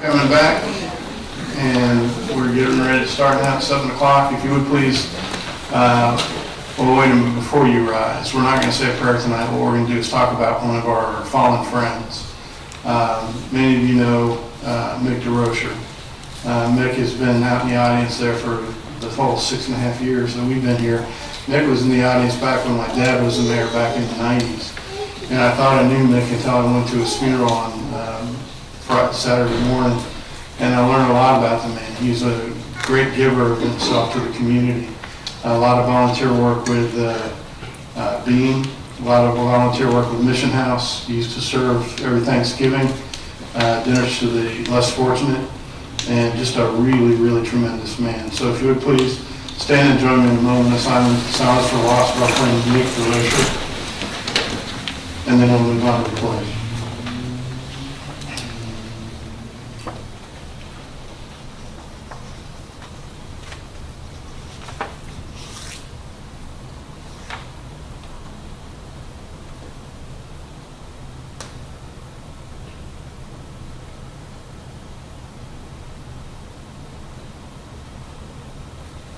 coming back, and we're getting ready to start now at 7 o'clock. If you would please, well, wait a minute, before you rise, we're not going to say a prayer tonight. What we're going to do is talk about one of our fallen friends. Many of you know Mick DeRocher. Mick has been out in the audience there for the whole 6.5 years that we've been here. Mick was in the audience back when my dad was the mayor back in the 90s. And I thought I knew Mick until I went to his funeral on Saturday morning. And I learned a lot about the man. He's a great giver of himself to the community. A lot of volunteer work with Beam, a lot of volunteer work with Mission House. He used to serve every Thanksgiving, dinners to the less fortunate, and just a really, really tremendous man. So if you would please stand and join me in a moment of silence for the loss of our friend Mick DeRocher, and then we'll move on to the pledge.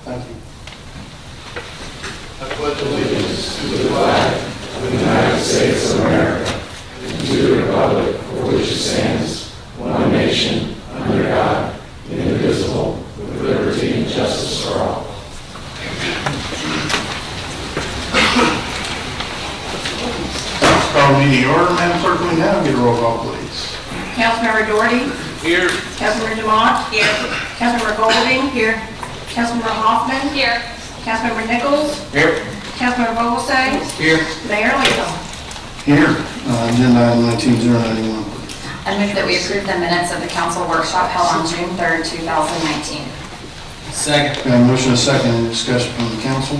Thank you. I pledge allegiance to the flag of the United States of America and to the republic for which it stands, one nation, under God, indivisible, with liberty and justice for all. Call meeting order. Madam Clerk, will we now get a roll call, please? Councilmember Doherty. Here. Councilmember Dumont. Here. Councilmember Golding. Here. Councilmember Hoffman. Here. Councilmember Nichols. Here. Councilmember Vogelsang. Here. Mayor Lethal. Here. Agenda item 19091. I move that we approve the minutes of the council workshop held on June 3rd, 2019. Second. We have a motion and a second. Any discussion from the council?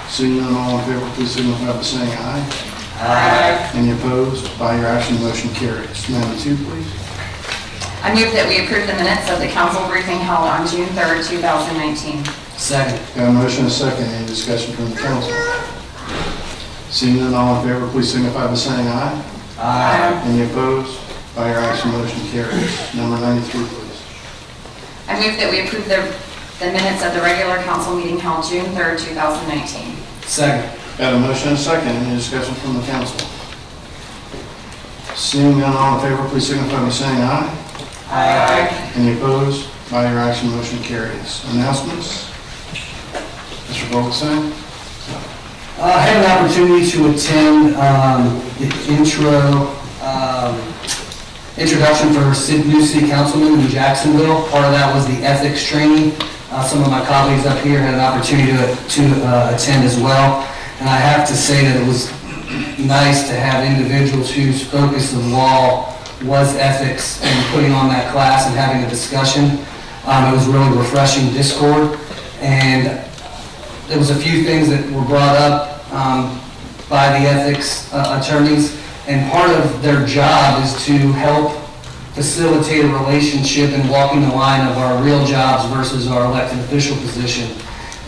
Seeing none, all in favor, please signify by saying aye. Aye. Any opposed? By your action, motion carries. Amendment 2, please. I move that we approve the minutes of the council briefing held on June 3rd, 2019. Second. We have a motion and a second. Any discussion from the council? Seeing none, all in favor, please signify by saying aye. Aye. Any opposed? By your action, motion carries. Number 93, please. I move that we approve the minutes of the regular council meeting held June 3rd, 2019. Second. We have a motion and a second. Any discussion from the council? Seeing none, all in favor, please signify by saying aye. Aye. Any opposed? By your action, motion carries. Announcements? Mr. Vogelsang? I had an opportunity to attend the introduction for new city councilmen in Jacksonville. Part of that was the ethics training. Some of my colleagues up here had an opportunity to attend as well. And I have to say that it was nice to have individuals whose focus of law was ethics and putting on that class and having a discussion. It was really refreshing discord, and there was a few things that were brought up by the ethics attorneys, and part of their job is to help facilitate a relationship and walking the line of our real jobs versus our elected official position,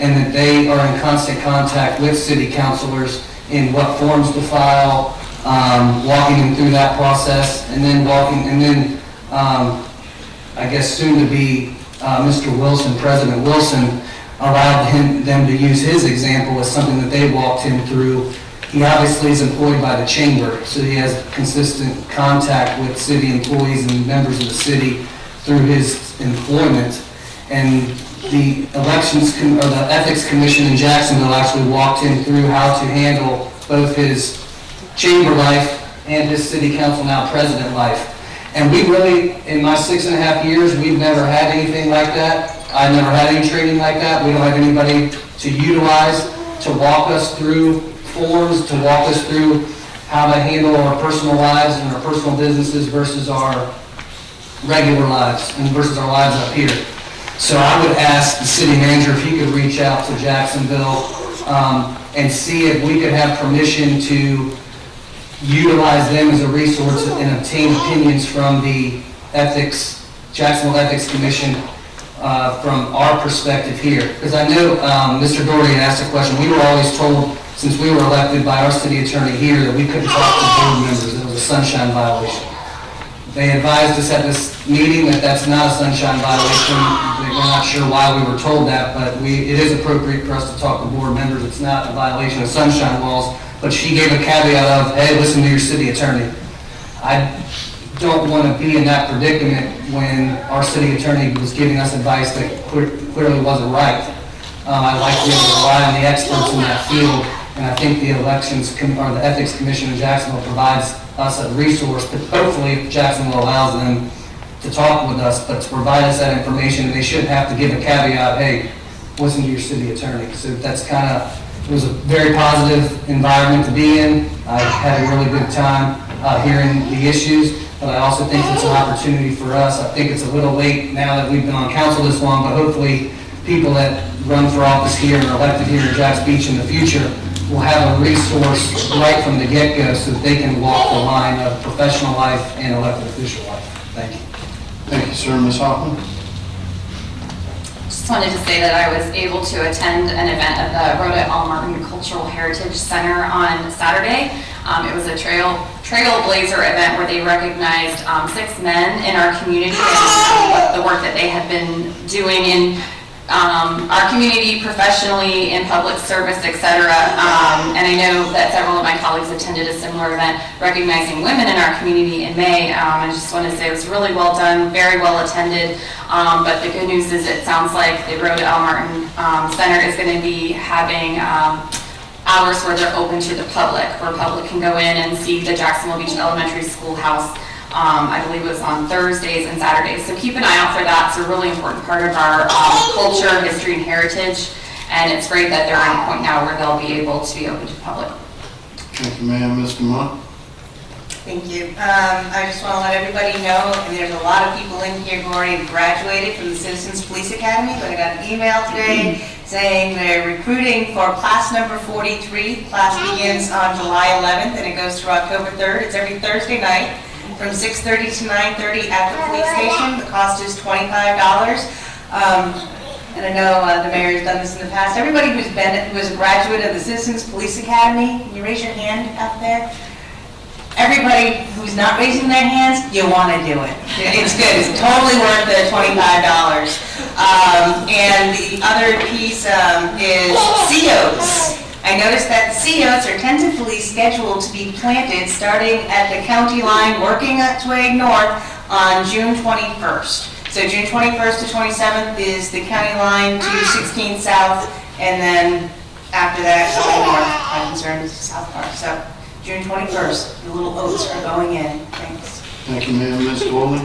and that they are in constant contact with city councilors in what forms to file, walking them through that process, and then I guess soon to be Mr. Wilson, President Wilson, allowed them to use his example as something that they walked him through. He obviously is employed by the chamber, so he has consistent contact with city employees and members of the city through his employment. And the Ethics Commission in Jacksonville actually walked him through how to handle both his chamber life and his city council, now president life. And we really, in my 6.5 years, we've never had anything like that. I've never had any training like that. We don't have anybody to utilize to walk us through forms, to walk us through how to handle our personal lives and our personal businesses versus our regular lives and versus our lives up here. So I would ask the city manager if he could reach out to Jacksonville and see if we could have permission to utilize them as a resource and obtain opinions from the Jacksonville Ethics Commission from our perspective here. Because I know Mr. Doherty asked a question. We were always told, since we were elected by our city attorney here, that we couldn't talk to board members. It was a sunshine violation. They advised us at this meeting that that's not a sunshine violation. We're not sure why we were told that, but it is appropriate for us to talk to board members. It's not a violation of sunshine laws, but she gave a caveat of, hey, listen to your city attorney. I don't want to be in that predicament when our city attorney was giving us advice that clearly wasn't right. I like to be able to rely on the experts in that field, and I think the the Ethics Commission in Jacksonville provides us a resource to hopefully, if Jacksonville allows them to talk with us, but to provide us that information, they shouldn't have to give a caveat, hey, listen to your city attorney. So that's it was a very positive environment to be in. I had a really good time hearing the issues, but I also think it's an opportunity for us. I think it's a little late now that we've been on council this long, but hopefully people that run for office here and are elected here in Jacks Beach in the future will have a resource right from the get-go so that they can walk the line of professional life and elected official life. Thank you. Thank you, sir. Ms. Hoffman? Just wanted to say that I was able to attend an event at the Rhoda L. Martin Cultural Heritage Center on Saturday. It was a trailblazer event where they recognized 6 men in our community and the work that they had been doing in our community professionally, in public service, etc. And I know that several of my colleagues attended a similar event recognizing women in our community in May. I just want to say it was really well done, very well attended. But the good news is it sounds like the Rhoda L. Martin Center is going to be having hours where they're open to the public, where public can go in and see the Jacksonville Beach Elementary Schoolhouse. I believe it was on Thursdays and Saturdays. So keep an eye out for that. It's a really important part of our culture, history, and heritage. And it's great that they're at a point now where they'll be able to be open to the public. Thank you, ma'am. Ms. DeMont? Thank you. I just want to let everybody know, and there's a lot of people in here who already graduated from the Citizens Police Academy, but I got an email today saying they're recruiting for class number 43. Class begins on July 11th and it goes through October 3rd. It's every Thursday night from 6:30 to 9:30 at the police station. The cost is $25. And I know the mayor's done this in the past. Everybody who is a graduate of the Citizens Police Academy, can you raise your hand out there? Everybody who's not raising their hands, you want to do it. It's good. It's totally worth the $25. And the other piece is COs. I noticed that COs are tentatively scheduled to be planted starting at the county line, working its way north on June 21st. So June 21st to 27th is the county line to 16th South, and then after that, going north, I'm concerned, is South Park. So June 21st, the little oats are going in. Thanks. Thank you, ma'am. Ms. Dwelly?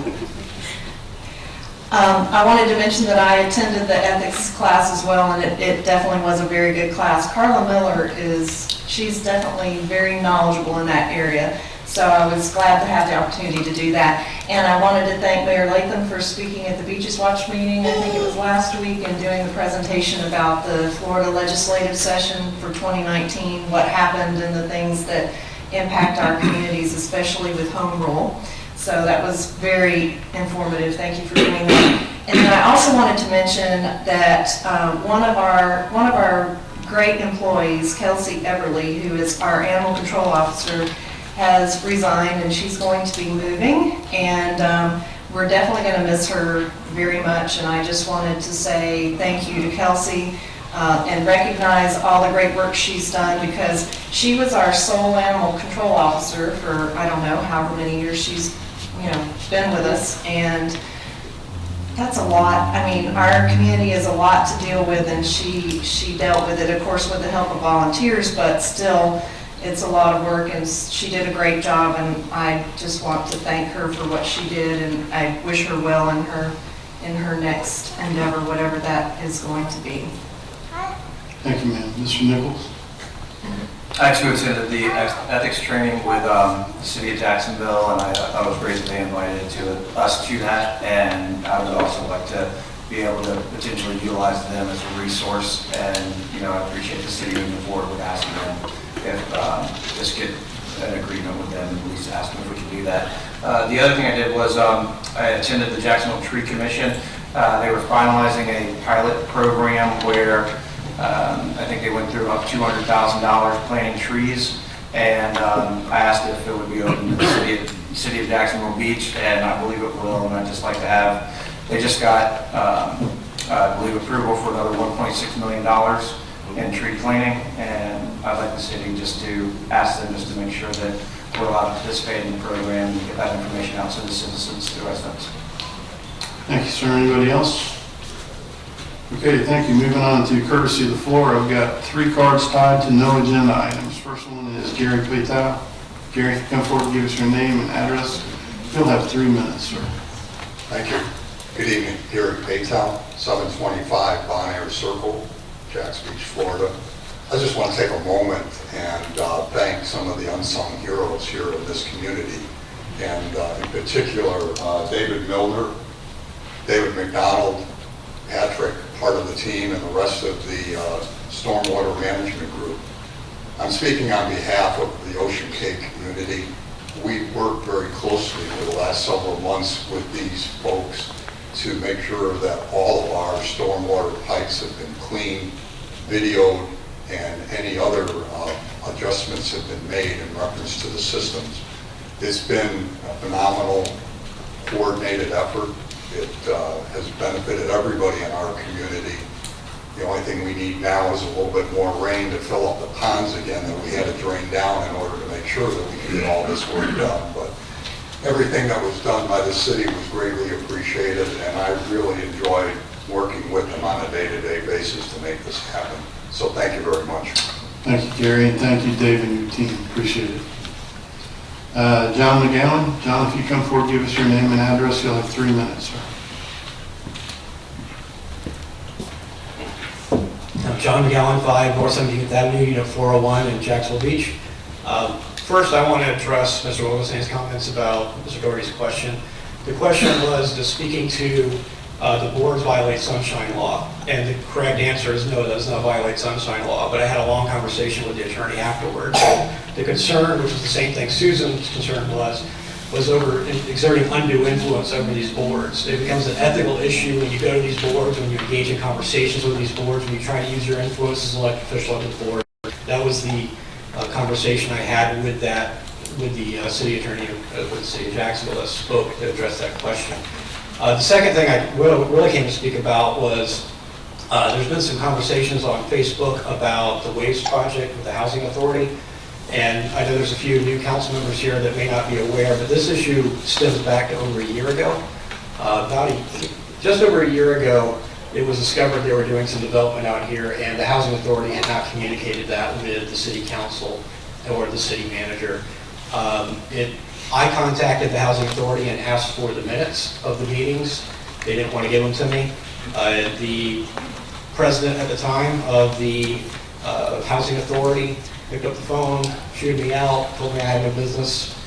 I wanted to mention that I attended the ethics class as well, and it definitely was a very good class. Carla Miller she's definitely very knowledgeable in that area, so I was glad to have the opportunity to do that. And I wanted to thank Mayor Latham for speaking at the Beaches Watch meeting, I think it was last week, and doing the presentation about the Florida legislative session for 2019, what happened and the things that impact our communities, especially with home rule. So that was very informative. Thank you for doing that. And then I also wanted to mention that one of our great employees, Kelsey Everly, who is our animal control officer, has resigned and she's going to be moving. And we're definitely going to miss her very much. And I just wanted to say thank you to Kelsey and recognize all the great work she's done, because she was our sole animal control officer for, I don't know, however many years she's been with us, and that's a lot. I mean, our community is a lot to deal with, and she dealt with it, of course, with the help of volunteers, but still, it's a lot of work, and she did a great job, and I just want to thank her for what she did, and I wish her well in her next endeavor, whatever that is going to be. Thank you, ma'am. Mr. Nichols? I actually attended the ethics training with the city of Jacksonville, and I thought it was great that they invited us to that, and I would also like to be able to potentially utilize them as a resource, and I appreciate the city moving forward with asking them if just get an agreement with them, at least ask them if we can do that. The other thing I did was I attended the Jacksonville Tree Commission. They were finalizing a pilot program where I think they went through about $200,000 planting trees, and I asked if it would be open to the city of Jacksonville Beach, and I believe it will, and I'd just like to have, they just got, I believe, approval for another $1.6 million in tree cleaning, and I'd like the city just to ask them just to make sure that we're allowed to participate in the program and get that information out to the citizens, the residents. Thank you, sir. Anybody else? Okay, thank you. Moving on to courtesy of the floor, I've got 3 cards tied to no agenda items. First one is Gary Paytow. Gary, if you come forward and give us your name and address, you'll have 3 minutes, sir. Thank you. Good evening. Gary Paytown, 725 Bon Air Circle, Jacks Beach, Florida. I just want to take a moment and thank some of the unsung heroes here in this community, and in particular, David Milner, David McDonald, Patrick, part of the team, and the rest of the Stormwater Management Group. I'm speaking on behalf of the Ocean Cave community. We worked very closely for the last several months with these folks to make sure that all of our stormwater pipes have been cleaned, videoed, and any other adjustments have been made in reference to the systems. It's been a phenomenal coordinated effort. It has benefited everybody in our community. The only thing we need now is a little bit more rain to fill up the ponds again that we had to drain down in order to make sure that we can get all this work done. But everything that was done by the city was greatly appreciated, and I really enjoyed working with them on a day-to-day basis to make this happen. So thank you very much. Thank you, Gary, and thank you, Dave, and your team. Appreciate it. John McGowan. John, if you come forward, give us your name and address, you'll have 3 minutes, sir. I'm John McGowan, 5 North 17th Avenue, Unit 401 in Jacksonville Beach. First, I want to address Mr. Wilson's comments about Mr. Doherty's question. The question was, does speaking to the boards violate sunshine law? And the correct answer is no, it does not violate sunshine law, but I had a long conversation with the attorney afterwards. The concern, which is the same thing Susan's concern was over exerting undue influence over these boards. It becomes an ethical issue when you go to these boards, when you engage in conversations with these boards, when you try to use your influence as an elected official at the board. That was the conversation I had with the city attorney with the city of Jacksonville that spoke to address that question. The second thing I really came to speak about was there's been some conversations on Facebook about the Waves project with the Housing Authority. And I know there's a few new council members here that may not be aware, but this issue stems back to over a year ago. Just over a year ago, it was discovered they were doing some development out here, and the Housing Authority had not communicated that with the city council or the city manager. I contacted the Housing Authority and asked for the minutes of the meetings. They didn't want to give them to me. The president at the time of the Housing Authority picked up the phone, chewed me out, told me I had no business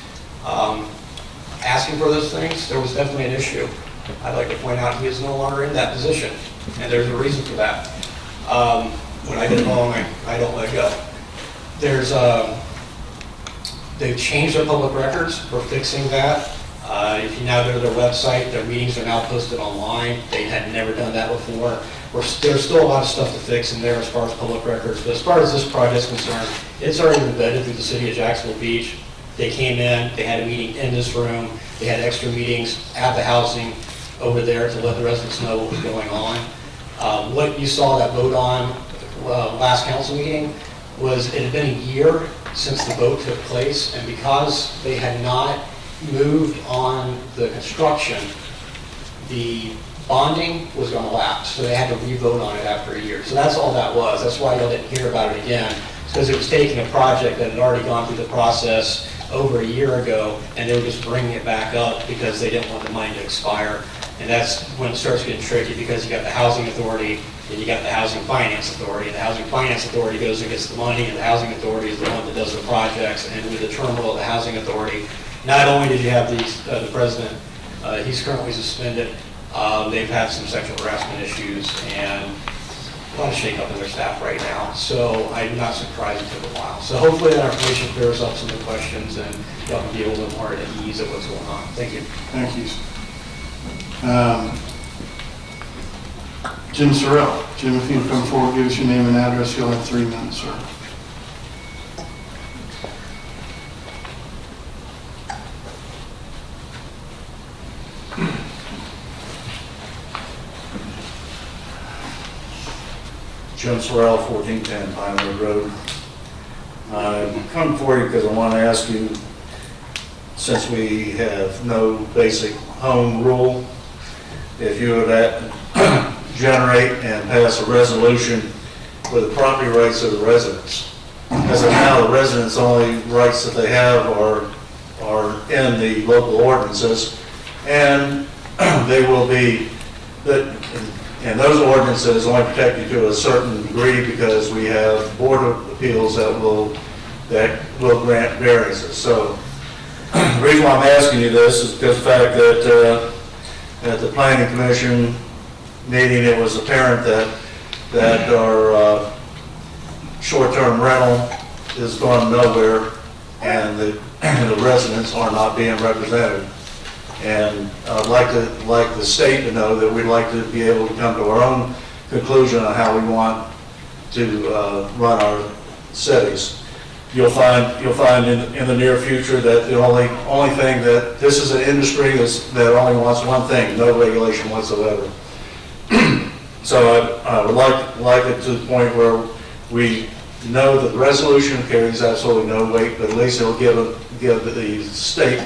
asking for those things. There was definitely an issue. I'd like to point out he is no longer in that position, and there's a reason for that. When I get wrong, I don't let go. They've changed their public records. We're fixing that. If you now go to their website, their meetings are now posted online. They had never done that before. There's still a lot of stuff to fix in there as far as public records, but as far as this project is concerned, it's already been vetted through the city of Jacksonville Beach. They came in, they had a meeting in this room, they had extra meetings at the housing over there to let the residents know what was going on. What you saw that vote on last council meeting was it had been a year since the vote took place, and because they had not moved on the construction, the bonding was going to lapse, so they had to re-vote on it after a year. So that's all that was. That's why y'all didn't hear about it again, because it was taking a project that had already gone through the process over a year ago, and they were just bringing it back up because they didn't want the money to expire. And that's when it starts getting tricky, because you got the Housing Authority and you got the Housing Finance Authority. And the Housing Finance Authority goes and gets the money, and the Housing Authority is the one that does the projects. And with the turmoil of the Housing Authority, not only did you have the president, he's currently suspended. They've had some sexual harassment issues and a lot of shake-up in their staff right now. So I'm not surprised it took a while. So hopefully that information clears up some of the questions and y'all can be a little more at ease of what's going on. Thank you. Thank you. Jim Sorrell. Jim, if you can come forward, give us your name and address, you'll have 3 minutes, sir. Jim Sorrell, 1410 Pine Road. I'm coming for you because I want to ask you, since we have no basic home rule, if you would generate and pass a resolution for the property rights of the residents. As of now, the residents' only rights that they have are in the local ordinances, and they will be, and those ordinances only protect you to a certain degree because we have Board of Appeals that will grant variances. So the reason why I'm asking you this is because of the fact that at the Planning Commission meeting, it was apparent that our short-term rental is going nowhere, and the residents are not being represented. And I'd like the state to know that we'd like to be able to come to our own conclusion on how we want to run our cities. You'll find in the near future that the only thing that this is an industry that only wants one thing: no regulation whatsoever. So I would like it to the point where we know that the resolution carries absolutely no weight, but at least it'll give the state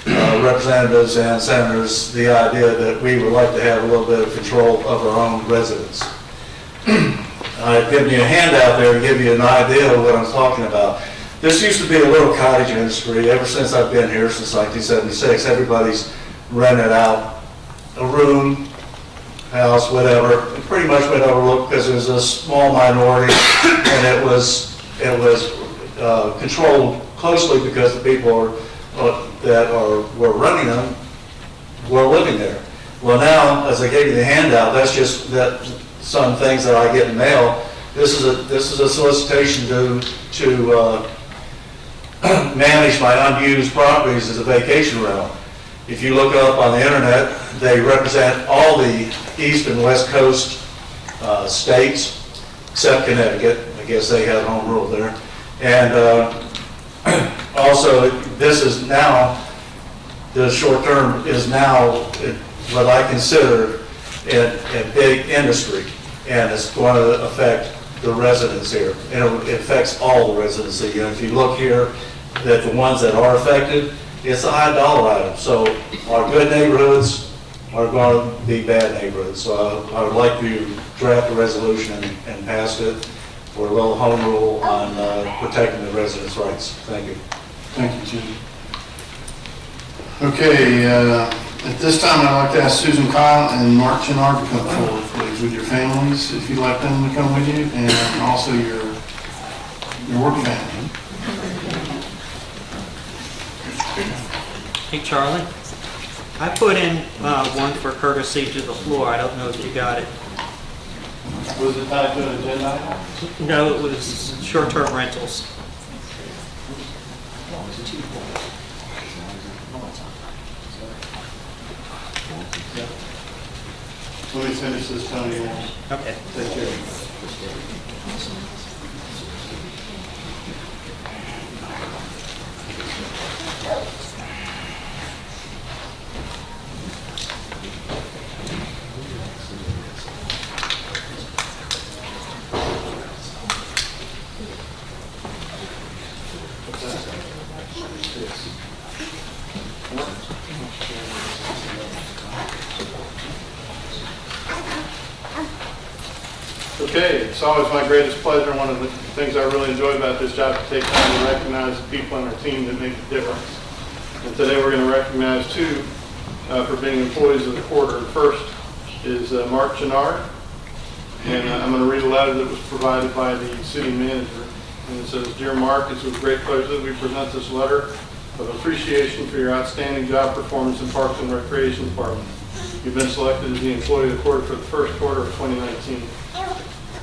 representatives and senators the idea that we would like to have a little bit of control of our own residents. I've given you a handout there to give you an idea of what I'm talking about. This used to be a little cottage industry. Ever since I've been here, since 1976, everybody's rented out a room, house, whatever. It pretty much went overlooked because it was a small minority, and it was controlled closely because the people were running them were living there. Well, now, as I gave you the handout, that's just some things that I get in mail. This is a solicitation to manage my unused properties as a vacation rental. If you look up on the internet, they represent all the East and West Coast states, except Connecticut. I guess they have home rule there. And also, this is now, the short term is now what I consider a big industry, and it's going to affect the residents here, and it affects all the residents. And if you look here, that the ones that are affected, it's a high dollar item. So our good neighborhoods are going to be bad neighborhoods. So I would like to draft a resolution and pass it for a little home rule on protecting the residents' rights. Thank you. Thank you, Jim. Okay, at this time, I'd like to ask Susan Kyle and Mark Chenard to come forward, please, with your families, if you'd like them to come with you, and also your work family. Hey, Charlie. I put in one for courtesy to the floor. I don't know if you got it. Was it tied to an agenda item? No, it was short-term rentals. Let me finish this, Tony. Okay. Take care. Okay, it's always my greatest pleasure. One of the things I really enjoy about this job is to take time to recognize the people on our team that make a difference. And today we're going to recognize two for being employees of the quarter. First is Mark Chenard, and I'm going to read a letter that was provided by the city manager. And it says, "Dear Mark, it's with great pleasure that we present this letter of appreciation for your outstanding job performance in Parks and Recreation Department. You've been selected as the employee of the quarter for the first quarter of 2019.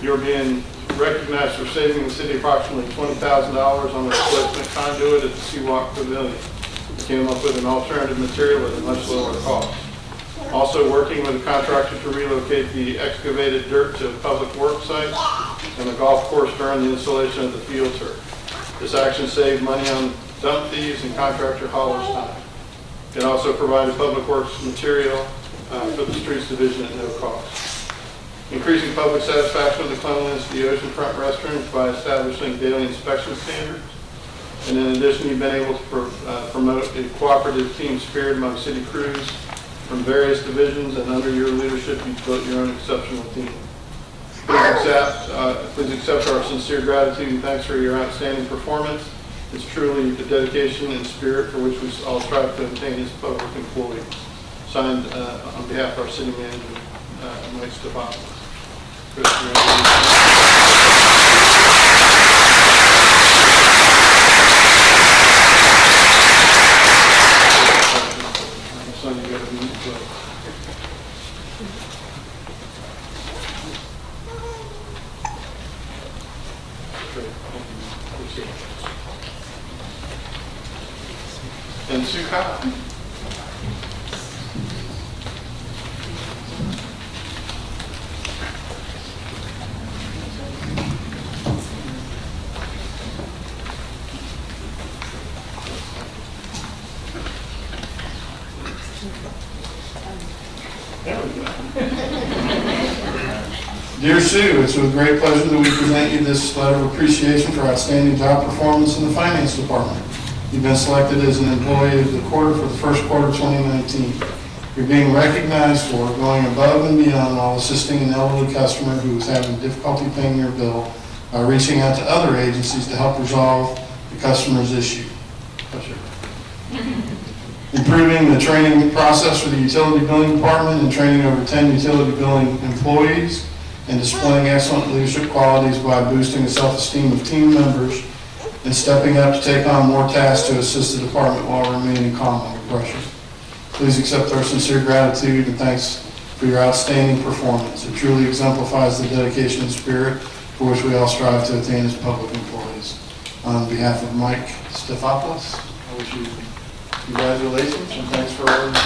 You're being recognized for saving the city approximately $20,000 on the replacement conduit at the Seawalk Pavilion. You came up with an alternative material at a much lower cost. Also working with a contractor to relocate the excavated dirt to a public work site and the golf course during the installation of the field turf. This action saved money on dump fees and contractor haulage time. It also provided public works material for the streets division at no cost. increasing public satisfaction with the cleanliness of the oceanfront restrooms by establishing daily inspection standards. And in addition, you've been able to promote a cooperative team spirit among city crews from various divisions, and under your leadership, you've built your own exceptional team. Please accept our sincere gratitude and thanks for your outstanding performance. It's truly the dedication and spirit for which we all strive to obtain as public employees. Signed on behalf of our city manager, Mike Stefopoulos. Chris, son, you got to meet as well. Great, thank you. Appreciate it. And Sue Cobb. Dear Sue, it's with great pleasure that we present you this letter of appreciation for outstanding job performance in the finance department. You've been selected as an employee of the quarter for the first quarter of 2019. You're being recognized for going above and beyond while assisting an elderly customer who is having difficulty paying their bill by reaching out to other agencies to help resolve the customer's issue. Improving the training process for the utility billing department and training over 10 utility billing employees, and displaying excellent leadership qualities by boosting the self-esteem of team members and stepping up to take on more tasks to assist the department while remaining calm under pressure. Please accept our sincere gratitude and thanks for your outstanding performance. It truly exemplifies the dedication and spirit for which we all strive to attain as public employees. On behalf of Mike Stefopoulos, I wish you congratulations and thanks for all you do.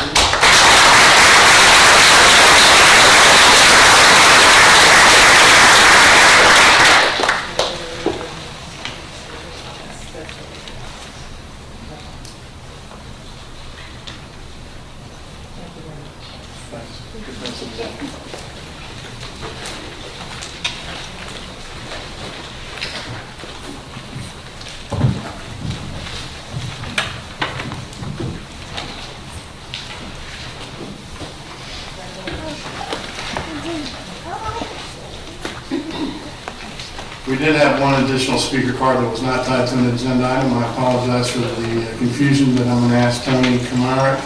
We did have one additional speaker card that was not tied to an agenda item. I apologize for the confusion, but I'm going to ask Tony Kamarick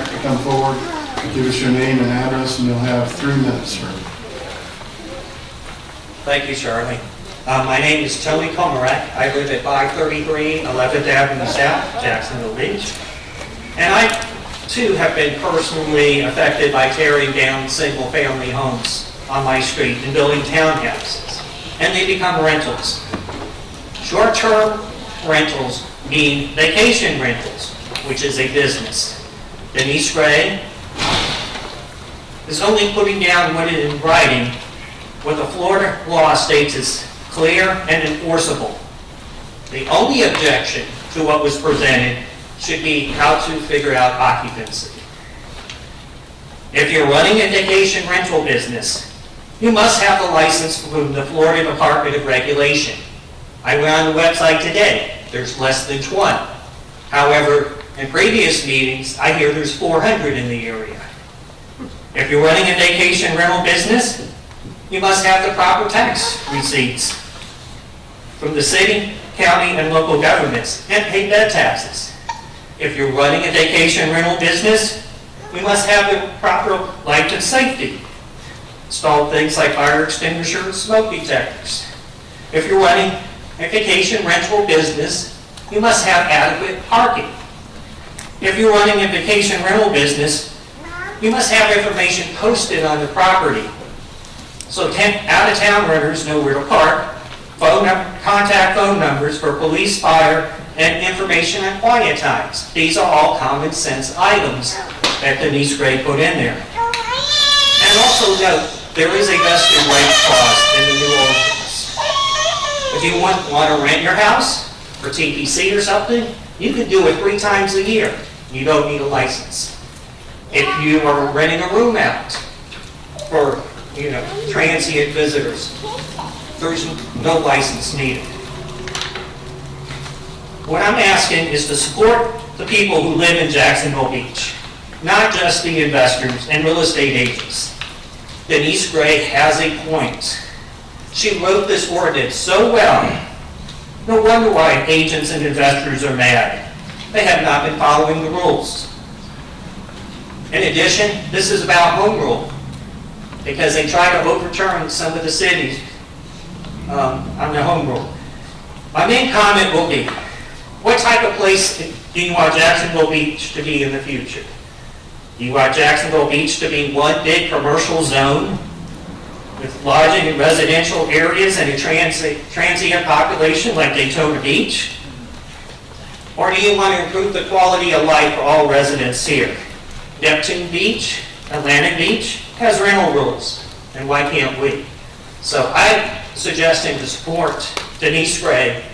to come forward, give us your name and address, and you'll have 3 minutes, sir. Thank you, Charlie. My name is Tony Kamarick. I live at 533 11th Avenue South, Jacksonville Beach. And I, too, have been personally affected by tearing down single-family homes on my street and building townhouses. And they become rentals. Short-term rentals mean vacation rentals, which is a business. Denise Gray is only putting down what is in writing what the Florida law states is clear and enforceable. The only objection to what was presented should be how to figure out occupancy. If you're running a vacation rental business, you must have a license from the Florida Department of Regulation. I went on the website today. There's less than 20. However, in previous meetings, I hear there's 400 in the area. If you're running a vacation rental business, you must have the proper tax receipts from the city, county, and local governments and pay bed taxes. If you're running a vacation rental business, you must have the proper life and safety. Install things like fire extinguishers, smoke detectors. If you're running a vacation rental business, you must have adequate parking. If you're running a vacation rental business, you must have information posted on the property so out-of-town renters know where to park, contact phone numbers for police, fire, and information on quiet times. These are all common sense items that Denise Gray put in there. And also note, there is a vested right clause in the new ordinance. If you want to rent your house for TPC or something, you can do it 3 times a year. You don't need a license. If you are renting a room out for, transient visitors. There's no license needed. What I'm asking is to support the people who live in Jacksonville Beach, not just the investors and real estate agents. Denise Gray has a point. She wrote this ordinance so well. No wonder why agents and investors are mad. They have not been following the rules. In addition, this is about home rule, because they try to overturn some of the cities on the home rule. My main comment will be, what type of place do you want Jacksonville Beach to be in the future? Do you want Jacksonville Beach to be one big commercial zone with lodging and residential areas and a transient population like Daytona Beach? Or do you want to improve the quality of life for all residents here? Neptune Beach, Atlantic Beach has rental rules, and why can't we? So I'm suggesting to support Denise Gray.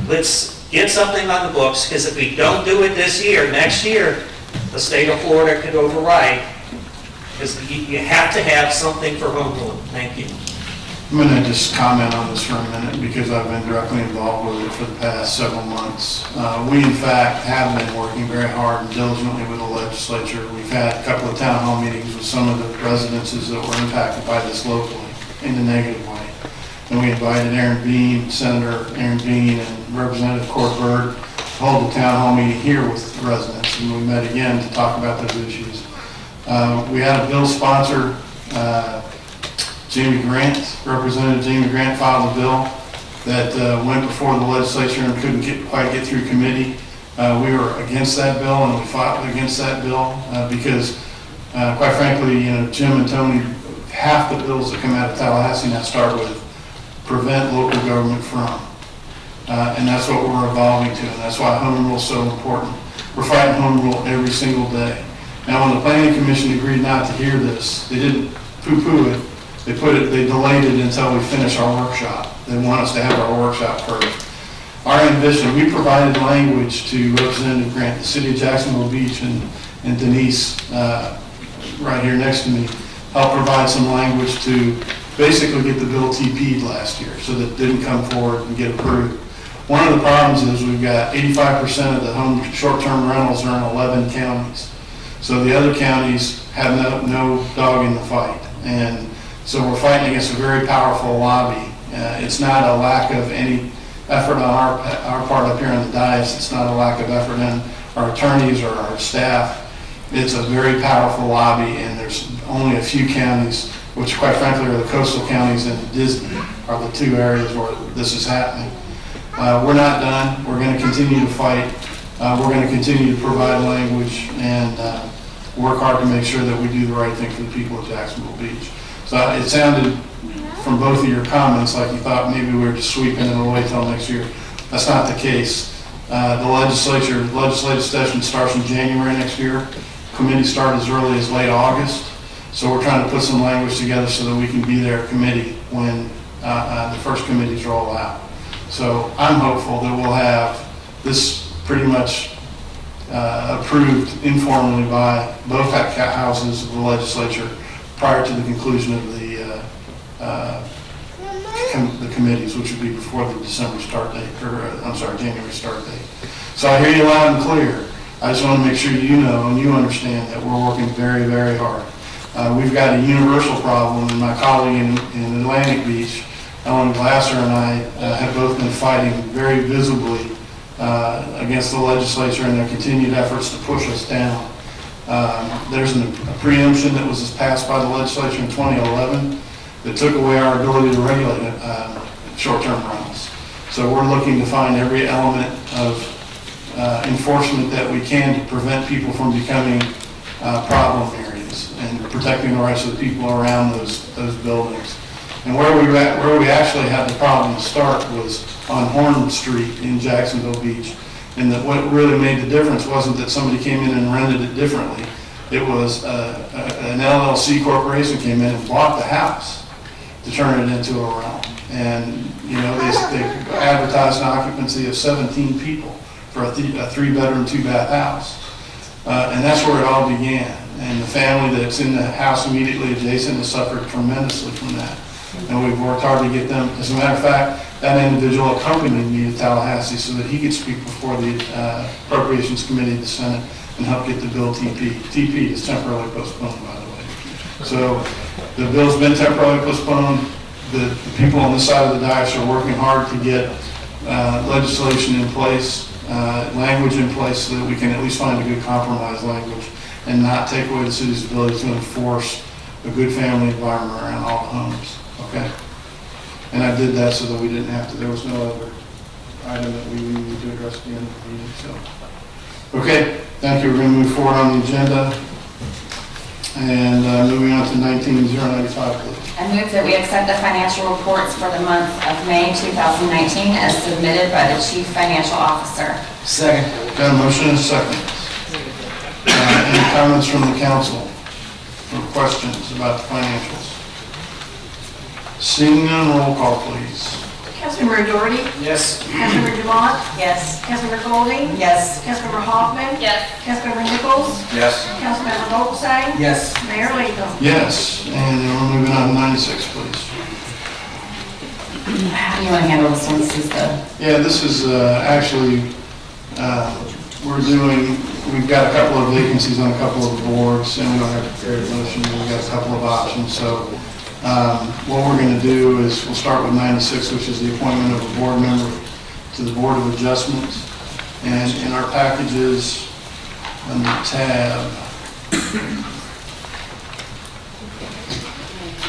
Let's get something on the books, because if we don't do it this year, next year, the state of Florida could override, because you have to have something for home rule. Thank you. I'm going to just comment on this for a minute because I've been directly involved with it for the past several months. We, in fact, have been working very hard and diligently with the legislature. We've had a couple of town hall meetings with some of the residences that were impacted by this locally in a negative way. And we invited Aaron Bean, Senator Aaron Bean, and Representative Court Bird to hold a town hall meeting here with the residents, and we met again to talk about those issues. We had a bill sponsor, Jamie Grant, Representative Jamie Grant filed a bill that went before the legislature and couldn't quite get through committee. We were against that bill, and we fought against that bill because, quite frankly, Jim and Tony, half the bills that come out of Tallahassee now start with prevent local government from. And that's what we're evolving to, and that's why home rule is so important. We're fighting home rule every single day. Now, when the Planning Commission agreed not to hear this, they didn't poo-poo it. They delayed it until we finish our workshop. They want us to have our workshop first. Our ambition, we provided language to Representative Grant, the city of Jacksonville Beach, and Denise, right here next to me, helped provide some language to basically get the bill TP'd last year so that it didn't come forward and get approved. One of the problems is we've got 85% of the home short-term rentals are in 11 counties. So the other counties have no dog in the fight. And so we're fighting against a very powerful lobby. It's not a lack of any effort on our part up here on the dais. It's not a lack of effort in our attorneys or our staff. It's a very powerful lobby, and there's only a few counties, which quite frankly are the coastal counties and Disney, are the two areas where this is happening. We're not done. We're going to continue to fight. We're going to continue to provide language and work hard to make sure that we do the right thing for the people of Jacksonville Beach. So it sounded from both of your comments like you thought maybe we were just sweeping it away till next year. That's not the case. The legislative session starts in January next year. Committee start as early as late August. So we're trying to put some language together so that we can be there at committee when the first committees roll out. So I'm hopeful that we'll have this pretty much approved informally by both houses of the legislature prior to the conclusion of the committees, which would be before the December start date, or January start date. So I hear you loud and clear. I just want to make sure you know and you understand that we're working very, very hard. We've got a universal problem, and my colleague in Atlantic Beach, Ellen Glasser, and I have both been fighting very visibly against the legislature and their continued efforts to push us down. There's a preemption that was passed by the legislature in 2011 that took away our ability to regulate short-term rentals. So we're looking to find every element of enforcement that we can to prevent people from becoming problem areas and protecting the rights of the people around those buildings. And where we actually had the problem to start was on Horn Street in Jacksonville Beach. And that what really made the difference wasn't that somebody came in and rented it differently. It was an LLC corporation came in and bought the house to turn it into a rental. And they advertised an occupancy of 17 people for a 3-bedroom, 2-bath house. And that's where it all began. And the family that's in the house immediately adjacent has suffered tremendously from that. And we've worked hard to get them. As a matter of fact, that individual accompanied me to Tallahassee so that he could speak before the Appropriations Committee of the Senate and help get the bill TP. TP is temporarily postponed, by the way. So the bill's been temporarily postponed. The people on this side of the dais are working hard to get legislation in place, language in place, so that we can at least find a good compromise language and not take away the city's ability to enforce a good family environment around all the homes, okay? And I did that so that we didn't have to, there was no other item that we needed to address at the end of the meeting, so. Okay, thank you. We're going to move forward on the agenda. And moving on to 19-095, please. I move that we accept the financial reports for the month of May 2019 as submitted by the Chief Financial Officer. Second. Got a motion and a second. Any comments from the council or questions about the financials? Seeing none, roll call, please. Councilmember Doherty? Yes. Councilmember Dumont? Yes. Councilmember Golding? Yes. Councilmember Hoffman? Yes. Councilmember Nichols? Yes. Councilmember Vogelsang? Yes. Mayor Latham? Yes, and we're moving on to 96, please. How do you want to handle this one? This is the, Yeah, this is actually, we've got a couple of vacancies on a couple of the boards, and we don't have a prepared motion, we've got a couple of options. So what we're going to do is we'll start with 96, which is the appointment of a board member to the Board of Adjustment. And in our packages, under tab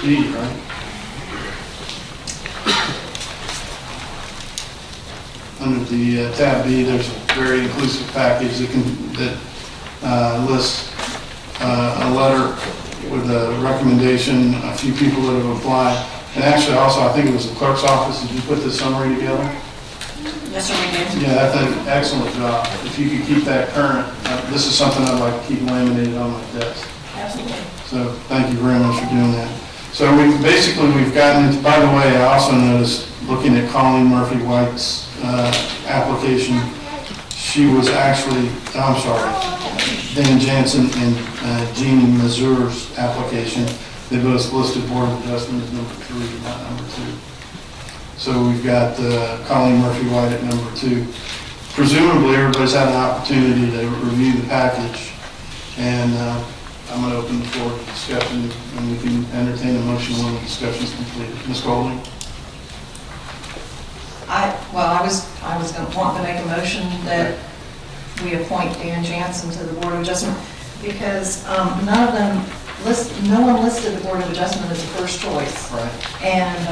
B, right? Under the tab B, there's a very inclusive package that lists a letter with a recommendation, a few people that have applied. And actually also, I think it was the clerk's office, did you put this summary together? Yes, sir, we did. Yeah, that's an excellent job. If you could keep that current, this is something I'd like to keep laminated on my desk. Absolutely. So thank you very much for doing that. So we've gotten into, by the way, I also noticed, looking at Colleen Murphy White's application, she was actually, Dan Jansen and Jeannie Mazur's application, they both listed Board of Adjustment as number 3, not number 2. So we've got Colleen Murphy White at number 2. Presumably, everybody's had an opportunity to review the package, and I'm going to open the floor to discussion, and we can entertain a motion when the discussion is completed. Ms. Golding? I was going to want to make a motion that we appoint Dan Jansen to the Board of Adjustment because none of them no one listed the Board of Adjustment as a first choice. Right. And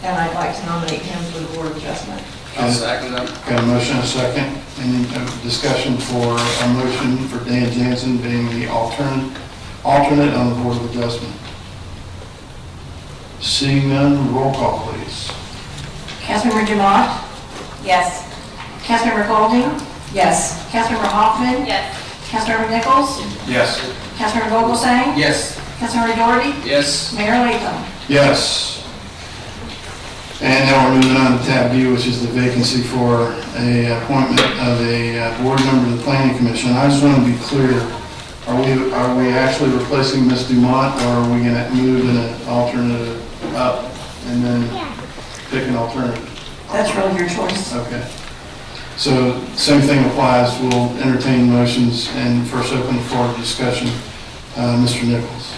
I'd like to nominate him for the Board of Adjustment. I'll second that. Got a motion and a second. Any discussion for a motion for Dan Jansen being the alternate on the Board of Adjustment? Seeing none, roll call, please. Councilmember Dumont? Yes. Councilmember Golding? Yes. Councilmember Hoffman? yes. Councilmember Nichols? Yes. Councilmember Vogelsang? Yes. Councilmember Doherty? Yes. Mayor Latham? Yes. And now we're moving on to tab B, which is the vacancy for a appointment of a board member to the Planning Commission. I just want to be clear, are we actually replacing Ms. Dumont, or are we going to move an alternative up and then pick an alternative? That's really your choice. Okay. So same thing applies. We'll entertain motions and first open the floor to discussion. Mr. Nichols.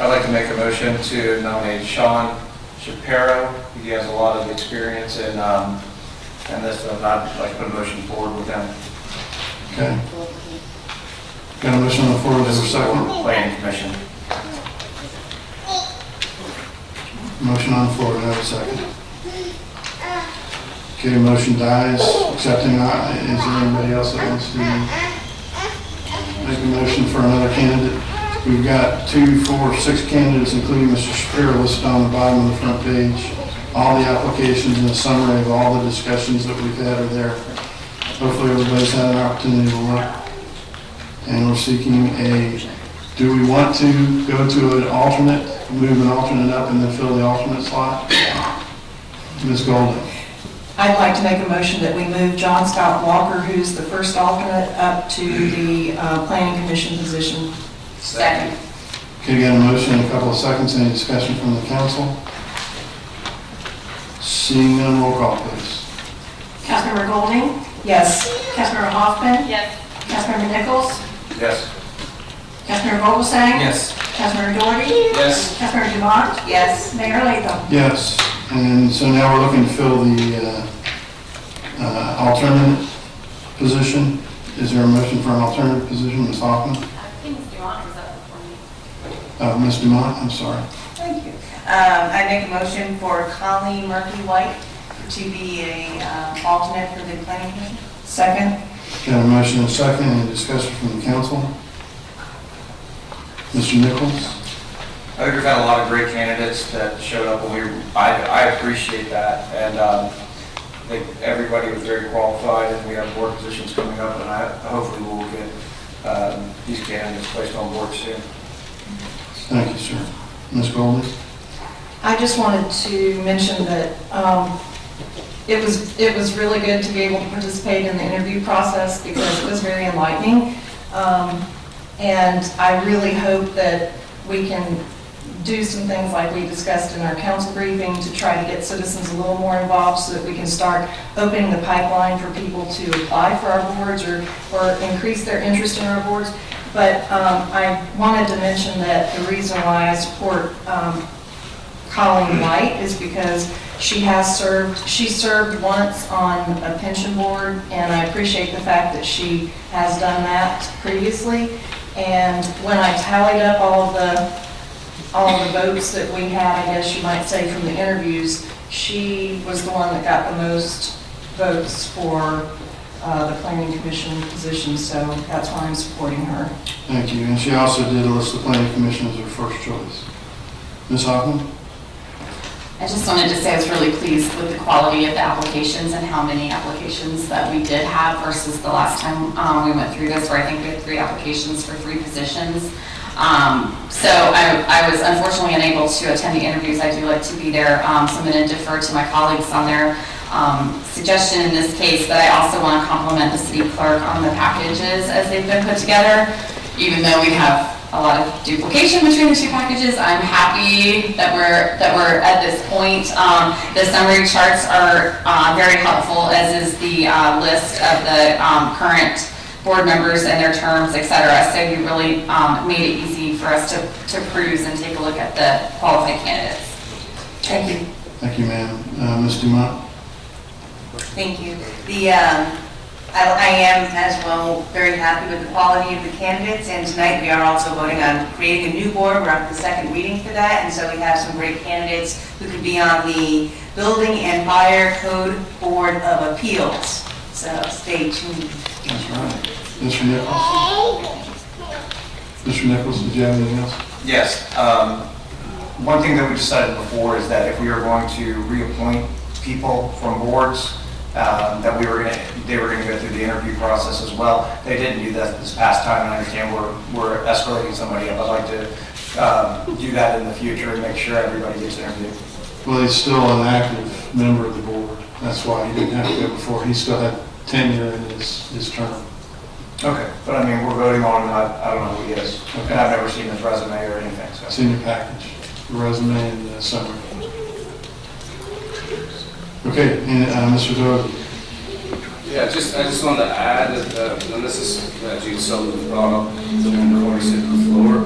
I'd like to make a motion to nominate Sean Shapiro. He has a lot of experience in this, and I'd like to put a motion forward with him. Okay. Got a motion on the floor. Is there a second? Planning Commission. Motion on the floor. Do I have a second? Okay, motion dies. Accepting. Is there anybody else that wants to make a motion for another candidate? We've got 2, 4, 6 candidates, including Mr. Shapiro, listed on the bottom of the front page. All the applications and a summary of all the discussions that we've had are there. Hopefully everybody's had an opportunity to look. And we're seeking do we want to go to an alternate, move an alternate up and then fill the alternate slot? Ms. Golding. I'd like to make a motion that we move John Scott Walker, who's the first alternate, up to the Planning Commission position. Second. Okay, got a motion and a couple of seconds. Any discussion from the council? Seeing none, roll call, please. Councilmember Golding? Yes. Councilmember Hoffman? Yes. Councilmember Nichols? Yes. Councilmember Vogelsang? Yes. Councilmember Doherty? Yes. Councilmember Dumont? Yes. Mayor Latham? Yes, and so now we're looking to fill the alternate position. Is there a motion for an alternate position, Ms. Hoffman? I think Ms. Dumont was up before me. Ms. Dumont, I'm sorry. Thank you. I make a motion for Colleen Murphy-White to be a alternate for the planning commission. Second. Got a motion and a second. Any discussion from the council? Mr. Nichols? I think we've had a lot of great candidates that showed up, and I appreciate that, and I think everybody was very qualified, and we have more positions coming up, and hopefully we'll get these candidates placed on board soon. Thank you, sir. Ms. Golding? I just wanted to mention that it was really good to be able to participate in the interview process because it was very enlightening. And I really hope that we can do some things like we discussed in our council briefing to try to get citizens a little more involved so that we can start opening the pipeline for people to apply for our boards or increase their interest in our boards. But I wanted to mention that the reason why I support Colleen White is because she served once on a pension board, and I appreciate the fact that she has done that previously. And when I tallied up all of the votes that we had, I guess you might say, from the interviews, she was the one that got the most votes for the planning commission position, so that's why I'm supporting her. Thank you. And she also did list the planning commission as her first choice. Ms. Hoffman? I just wanted to say I was really pleased with the quality of the applications and how many applications that we did have versus the last time we went through this, where I think we had 3 applications for 3 positions. So I was unfortunately unable to attend the interviews. I do like to be there, so I'm going to defer to my colleagues on their suggestion in this case, but I also want to compliment the city clerk on the packages as they've been put together. Even though we have a lot of duplication between the 2 packages, I'm happy that we're at this point. The summary charts are very helpful, as is the list of the current board members and their terms, etc. So you really made it easy for us to peruse and take a look at the qualified candidates. Thank you. Thank you, ma'am. Ms. Dumont? Thank you. I am as well very happy with the quality of the candidates, and tonight we are also voting on creating a new board. We're on the 2nd reading for that, and so we have some great candidates who could be on the Building and Fire Code Board of Appeals. So stay tuned. That's right. Mr. Nichols? Mr. Nichols, did you have anything else? Yes. One thing that we decided before is that if we are going to reappoint people from boards, that they were going to go through the interview process as well. They didn't do that this past time, and I understand we're escalating somebody up. I'd like to do that in the future and make sure everybody gets interviewed. Well, he's still an active member of the board. That's why he didn't have to go before. He still had tenure in his term. Okay, but I mean, we're voting on him. I don't know who he is, Okay. and I've never seen his resume or anything. So. It's in your package, the resume and the summary. Okay, and Mr. Doherty. Yeah, I just wanted to add that, and this is Jude Sullivan brought up before he said the floor.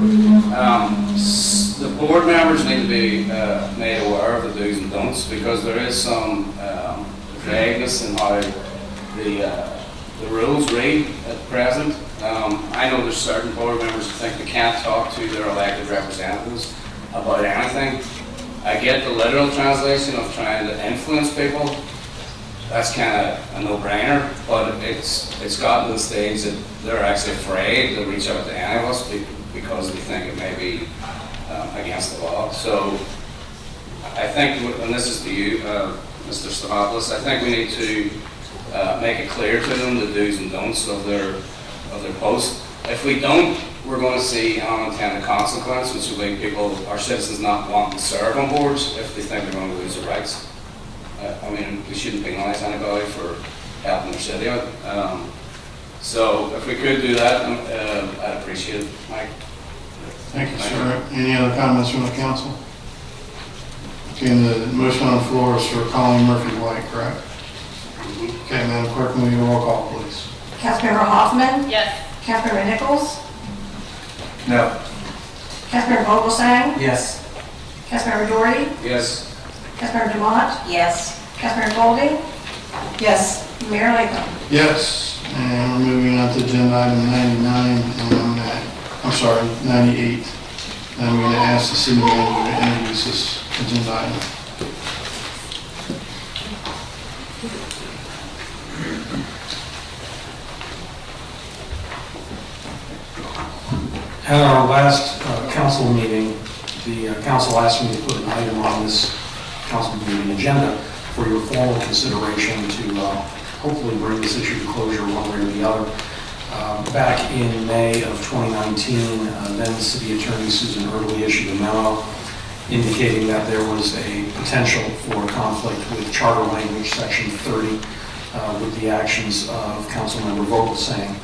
The board members need to be made aware of the do's and don'ts, because there is some vagueness in how the rules read at present. I know there's certain board members who think they can't talk to their elected representatives about anything. I get the literal translation of trying to influence people. That's kind of a no-brainer, but it's gotten to the stage that they're actually afraid to reach out to any of us because they think it may be against the law. So I think, and this is to you, Mr. Stavropoulos, I think we need to make it clear to them the do's and don'ts of their post. If we don't, we're going to see unintended consequence, which will make our citizens not want to serve on boards if they think they're going to lose their rights. I mean, we shouldn't penalize anybody for helping their city out. So if we could do that, I'd appreciate it, Mike. Thank you, sir. Any other comments from the council? Okay, and the motion on the floor is for Colleen Murphy-White, correct? Okay, Madam Clerk, will you roll call, please? Councilmember Hoffman? Yes. Councilmember Nichols? No. Councilmember Vogelsang? Yes. Councilmember Doherty? Yes. Councilmember Demott? Yes. Councilmember Golding? Yes. Mayor Latham? Yes, and we're moving on to agenda item 99, and I'm sorry, 98. And I'm going to ask the city manager to introduce this agenda item. At our last council meeting, the council asked me to put an item on this council meeting agenda for your formal consideration to hopefully bring this issue to closure one way or the other. Back in May of 2019, then City Attorney Susan Early issued a memo indicating that there was a potential for conflict with Charter Language Section 30 with the actions of Councilmember Vogelsang.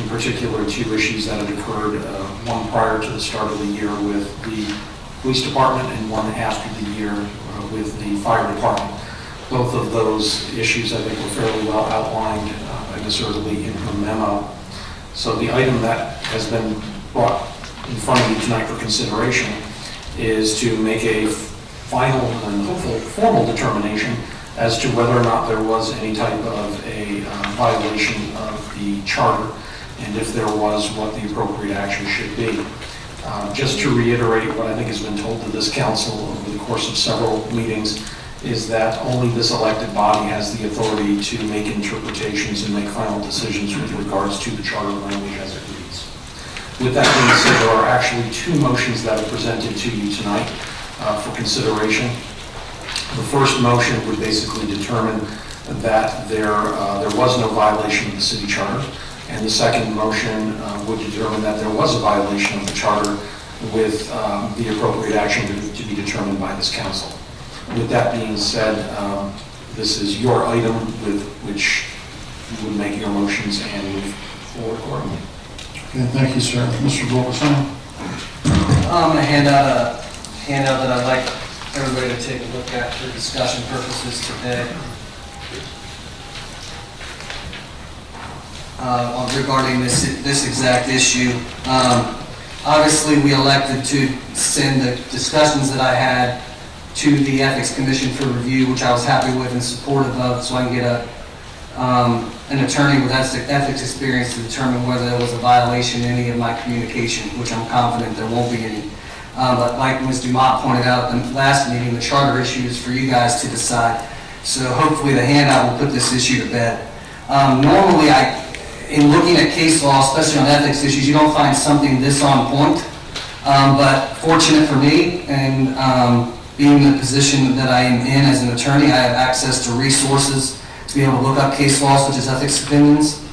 In particular, two issues that had occurred, one prior to the start of the year with the police department and one after the year with the fire department. Both of those issues, I think, were fairly well outlined by Ms. Early in her memo. So the item that has been brought in front of you tonight for consideration is to make a final and hopefully formal determination as to whether or not there was any type of a violation of the charter, and if there was, what the appropriate action should be. Just to reiterate what I think has been told to this council over the course of several meetings, is that only this elected body has the authority to make interpretations and make final decisions with regards to the charter language as it reads. With that being said, there are actually two motions that are presented to you tonight for consideration. The first motion would basically determine that there was no violation of the city charter, and the second motion would determine that there was a violation of the charter with the appropriate action to be determined by this council. With that being said, this is your item with which you would make your motions and move forward accordingly. Okay, thank you, sir. Mr. Vogelsang? I'm going to hand out a handout that I'd like everybody to take a look at for discussion purposes today. Regarding this exact issue. Obviously, we elected to send the discussions that I had to the Ethics Commission for review, which I was happy with and supportive of, so I can get an attorney with ethics experience to determine whether there was a violation in any of my communication, which I'm confident there won't be any. But like Ms. Dumont pointed out at the last meeting, the charter issue is for you guys to decide. So hopefully the handout will put this issue to bed. Normally, in looking at case law, especially on ethics issues, you don't find something this on point. But fortunate for me, and being in the position that I am in as an attorney, I have access to resources to be able to look up case law such as ethics opinions.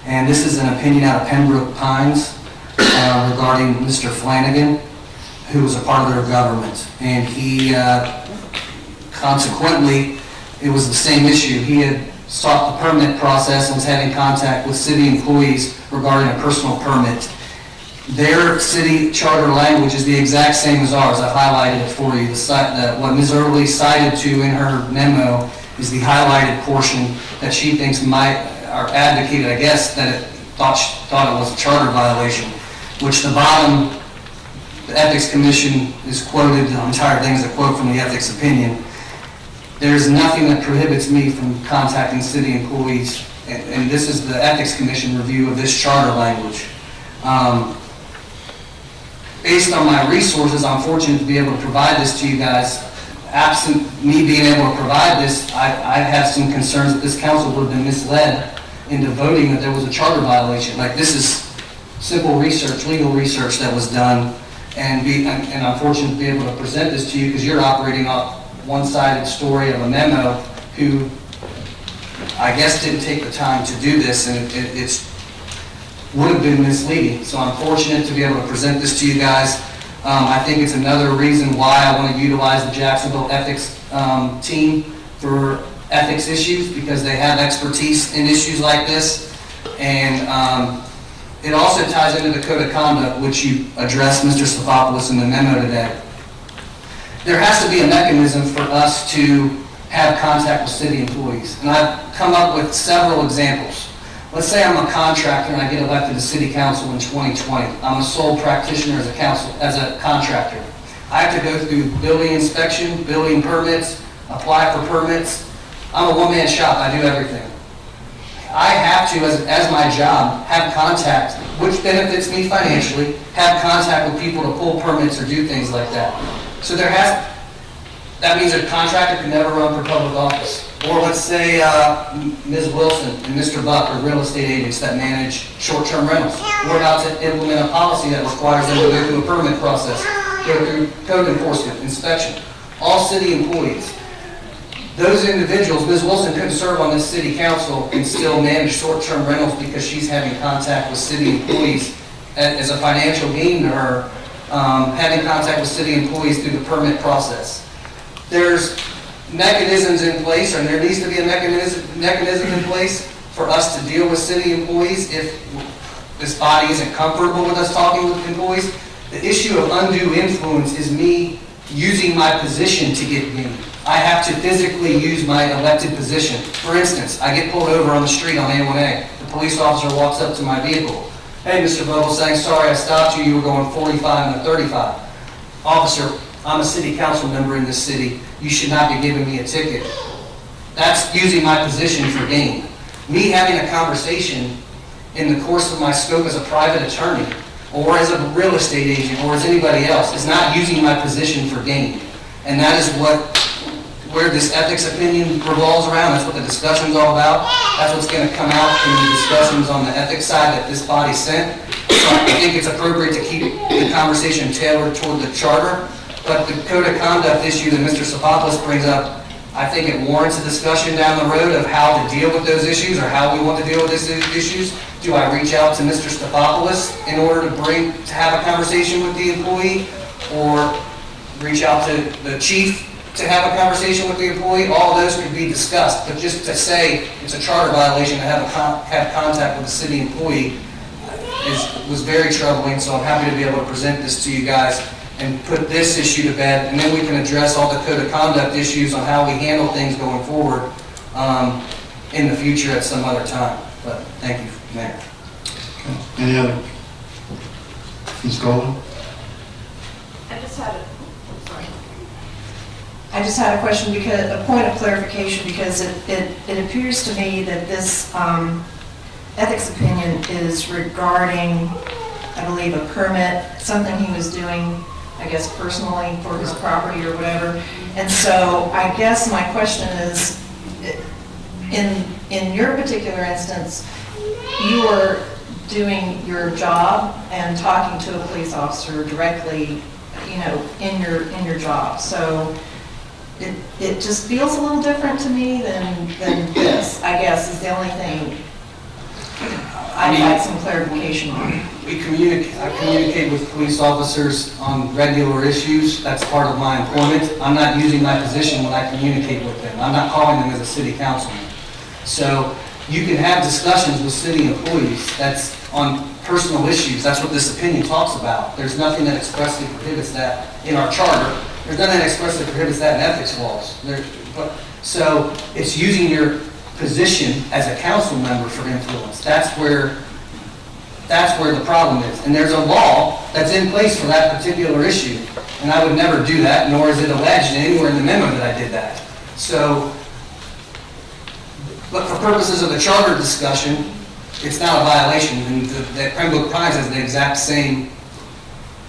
And this is an opinion out of Pembroke Pines regarding Mr. Flanagan, who was a part of their government. And he, consequently, it was the same issue. He had sought the permit process and was having contact with city employees regarding a personal permit. Their city charter language is the exact same as ours. I've highlighted it for you. What Ms. Early cited to in her memo is the highlighted portion that she thinks or advocated, I guess, that it thought it was a charter violation, which the bottom, the Ethics Commission is quoted, the entire thing is a quote from the ethics opinion. There's nothing that prohibits me from contacting city employees, and this is the Ethics Commission review of this charter language. Based on my resources, I'm fortunate to be able to provide this to you guys. Absent me being able to provide this, I have some concerns that this council would have been misled into voting that there was a charter violation. Like, this is simple research, legal research that was done, and I'm fortunate to be able to present this to you because you're operating off one-sided story of a memo who I guess didn't take the time to do this, and it's would have been misleading. So I'm fortunate to be able to present this to you guys. I think it's another reason why I want to utilize the Jacksonville ethics team for ethics issues because they have expertise in issues like this. And it also ties into the code of conduct, which you addressed, Mr. Stefopoulos, in the memo today. There has to be a mechanism for us to have contact with city employees. And I've come up with several examples. Let's say I'm a contractor and I get elected to city council in 2020. I'm a sole practitioner as a contractor. I have to go through building inspection, building permits, apply for permits. I'm a one-man shop, I do everything. I have to, as my job, have contact, which benefits me financially, have contact with people to pull permits or do things like that. So that means a contractor can never run for public office. Or let's say Ms. Wilson and Mr. Buck are real estate agents that manage short-term rentals. We're about to implement a policy that requires them to go through a permit process, go through code enforcement, inspection, all city employees. Those individuals, Ms. Wilson couldn't serve on this city council and still manage short-term rentals because she's having contact with city employees as a financial gain to her, having contact with city employees through the permit process. There's mechanisms in place, or there needs to be a mechanism in place for us to deal with city employees if this body isn't comfortable with us talking with employees. The issue of undue influence is me using my position to get gain. I have to physically use my elected position. For instance, I get pulled over on the street on A1A. The police officer walks up to my vehicle. Hey, Mr. Vogelsang, sorry I stopped you. You were going 45 and a 35. Officer, I'm a city council member in this city. You should not be giving me a ticket. That's using my position for gain. Me having a conversation in the course of my scope as a private attorney or as a real estate agent or as anybody else is not using my position for gain. And that is where this ethics opinion revolves around. That's what the discussion's all about. That's what's going to come out in the discussions on the ethics side that this body sent. So I think it's appropriate to keep the conversation tailored toward the charter. But the code of conduct issue that Mr. Stefopoulos brings up, I think it warrants a discussion down the road of how to deal with those issues or how we want to deal with these issues. Do I reach out to Mr. Stefopoulos in order to have a conversation with the employee, or reach out to the chief to have a conversation with the employee? All of those could be discussed, but just to say it's a charter violation to have contact with a city employee was very troubling. So I'm happy to be able to present this to you guys and put this issue to bed, and then we can address all the code of conduct issues on how we handle things going forward in the future at some other time. But thank you, Mayor. Okay. Any other? Ms. Golden? I just had a question, because a point of clarification, because it appears to me that this ethics opinion is regarding, I believe, a permit, something he was doing, I guess, personally for his property or whatever. And so I guess my question is, in your particular instance, you were doing your job and talking to a police officer directly, in your job. So it just feels a little different to me than this, I guess, is the only thing I'd like some clarification on. I communicate with police officers on regular issues. That's part of my employment. I'm not using my position when I communicate with them. I'm not calling them as a city councilman. So you can have discussions with city employees. That's on personal issues. That's what this opinion talks about. There's nothing that expressly prohibits that in our charter. There's nothing that expressly prohibits that in ethics laws. So it's using your position as a council member for influence. That's where the problem is. And there's a law that's in place for that particular issue. And I would never do that, nor is it alleged anywhere in the memo that I did that. So, but for purposes of the charter discussion, it's not a violation. And the Pembroke Pines has the exact same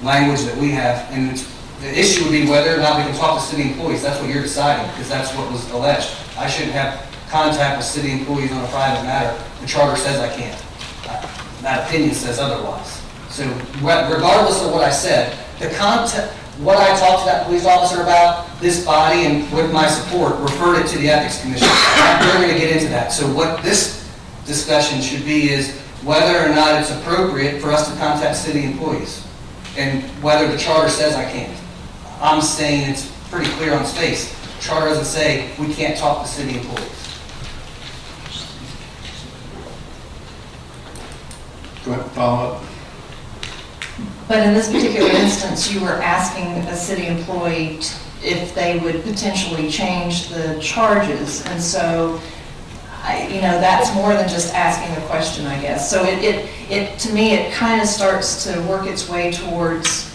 language that we have. And the issue would be whether or not we can talk to city employees. That's what you're deciding, because that's what was alleged. I shouldn't have contact with city employees on a private matter. The charter says I can't. That opinion says otherwise. So regardless of what I said, what I talked to that police officer about, this body, and with my support, referred it to the Ethics Commission. We're going to get into that. So what this discussion should be is whether or not it's appropriate for us to contact city employees, and whether the charter says I can't. I'm saying it's pretty clear on its face. charter doesn't say we can't talk to city employees. Go ahead, follow up. But in this particular instance, you were asking a city employee if they would potentially change the charges. And so, that's more than just asking a question, I guess. So to me, it kind of starts to work its way towards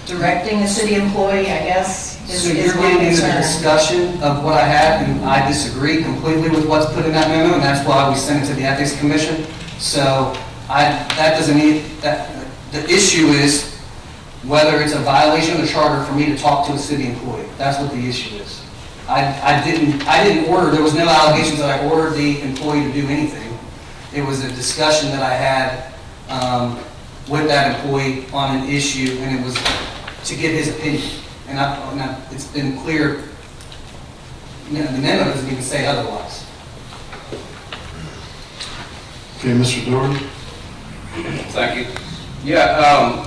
directing a city employee, I guess, So is you're my getting into the concern. discussion of what I had, and I disagree completely with what's put in that memo, and that's why we sent it to the Ethics Commission. So that doesn't need, the issue is whether it's a violation of the charter for me to talk to a city employee. That's what the issue is. I didn't order, there was no allegations that I ordered the employee to do anything. It was a discussion that I had with that employee on an issue, and it was to get his opinion. And it's been clear, the memo doesn't even say otherwise. Okay, Mr. Doherty? Thank you. Yeah,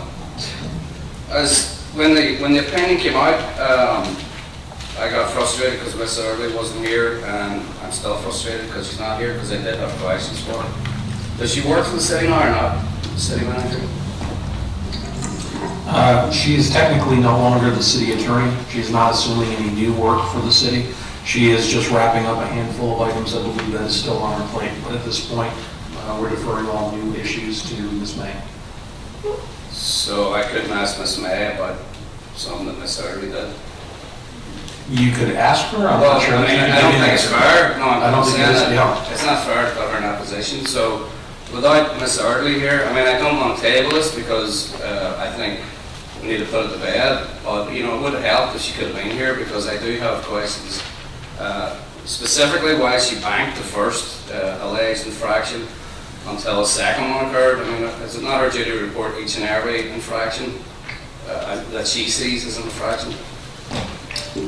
when the opinion came out, I got frustrated because Miss Early wasn't here, and I'm still frustrated because she's not here because I did have questions for her. Does she work for the city now or not, the city manager? She is technically no longer the city attorney. She's not assuming any new work for the city. She is just wrapping up a handful of items I believe that is still on her plate. But at this point, we're deferring all new issues to Ms. May. So I couldn't ask Miss May about something that Miss Early did? You could ask her. I'm Well, not sure. I don't think it's fair. No, I don't think it is, yeah. It's not fair to put her in that position. So without Miss Early here, I don't want to table this because I think we need to put it to bed. But, it would have helped if she could have been here because I do have questions. Specifically why she banked the first alleged infraction until a second one occurred. Is it not her duty to report each and every infraction that she sees as an infraction?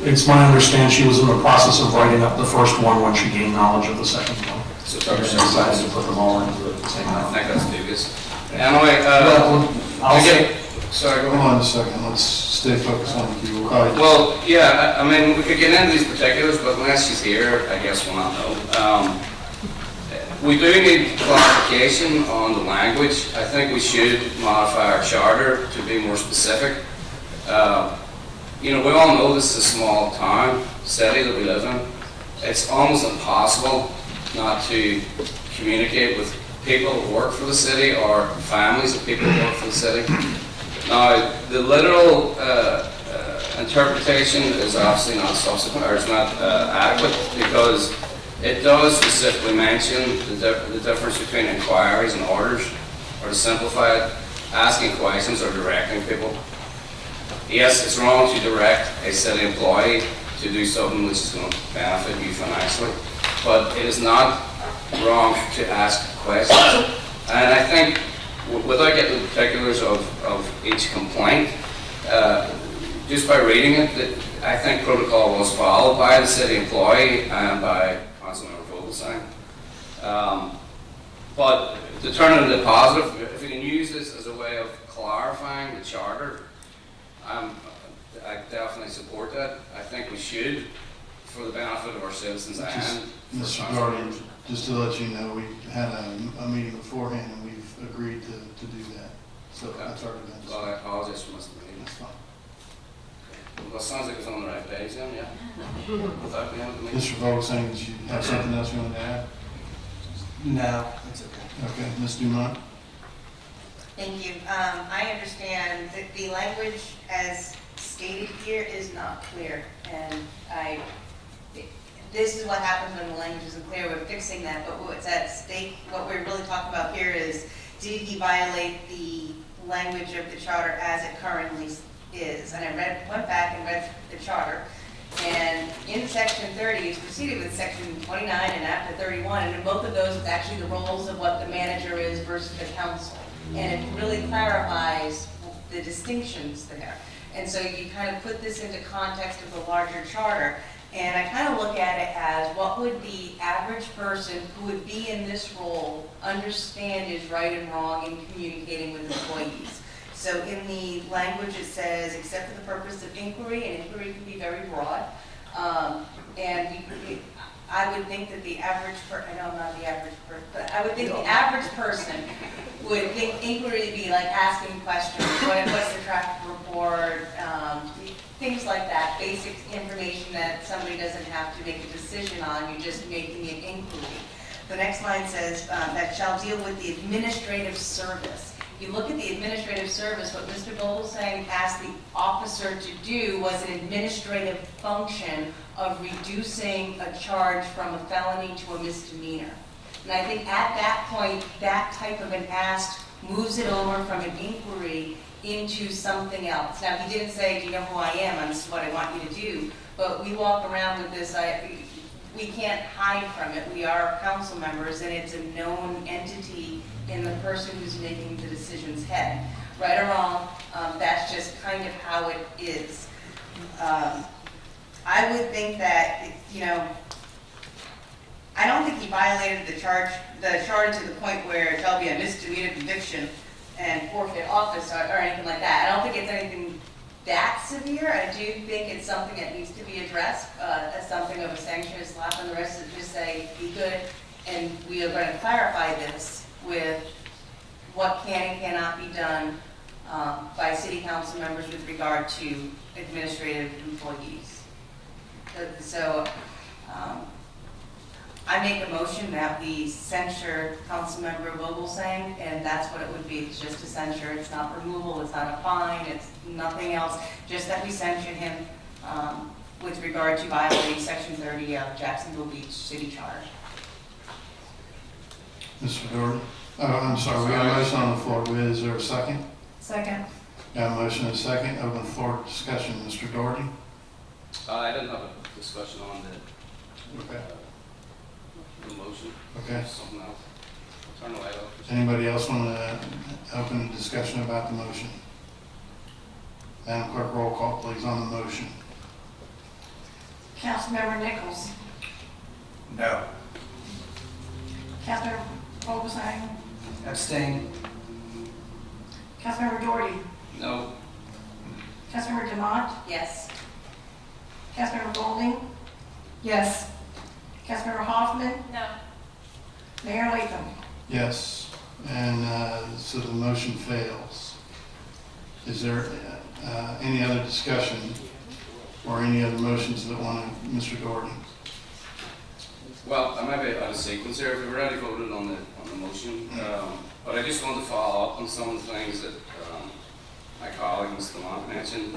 It's my understanding she was in the process of writing up the first one when she gained knowledge of the second one. So And decided to put them all into the same I one. think that's dubious. Anyway, I'll say, sorry, go Hold on. on a second, let's stay focused on the key. We'll probably just- Well, yeah, we could get into these particulars, but unless she's here, I guess we'll not know. We do need clarification on the language. I think we should modify our charter to be more specific. We all know this is a small town, city that we live in. It's almost impossible not to communicate with people who work for the city or families of people who work for the city. Now, the literal interpretation is obviously not adequate because it does specifically mention the difference between inquiries and orders, or to simplify it, asking questions or directing people. Yes, it's wrong to direct a city employee to do something which is going to benefit you financially, but it is not wrong to ask questions. And I think, without getting the particulars of each complaint, just by reading it, I think protocol was followed by the city employee and by Councilmember Vogelsang. But to turn it into positive, if we can use this as a way of clarifying the charter, I definitely support that. I think we should, for the benefit of our citizens and Mr. Doherty, just to let you know, we had a meeting beforehand and we've agreed to do that. So that's already been Well, I decided. apologize for missing the meeting. That's fine. Well, it sounds like it's on the right page then, yeah. Without being able to make- Mr. Vogelsang, did you have something else you wanted to add? no, it's okay. Okay, Ms. Dumont? Thank you. I understand that the language as stated here is not clear, and this is what happens when the language isn't clear. We're fixing that, but what's at stake, what we're really talking about here is, did he violate the language of the charter as it currently is? And I went back and read the charter, and in section 30, it's preceded with section 29 and after 31, and in both of those, it's actually the roles of what the manager is versus the council. And it really clarifies the distinctions there. And so you kind of put this into context of the larger charter, and I kind of look at it as, what would the average person who would be in this role understand is right and wrong in communicating with employees? So in the language it says, except for the purpose of inquiry, and inquiry can be very broad, I would think that the average I know I'm not the average person, but I would think the average person would think inquiry would be like asking questions, what's the traffic report, things like that, basic information that somebody doesn't have to make a decision on, you're just making an inquiry. The next line says that shall deal with the administrative service. You look at the administrative service, what Mr. Bolsang asked the officer to do was an administrative function of reducing a charge from a felony to a misdemeanor. And I think at that point, that type of an ask moves it over from an inquiry into something else. Now, he didn't say, do you know who I am, and this is what I want you to do, but we walk around with this, we can't hide from it. We are council members, and it's a known entity in the person who's making the decision's head. Right or wrong, that's just kind of how it is. I would think that, I don't think he violated the charge to the point where it shall be a misdemeanor conviction and forfeit office or anything like that. I don't think it's anything that severe. I do think it's something that needs to be addressed as something of a sanction, a slap on the wrist, to just say, be good, and we are going to clarify this with what can and cannot be done by city council members with regard to administrative employees. So I make a motion that we censure Councilmember Vogelsang, and that's what it would be. It's just a censure. It's not removal. It's not a fine. It's nothing else. Just that we censure him with regard to violating Section 30 of Jacksonville Beach City Charter. Mr. Doherty? Oh, I'm sorry, we got a motion on the floor. Is there a second? Second. Got a motion and a second. Open the floor for discussion. Mr. Doherty? I didn't have a discussion on the motion. Okay. Something else. I'll turn the light off. Does anybody else want to open a discussion about the motion? Madam Clerk, roll call, please, on the motion. Councilmember Nichols. No. Councilmember Vogelsang. Abstain. Councilmember Doherty. No. Councilmember Demott. Yes. Councilmember Golding. Yes. Councilmember Hoffman. No. Mayor Latham. Yes, and so the motion fails. Is there any other discussion or any other motions that want to, Mr. Doherty? Well, I might be out of sequence here. We've already voted on the motion, but I just wanted to follow up on some of the things that my colleague, Mr. Lamont, mentioned.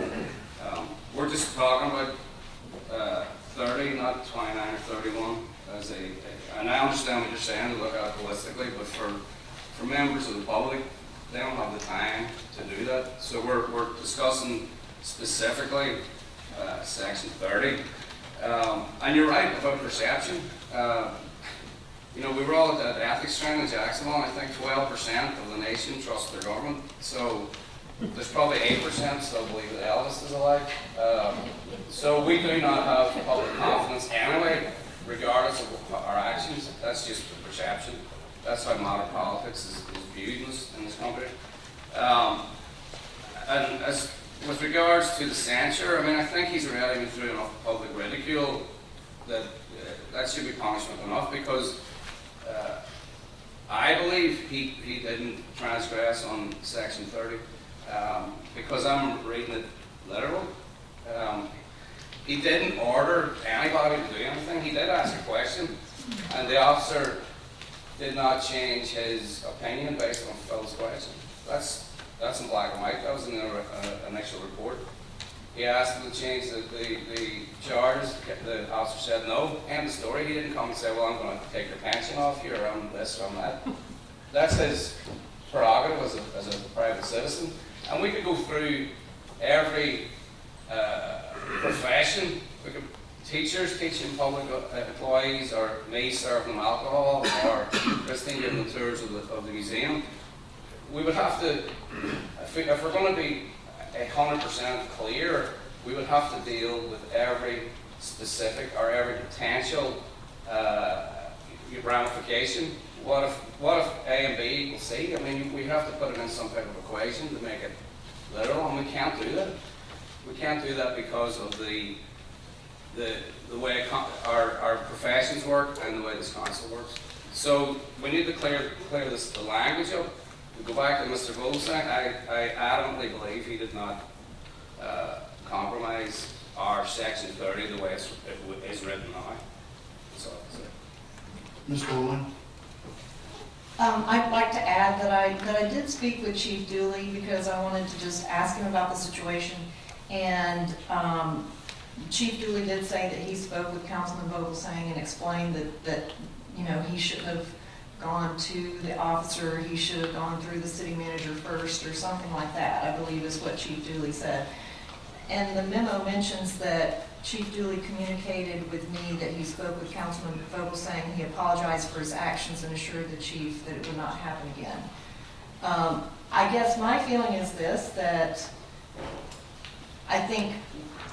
We're just talking about 30, not 29 or 31, and I understand what you're saying, to look at it holistically, but for members of the public, they don't have the time to do that. So we're discussing specifically Section 30. And you're right about perception. We were all at that ethics training in Jacksonville, and I think 12% of the nation trust their government. So there's probably 8% still believe that Elvis is alive. So we do not have public confidence anyway, regardless of our actions. That's just the perception. That's how modern politics is viewed in this country. And as with regards to the censure, I think he's already been through enough public ridicule that that should be punishment enough, because I believe he didn't transgress on Section 30, because I'm reading it literal. He didn't order anybody to do anything. He did ask a question, and the officer did not change his opinion based on Phil's question. That's in black and white. That was in the initial report. He asked him to change the charges. The officer said no. End of story. He didn't come and say, well, I'm going to take your pension off you, or I'm this or I'm that. That's his prerogative as a private citizen. And we could go through every profession. We could, teachers teaching public employees, or me serving them alcohol, or Christine giving them tours of the museum. We would have to, if we're going to be 100% clear, we would have to deal with every specific or every potential ramification. What if A and B equals C? We have to put it in some type of equation to make it literal, and we can't do that. We can't do that because of the the way our professions work and the way this council works. So we need to clear the language up. We go back to Mr. Goldsang. I adamantly believe he did not compromise our section 30 the way it's written now. That's all I say. Ms. Golden? I'd like to add that I did speak with Chief Dooley because I wanted to just ask him about the situation. And Chief Dooley did say that he spoke with Councilman Vogelsang and explained that you know, he shouldn't have gone to the officer, he should have gone through the city manager first or something like that, I believe is what Chief Dooley said. And the memo mentions that Chief Dooley communicated with me that he spoke with Councilman Vogelsang, he apologized for his actions and assured the chief that it would not happen again. I guess my feeling is this, that I think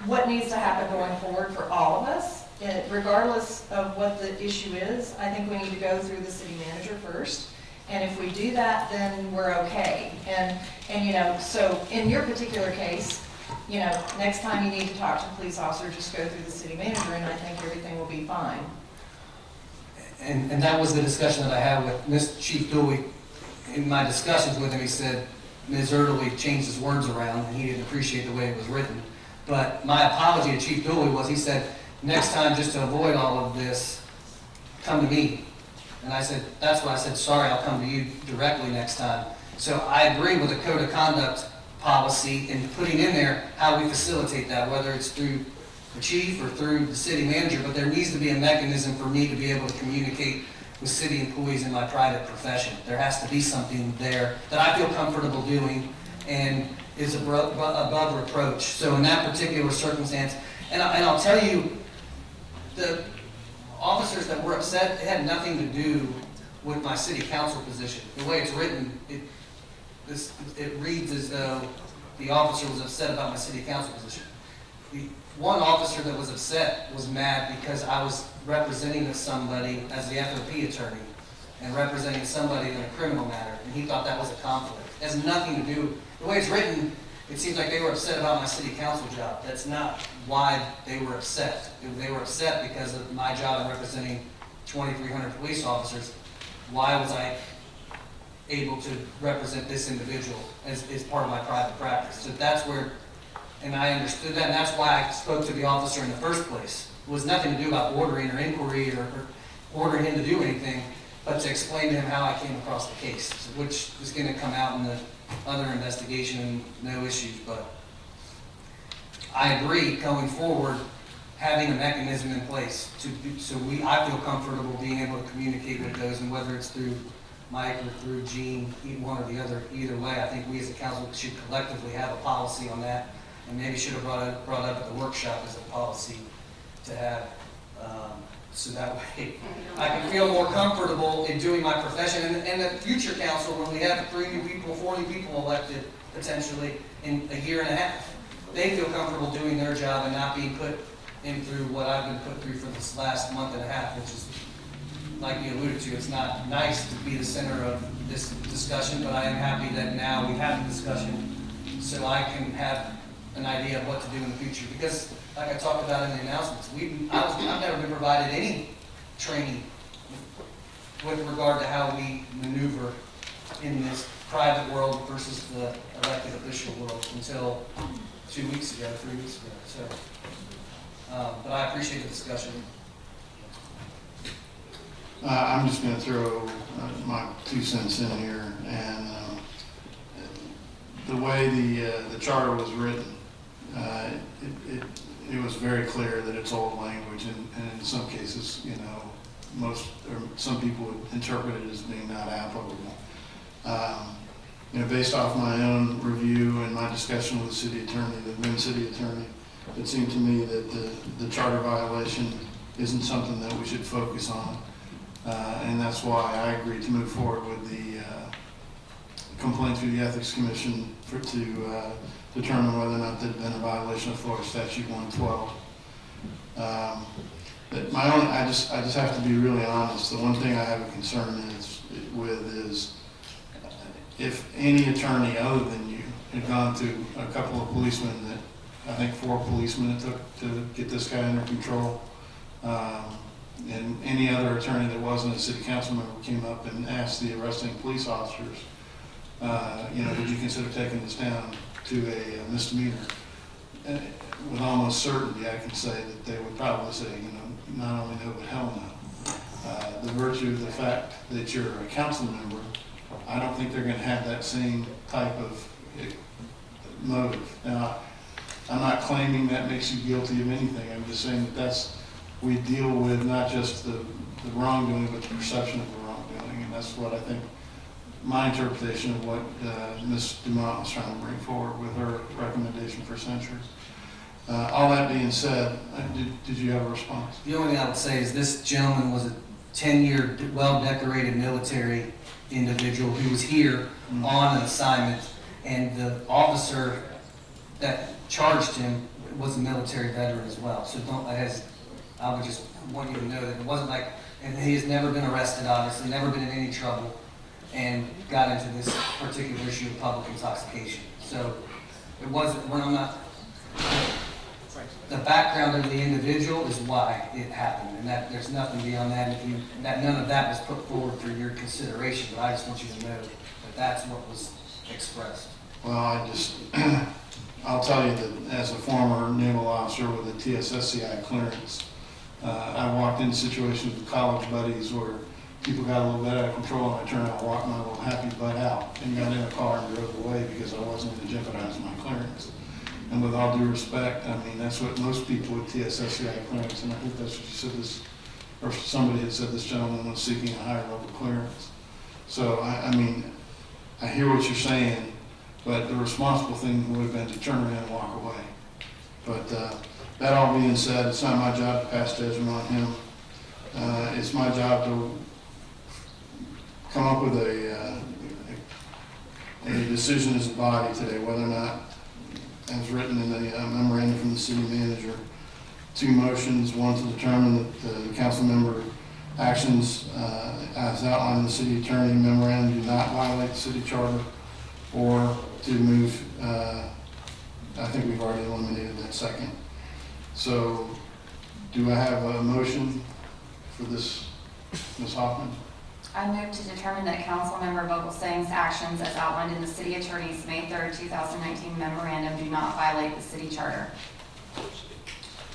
what needs to happen going forward for all of us, regardless of what the issue is, I think we need to go through the city manager first. And if we do that, then we're okay. And you know, so in your particular case, you know, next time you need to talk to the police officer, just go through the city manager, and I think everything will be fine. And that was the discussion that I had with Mr. Chief Dooley. In my discussions with him, he said Ms. Erdely changed his words around, and he didn't appreciate the way it was written. But my apology to Chief Dooley was, he said, next time, just to avoid all of this, come to me. And I said, that's what I said, sorry, I'll come to you directly next time. So I agree with the code of conduct policy and putting in there how we facilitate that, whether it's through the chief or through the city manager, but there needs to be a mechanism for me to be able to communicate with city employees in my private profession. There has to be something there that I feel comfortable doing and is above reproach. So in that particular circumstance, and I'll tell you, the officers that were upset, it had nothing to do with my city council position. The way it's written, it reads as though the officer was upset about my city council position. The one officer that was upset was mad because I was representing somebody as the FOP attorney and representing somebody in a criminal matter, and he thought that was a conflict. It has nothing to do, the way it's written, it seems like they were upset about my city council job. That's not why they were upset. They were upset because of my job in representing 2,300 police officers. Why was I able to represent this individual as part of my private practice? So that's where, and I understood that, and that's why I spoke to the officer in the first place. It was nothing to do about ordering or inquiry or ordering him to do anything, but to explain to him how I came across the case, which is going to come out in the other investigation and no issues. But I agree, going forward, having a mechanism in place I feel comfortable being able to communicate with those, and whether it's through Mike or through Gene, one or the other, either way, I think we as a council should collectively have a policy on that, and maybe should have brought up at the workshop as a policy to have, so that way I can feel more comfortable in doing my profession. And the future council, when we have 3 new people, 4 new people elected potentially in a year and a half, they feel comfortable doing their job and not being put in through what I've been put through for this last month and a half, which is, like you alluded to, it's not nice to be the center of this discussion, but I am happy that now we've had the discussion so I can have an idea of what to do in the future. Because, like I talked about in the announcements, I've never been provided any training with regard to how we maneuver in this private world versus the elected official world until 2 weeks ago, 3 weeks ago. So, but I appreciate the discussion. I'm just going to throw my 2 cents in here, and the way the charter was written, it was very clear that it's old language, and in some cases, you know, some people would interpret it as being not applicable. You know, based off my own review and my discussion with the city attorney, the then city attorney, it seemed to me that the charter violation isn't something that we should focus on. And that's why I agreed to move forward with the complaint through the Ethics Commission to determine whether or not there had been a violation of Florida Statute 112. But I just have to be really honest. The one thing I have a concern is if any attorney other than you had gone through a couple of policemen that I think 4 policemen it took to get this guy under control. And any other attorney that wasn't a city council member came up and asked the arresting police officers, would you consider taking this down to a misdemeanor? With almost certainty, I can say that they would probably say, not only no, but hell no. The virtue of the fact that you're a council member, I don't think they're going to have that same type of motive. Now, I'm not claiming that makes you guilty of anything. I'm just saying that we deal with not just the wrongdoing, but the perception of the wrongdoing. And that's what I think, my interpretation of what Ms. Dumont was trying to bring forward with her recommendation for censure. All that being said, did you have a response? The only thing I would say is this gentleman was a 10-year, well-decorated military individual who was here on an assignment, and the officer that charged him was a military veteran as well. So I would just want you to know that it wasn't like, and he has never been arrested, obviously, never been in any trouble, and got into this particular issue of public intoxication. So it wasn't, when I'm not, the background of the individual is why it happened, and that there's nothing beyond that. None of that was put forward for your consideration, but I just want you to know that that's what was expressed. Well, I'll tell you that as a former naval officer with a TSSCI clearance, I walked into situations with college buddies where people got a little bit out of control, and I turned out and walked my little happy butt out and got in a car and drove away because I wasn't going to jeopardize my clearance. And with all due respect, I mean, that's what most people with TSSCI clearance, and I think that's what you said this, or somebody had said this gentleman was seeking a higher level clearance. So, I mean, I hear what you're saying, but the responsible thing would have been to turn around and walk away. But that all being said, it's not my job to pass judgment on him. It's my job to come up with a decision as a body today, whether or not, as written in the memorandum from the city manager, 2 motions, one to determine that the council member actions as outlined in the city attorney memorandum do not violate the city charter, or to move, I think we've already eliminated that second. So do I have a motion for this, Ms. Hoffman? I move to determine that Councilmember Vogelsang's actions as outlined in the city attorney's May 3rd, 2019 memorandum do not violate the city charter.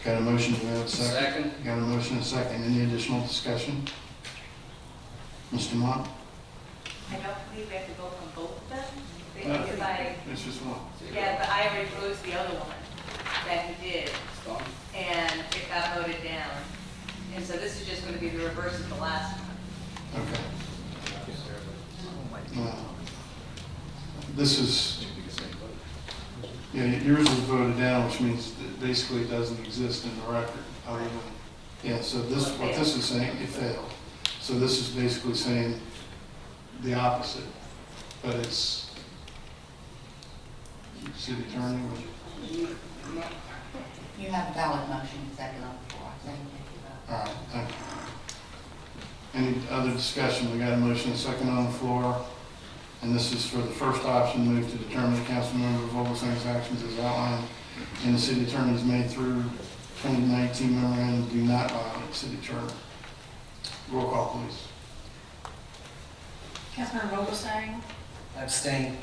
Got a motion, do we have a second? Second. Got a motion and a second. Any additional discussion? Mr. Mott? I don't believe we have to vote on both of them, because It's just one. but I already closed the other one that he did, and it got voted down. And so this is just going to be the reverse of the last one. Okay. This is, yours is voted down, which means that basically it doesn't exist in the record. So what this is saying, it failed. So this is basically saying the opposite, but it's city attorney. You have a valid motion, second on the floor. Thank you. All right, thank you. Any other discussion? We got a motion and second on the floor, and this is for the first option, move to determine the council member Vogelsang's actions as outlined in the city attorney's May through 2019 memorandum do not violate city charter. Roll call, please. Councilmember Vogelsang? Abstain.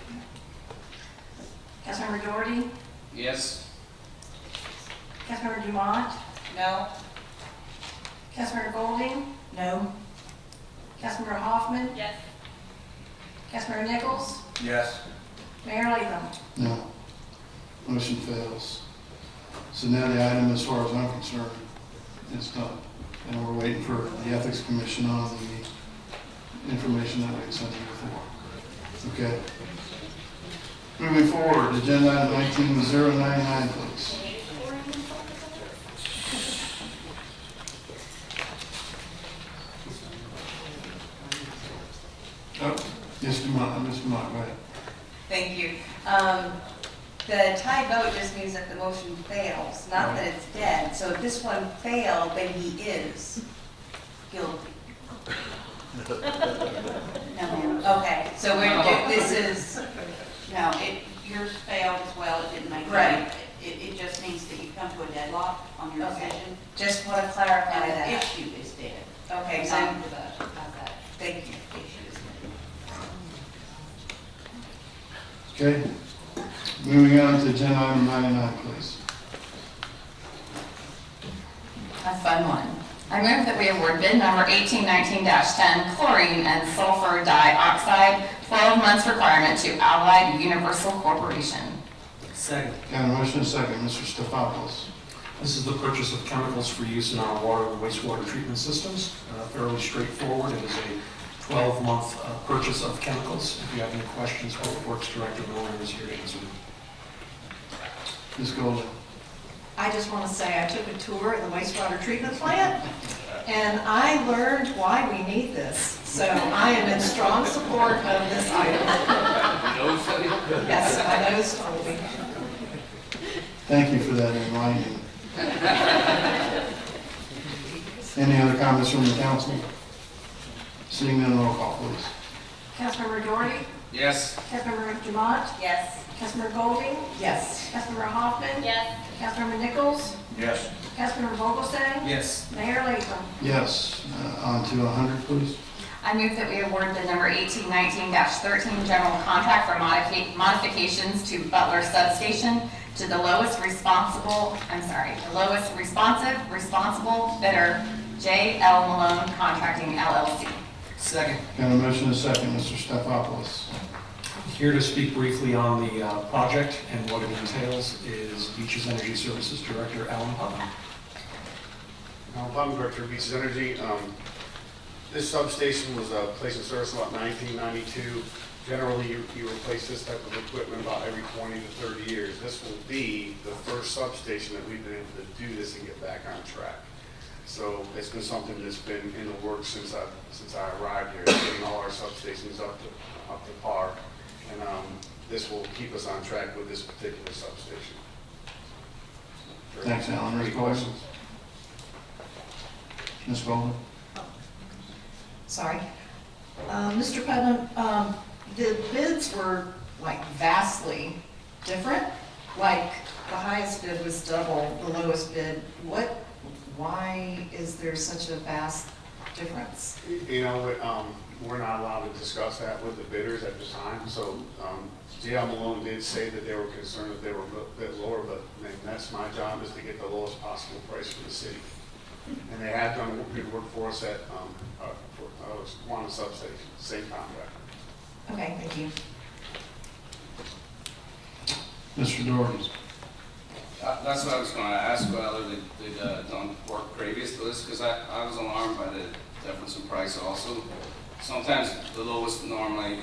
Councilmember Doherty? Yes. Councilmember Dumont? No? Councilmember Golding? No? Councilmember Hoffman? Yes. Councilmember Nichols? Yes. Mayor Latham? No. Motion fails. So now the item, as far as I'm concerned, is done. And we're waiting for the Ethics Commission on the information that we had sent you before. Okay. Moving forward, agenda item 19-099, please. Oh, Mr. Mott, go ahead. Thank you. The tie vote just means that the motion fails, not that it's dead. So if this one failed, then he is guilty. No, ma'am. Okay, so This is, no, yours failed as well, it didn't make. Right. It just means to a deadlock on your Okay. decision. Just want to clarify And the that. issue is dead. Okay, so, Not the vote, not that thank you. issue is dead. Okay. Moving on to agenda item 99, please. A fun one. I move that we award bid number 1819-10 chlorine and sulfur dioxide 12 months requirement to Allied Universal Corporation. Second. Got a motion and a second. Mr. Stefopoulos. This is the purchase of chemicals for use in our water and wastewater treatment systems. Fairly straightforward. It is a 12-month purchase of chemicals. If you have any questions, Public Works Director Miller is here to answer them. Ms. Golden. I just want to say I took a tour of the wastewater treatment plant, and I learned why we need this. So I am in strong support of this item. Yes, my nose told me. Thank you for that enlightening. Any other comments from the council? Seeing none, roll call, please. Councilmember Doherty? Yes. Councilmember Jamont? Yes. Councilmember Golding? Yes. Councilmember Hoffman? Yes. Councilmember Nichols? Yes. Councilmember Vogelsang? Yes. Mayor Latham? Yes. On to 100, please. I move that we award bid number 1819-13 general contract for modifications to Butler Substation to the lowest responsive responsible bidder, J.L. Malone Contracting LLC. Second. Got a motion and a second. Mr. Stefopoulos. Here to speak briefly on the project and what it entails is Beaches Energy Services Director Alan Putnam. I'm Director of Beaches Energy. This substation was placed in service about 1992. Generally, you replace this type of equipment about every 20 to 30 years. This will be the first substation that we've been able to do this and get back on track. So it's been something that's been in the works since I arrived here, getting all our substations up to par. And this will keep us on track with this particular substation. Thanks, Alan. Any Any questions? Ms. Golden. Sorry. Mr. Putnam, the bids were like vastly different. Like the highest bid was double the lowest bid. Why is there such a vast difference? You know, we're not allowed to discuss that with the bidders at the time, so J.L. Malone did say that they were concerned that they were a bit lower, but that's my job, is to get the lowest possible price for the city. And they have done good work for us at Quantum Substation, same contract. Okay, thank you. Mr. Doherty. That's what I was going to ask, whether they'd done work previous to this, because I was alarmed by the difference in price also. Sometimes the lowest normally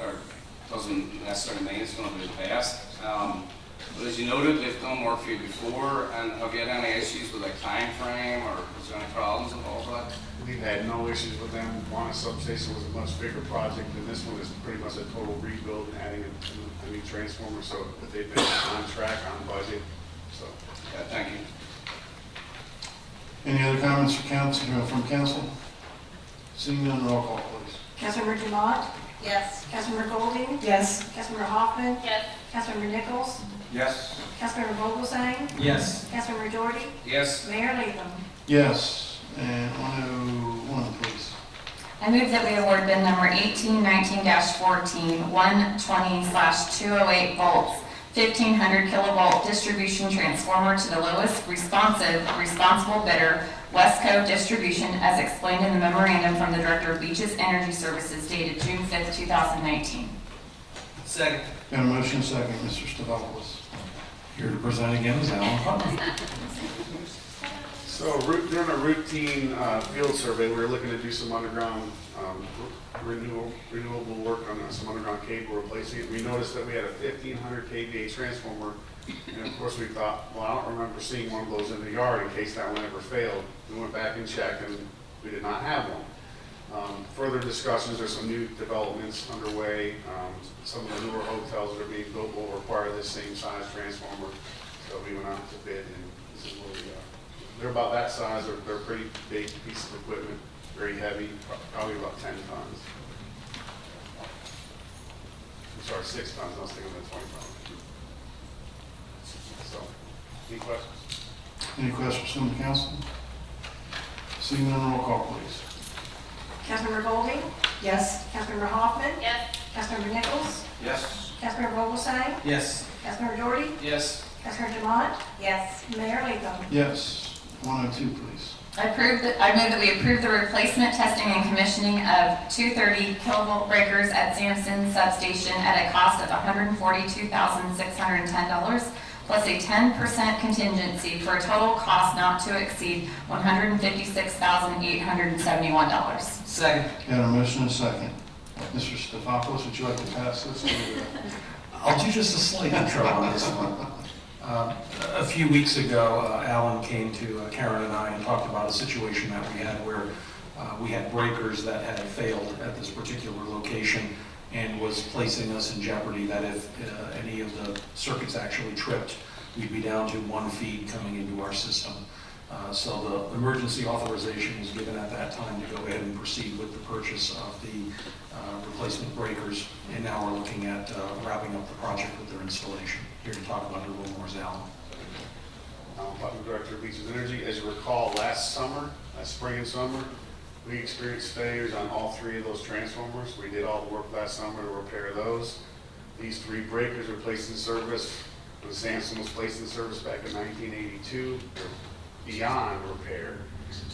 doesn't necessarily mean it's going to be the best. But as you noted, they've done work for you before, and have you had any issues with like time frame, or was there any problems involved with that? We've had no issues with them. Quantum Substation was a much bigger project, and this one is pretty much a total rebuild and adding a new transformer, so they've been on track, on budget, so. Yeah, thank you. Any other comments from council? Seeing none, roll call, please. Councilmember Jamont? Yes. Councilmember Golding? Yes. Councilmember Hoffman? Yes. Councilmember Nichols? Yes. Councilmember Vogelsang? Yes. Councilmember Doherty? Yes. Mayor Latham? Yes. And 101, please. I move that we award bid number 1819-14 120/208 volts 1500 kilovolt distribution transformer to the lowest responsible bidder, Westco Distribution, as explained in the memorandum from the Director of Beaches Energy Services dated June 5th, 2019. Second. Got a motion second, Mr. Stavropoulos. Here to present again is Alan Putnam. So during a routine field survey, we were looking to do some underground renewable work on some underground cable replacing it. We noticed that we had a 1500 kVA transformer, and of course we thought, well, I don't remember seeing one of those in the yard in case that one ever failed. We went back and checked, and we did not have one. Further discussions, there's some new developments underway. Some of the newer hotels that are being built will require this same size transformer, so we went out to bid, and this is what we got. They're about that size. They're a pretty big piece of equipment, very heavy, probably about 10 tons. I'm sorry, 6 tons. I was thinking of 20 tons. So, any questions? Any questions from the council? Seeing none, roll call, please. Councilmember Golding? Yes. Councilmember Hoffman? Yes. Councilmember Nichols? Yes. Councilmember Vogelsang? Yes. Councilmember Doherty? Yes. Councilmember Demott? Yes. Mayor Latham? Yes. 102, please. I move that we approve the replacement, testing, and commissioning of 230 kilovolt breakers at Sampston Substation at a cost of $142,610, plus a 10% contingency for a total cost not to exceed $156,871. Second. Got a motion and a second. Mr. Stefopoulos, would you like to pass this? I'll do just a slight intro on this one. A few weeks ago, Alan came to Karen and I and talked about a situation that we had where we had breakers that had failed at this particular location and was placing us in jeopardy that if any of the circuits actually tripped, we'd be down to one feed coming into our system. So the emergency authorization was given at that time to go ahead and proceed with the purchase of the replacement breakers, and now we're looking at wrapping up the project with their installation. Here to talk about it a little more is Alan. Public Director of Beaches Energy. As you recall, last spring and summer, we experienced failures on all three of those transformers. We did all the work last summer to repair those. These three breakers were placed in service when Sampston was placed in service back in 1982. They're beyond repair.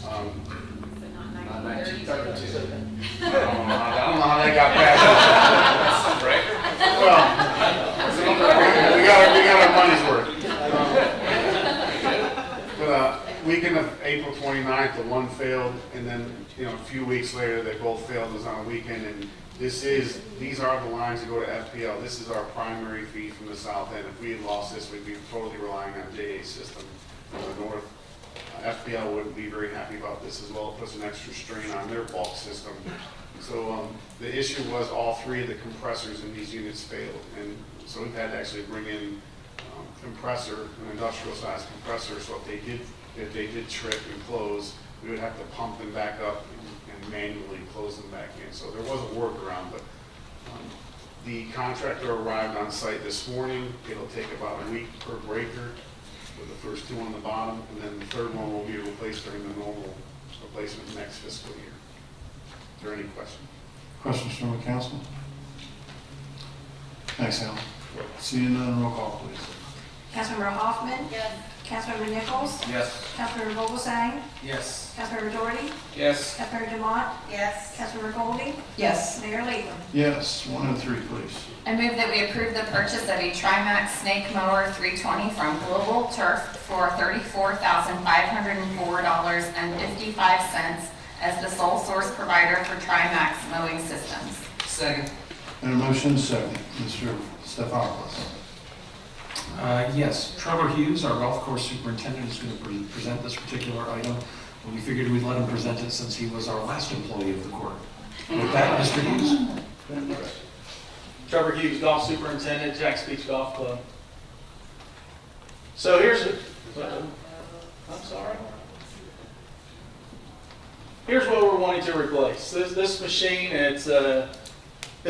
Not 1932. I don't know how they got past that. Well, we got our money's worth. Weekend of April 29th, the one failed, and then a few weeks later, they both failed. It was on a weekend, and these are the lines that go to FPL. This is our primary feed from the south end. If we had lost this, we'd be totally relying on JA's system from the north. FPL wouldn't be very happy about this as well. It puts an extra strain on their bulk system. So the issue was all three of the compressors in these units failed, and so we've had to actually bring in an industrial sized compressor. So if they did trip and close, we would have to pump them back up and manually close them back in. So there was a workaround, but the contractor arrived on site this morning. It'll take about a week per breaker, with the first two on the bottom, and then the third one will be replaced during the normal replacement next fiscal year. Is there any questions? Questions from the council? Thanks, Alan. Seeing none, roll call, please. Councilmember Hoffman? Yes. Councilmember Nichols? Yes. Councilmember Vogelsang? Yes. Councilmember Doherty? Yes. Councilmember Demott? Yes. Councilmember Golding? Yes. Mayor Latham? Yes. 103, please. I move that we approve the purchase of a Trimax Snake Mower 320 from Global Turf for $34,504.55 as the sole source provider for Trimax mowing systems. Second. And a motion and a second. Mr. Stefopoulos. Yes, Trevor Hughes, our golf course superintendent, is going to present this particular item. And we figured we'd let him present it since he was our last employee of the court. With that, Mr. Hughes. Trevor Hughes, golf superintendent, Jackson Beach Golf Club. So I'm sorry. Here's what we're wanting to replace. This machine, it's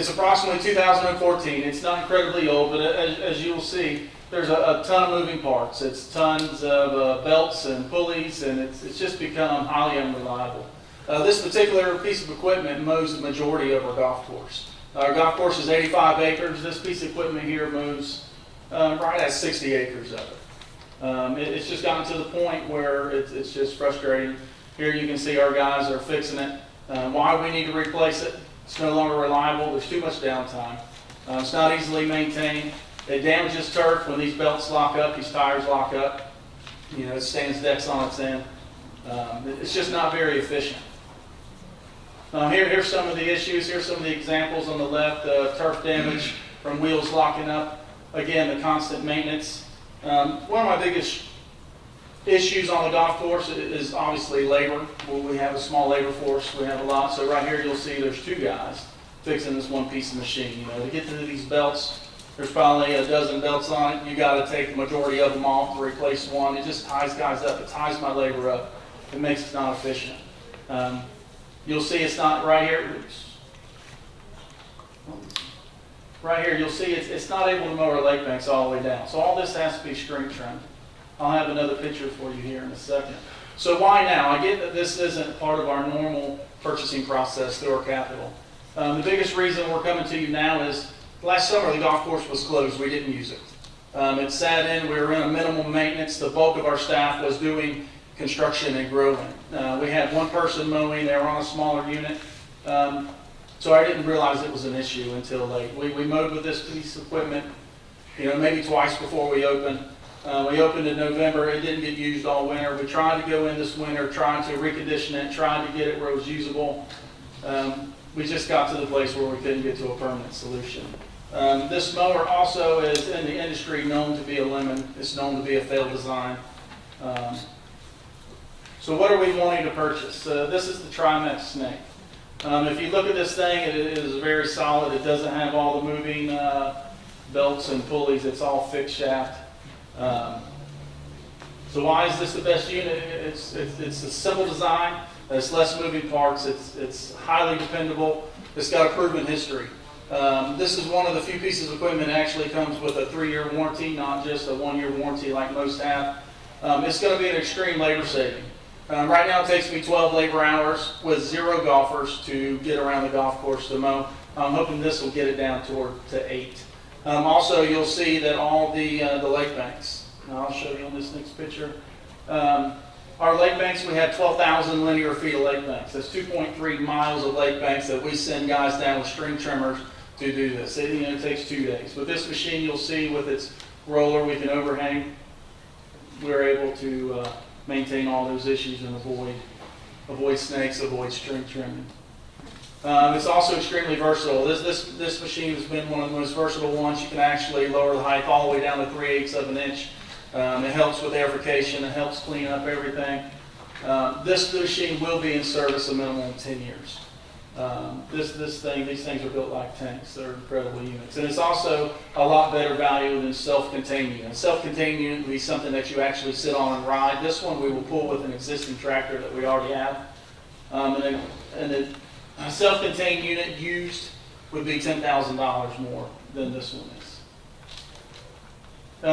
approximately 2014. It's not incredibly old, but as you will see, there's a ton of moving parts. It's tons of belts and pulleys, and it's just become highly unreliable. This particular piece of equipment mows the majority of our golf course. Our golf course is 85 acres. This piece of equipment here moves right at 60 acres of it. It's just gotten to the point where it's just frustrating. Here you can see our guys are fixing it. Why we need to replace it? It's no longer reliable. There's too much downtime. It's not easily maintained. It damages turf when these belts lock up, these tires lock up. It stands decks on its end. It's just not very efficient. Here's some of the issues. Here's some of the examples on the left. Turf damage from wheels locking up. Again, the constant maintenance. One of my biggest issues on the golf course is obviously labor. We have a small labor force. We have a lot. So right here you'll see there's two guys fixing this one piece of machine. To get to these belts, there's probably a dozen belts on it. You got to take the majority of them off to replace one. It just ties guys up. It ties my labor up. It makes it not efficient. You'll see it's not right here. Right here, you'll see it's not able to mow our lake banks all the way down. So all this has to be string trimmed. I'll have another picture for you here in a second. So why now? I get that this isn't part of our normal purchasing process through our capital. The biggest reason we're coming to you now is last summer the golf course was closed. We didn't use it. It sat in. We were in a minimal maintenance. The bulk of our staff was doing construction and growing. We had one person mowing. They were on a smaller unit. So I didn't realize it was an issue until late. We mowed with this piece of equipment, maybe twice before we opened. We opened in November. It didn't get used all winter. We tried to go in this winter, trying to recondition it, tried to get it where it was usable. We just got to the place where we couldn't get to a permanent solution. This mower also is in the industry known to be a lemon. It's known to be a failed design. So what are we wanting to purchase? This is the Trimex Snake. If you look at this thing, it is very solid. It doesn't have all the moving belts and pulleys. It's all fixed shaft. So why is this the best unit? It's a simple design. It's less moving parts. It's highly dependable. It's got a proven history. This is one of the few pieces of equipment that actually comes with a 3-year warranty, not just a 1-year warranty like most have. It's going to be an extreme labor saving. Right now it takes me 12 labor hours with 0 golfers to get around the golf course to mow. I'm hoping this will get it down to 8. Also, you'll see that all the lake banks, and I'll show you on this next picture. Our lake banks, we have 12,000 linear feet of lake banks. That's 2.3 miles of lake banks that we send guys down with string trimmers to do this. It takes 2 days. With this machine, you'll see with its roller, we can overhang. We're able to maintain all those issues and avoid snakes, avoid string trimming. It's also extremely versatile. This machine has been one of the most versatile ones. You can actually lower the height all the way down to 3/8 of an inch. It helps with aerification. It helps clean up everything. This machine will be in service a minimum of 10 years. These things are built like tanks. They're incredible units. And it's also a lot better value than self-contained unit. A self-contained unit would be something that you actually sit on and ride. This one we will pull with an existing tractor that we already have. A self-contained unit used would be $10,000 more than this one is.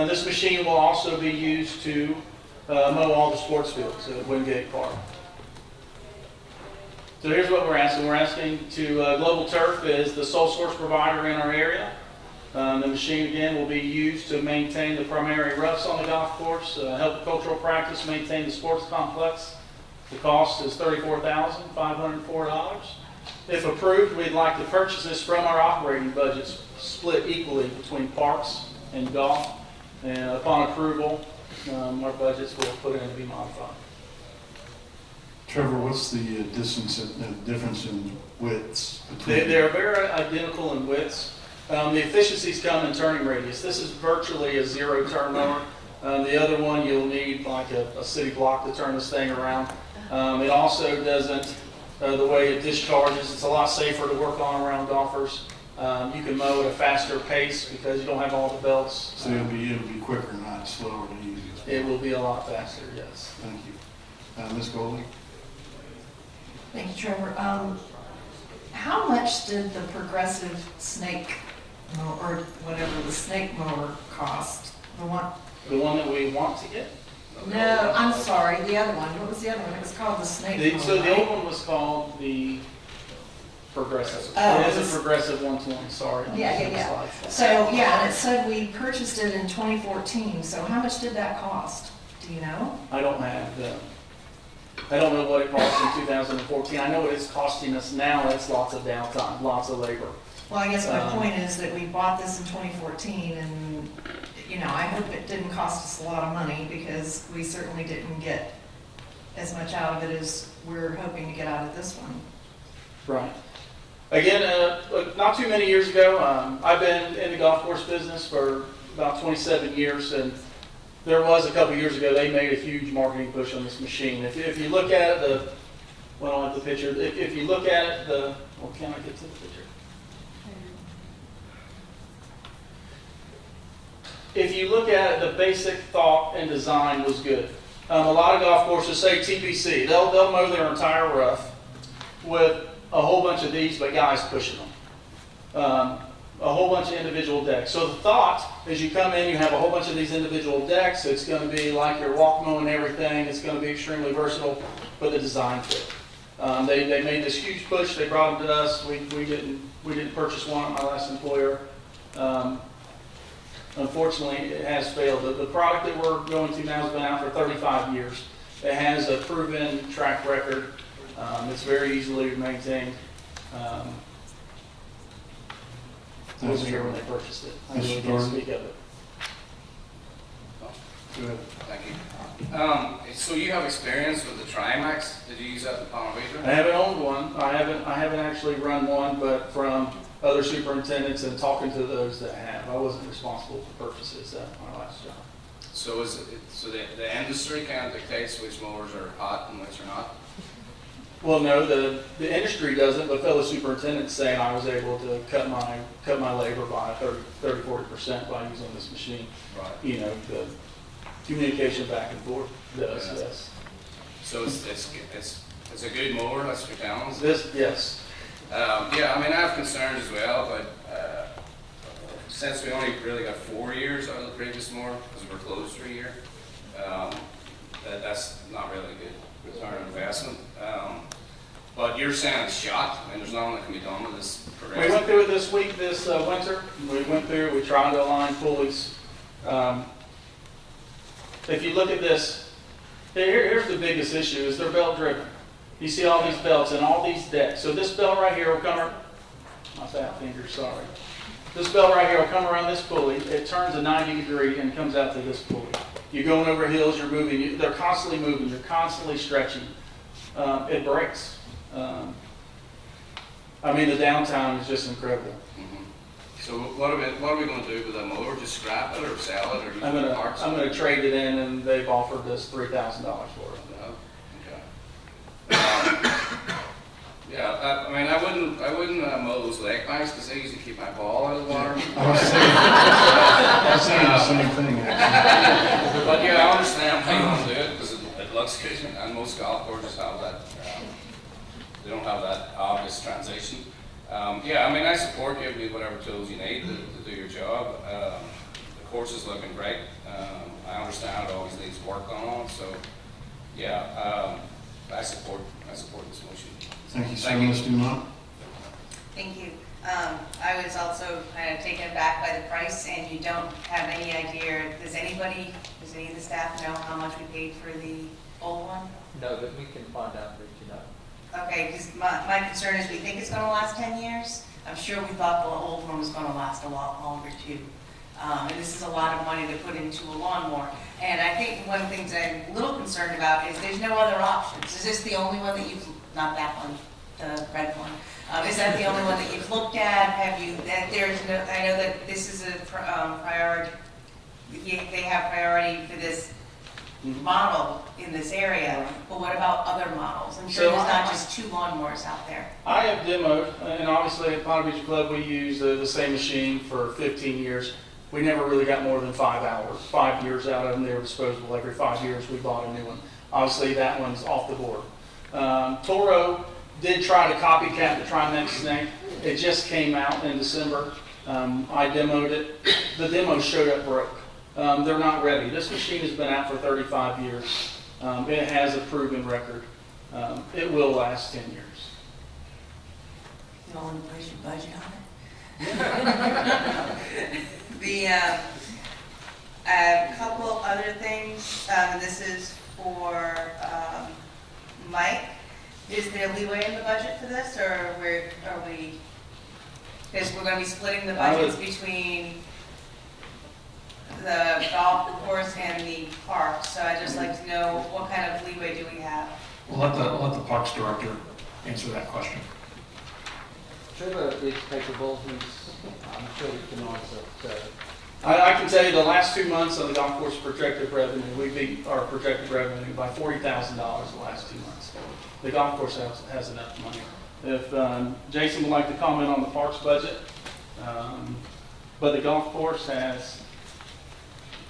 This machine will also be used to mow all the sports fields at Wingate Park. So here's what we're asking. We're asking to Global Turf is the sole source provider in our area. The machine, again, will be used to maintain the primary roughs on the golf course, help cultural practice, maintain the sports complex. The cost is $34,504. If approved, we'd like to purchase this from our operating budgets, split equally between parks and golf. And upon approval, our budgets will put in to be modified. Trevor, what's the difference in widths between? They're very identical in widths. The efficiencies come in turning radius. This is virtually a 0 turn mower. The other one, you'll need like a city block to turn this thing around. It also doesn't, the way it discharges, it's a lot safer to work on around golfers. You can mow at a faster pace because you don't have all the belts. So it'll be quicker, not slower to use. It will be a lot faster, yes. Thank you. Ms. Goldie? Thank you, Trevor. How much did the progressive snake mower, or whatever the snake mower cost? The one that we want to get? No, I'm sorry, the other one. What was the other one? It was called the snake mower. So the old one was called the Progressive. Oh, it is a Progressive 120, sorry. Yeah. So, and it said we purchased it in 2014, so how much did that cost? Do you know? I don't know what it cost in 2014. I know what it's costing us now. It's lots of downtime, lots of labor. Well, I guess my point is that we bought this in 2014, and, I hope it didn't cost us a lot of money, because we certainly didn't get as much out of it as we're hoping to get out of this one. Right. Again, not too many years ago, I've been in the golf course business for about 27 years, and there was a couple years ago, they made a huge marketing push on this machine. If you look at it, I don't have the picture. If you look at it, can I get to the picture? If you look at it, the basic thought and design was good. A lot of golf courses, say TPC, they'll mow their entire rough with a whole bunch of these, but guys pushing them. a whole bunch of individual decks. So the thought is you come in, you have a whole bunch of these individual decks. It's going to be like your walk mow and everything. It's going to be extremely versatile, but the design fit. They made this huge push. They brought them to us. We didn't purchase one at my last employer. Unfortunately, it has failed. The product that we're going to now has been out for 35 years. It has a proven track record. It's very easily maintained. I wasn't here when they purchased it. I really can't speak of it. Go ahead. Thank you. So you have experience with the Trimax? Did you use that in Palm Beach? I haven't owned one. I haven't actually run one, but from other superintendents and talking to those that have, I wasn't responsible for purchases at my last job. So the industry kind of dictates which mowers are hot and which are not? Well, no, the industry doesn't, but fellow superintendents saying I was able to cut my labor by 30-40% by using this machine. Right. You know, the communication back and forth does, Yeah. yes. So it's a good mower, that's what you're telling us? Yes. Yeah, I mean, I have concerns as well, but since we only really got 4 years out of the previous mower, because we're closed for a year, that's not really a good return on investment. But you're saying it's shot. I mean, there's nothing that can be done with this progressive. We went through it this week, this winter. We tried to align pulleys. If you look at this, here's the biggest issue, is they're belt driven. You see all these belts and all these decks. So this belt right here will come, my fat finger, sorry. This belt right here will come around this pulley. It turns a 90 degree and comes out to this pulley. You're going over hills, you're moving, they're constantly moving, you're constantly stretching. It breaks. I mean, the downtime is just incredible. Mm-hmm. So what are we going to do with that mower? Just scrap it or sell it or use I'm it in parts? going to trade it in, and they've offered us $3,000 for it. Yeah, I mean, I wouldn't mow those lake bikes because they usually keep my ball out of the water. I was saying the same thing, actually. But yeah, I understand why you want to do it because it looks good, and most golf courses have that. They don't have that obvious transition. Yeah, I mean, I support giving you whatever tools you need to do your job. The course is looking great. I understand it always needs work on, so yeah, I support this motion. Thank you, sir. Ms. Dumont. Thank you. I was also kind of taken aback by the price, and you don't have any idea, does any of the staff know how much we paid for the old one? No, but we can find out that you know. Okay, because my concern is we think it's going to last 10 years. I'm sure we thought the old one was going to last a lot longer too. And this is a lot of money to put into a lawnmower. And I think one of the things I'm a little concerned about is there's no other options. Is this the only one that you've, not that one, the red one. Is that the only one that you've looked at? Have you, that there's no, I know that this is a priority, they have priority for this model in this area, but what about other models? I'm sure there's not just 2 lawnmowers out there. I have demoed, and obviously at Palm Beach Club we use the same machine for 15 years. We never really got more than 5 years out of them. They were disposable. Every 5 years we bought a new one. Obviously that one's off the board. Toro did try to copycat the Trimax Snake. It just came out in December. I demoed it. The demo showed up broke. They're not ready. This machine has been out for 35 years. It has a proven record. It will last 10 years. You don't want to push your budget on it? A couple other things. This is for Mike. Is there leeway in the budget for this, or are we? Because we're going to be splitting the budgets between the golf course and the park. So I'd just like to know what kind of leeway do we have? We'll let the Parks Director answer that question. Trevor is capable, I'm sure he can answer. So. I can tell you the last 2 months of the golf course projected revenue, we beat our projected revenue by $40,000 the last 2 months. The golf course has enough money. If Jason would like to comment on the parks budget, but the golf course has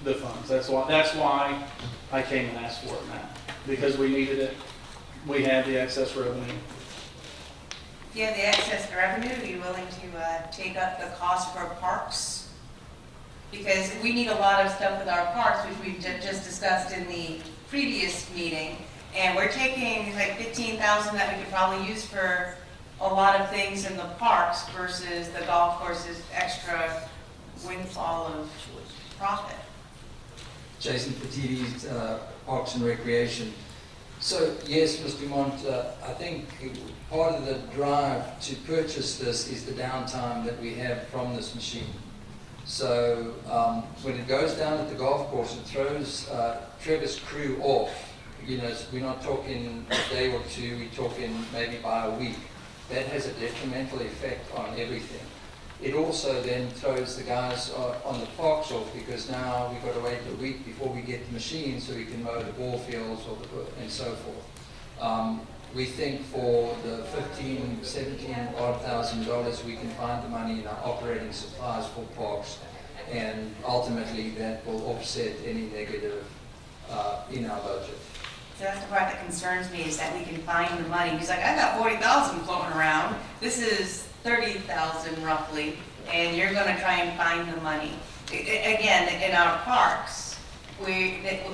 the funds. That's why I came and asked for it now, because we needed it. We had the excess revenue. Do you have the excess revenue? Are you willing to take up the cost for parks? Because we need a lot of stuff with our parks, which we just discussed in the previous meeting. And we're taking like 15,000 that we could probably use for a lot of things in the parks versus the golf course's extra windfall of profit. Jason Petitti's Parks and Recreation. So yes, Mr. Mont, I think part of the drive to purchase this is the downtime that we have from this machine. So when it goes down at the golf course, it throws Trevor's crew off. You know, we're not talking a day or two, we're talking maybe by a week. That has a detrimental effect on everything. It also then throws the guys on the parks off, because now we've got to wait a week before we get the machine so we can mow the ball fields and so forth. We think for the $15,000, $17,000 we can find the money in our operating supplies for parks, and ultimately that will offset any negative in our budget. So that's the part that concerns me, is that we can find the money. He's like, I got 40,000 floating around. This is 30,000 roughly, and you're going to try and find the money. Again, in our parks,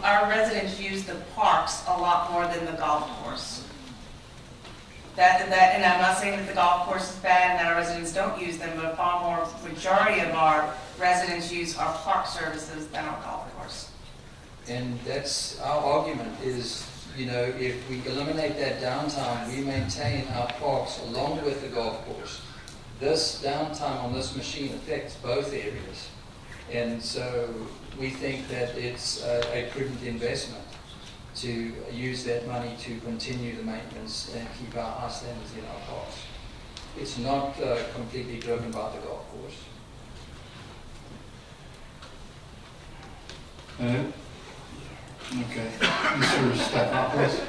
our residents use the parks a lot more than the golf course. And I'm not saying that the golf course is bad and that our residents don't use them, but a far more majority of our residents use our park services than our golf course. And that's our argument is, you know, if we eliminate that downtime, we maintain our parks along with the golf course. This downtime on this machine affects both areas. And so we think that it's a prudent investment to use that money to continue the maintenance and keep our high standards in our parks. It's not completely driven by the golf course. Okay. Mr. Stephanopoulos?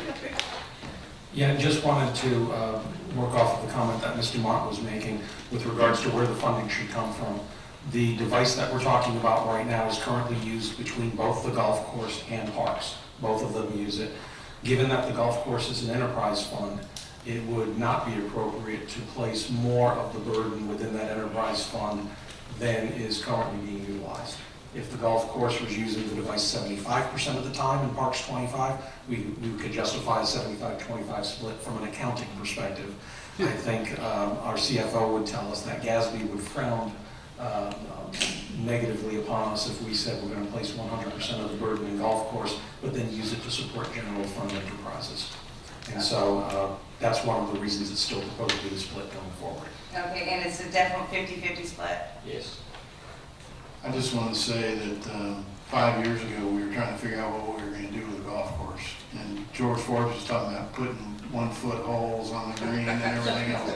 Yeah, just wanted to work off of the comment that Mr. Mott was making with regards to where the funding should come from. The device that we're talking about right now is currently used between both the golf course and parks. Both of them use it. Given that the golf course is an enterprise fund, it would not be appropriate to place more of the burden within that enterprise fund than is currently being utilized. If the golf course was using the device 75% of the time and parks 25, we could justify a 75-25 split from an accounting perspective. I think our CFO would tell us that GASB would frown negatively upon us if we said we're going to place 100% of the burden in golf course, but then use it to support general fund enterprises. And so that's one of the reasons it's still proposed to be split going forward. Okay, and it's a definite 50-50 split? Yes. I just want to say that 5 years ago, we were trying to figure out what we were going to do with the golf course. And George Forbes was talking about putting 1-foot holes on the green and everything else.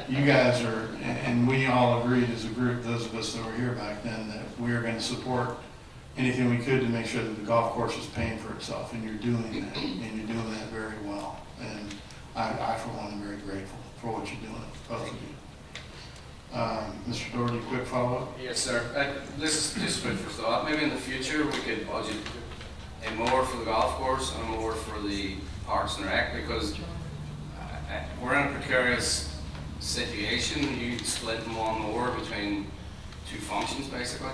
You guys are, and we all agreed as a group, those of us that were here back then, that we were going to support anything we could to make sure that the golf course is paying for itself. And you're doing that, and you're doing that very well. And I for one, am very grateful for what you're doing, both of you. Mr. Doherty, quick follow-up? Yes, sir. This is just food for thought. Maybe in the future we could budget a more for the golf course and more for the Parks and Rec, because we're in a precarious situation. You split one more between two functions, basically.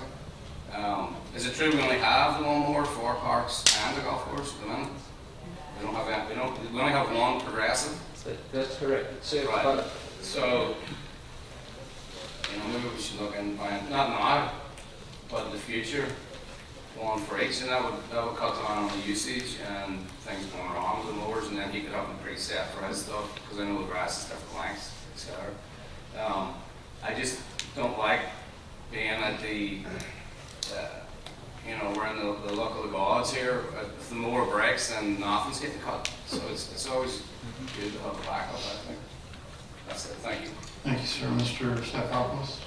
Is it true we only have the one more for parks and the golf course at the minute? We don't have that. We only have one progressive. That's correct. So, right. So, you know, maybe we should look and find, not now, but in the future, one for each, and that would cut down on the usage and things going wrong with the mowers, and then he could have them preset for his stuff, because I know the grass is different lengths, etc. I just don't like being at the, you know, we're in the luck of the gods here. If the mower breaks, then nothing's getting cut. So it's always good to have a backup, I think. That's it. Thank you. Thank you, sir. Mr. Stephanopoulos?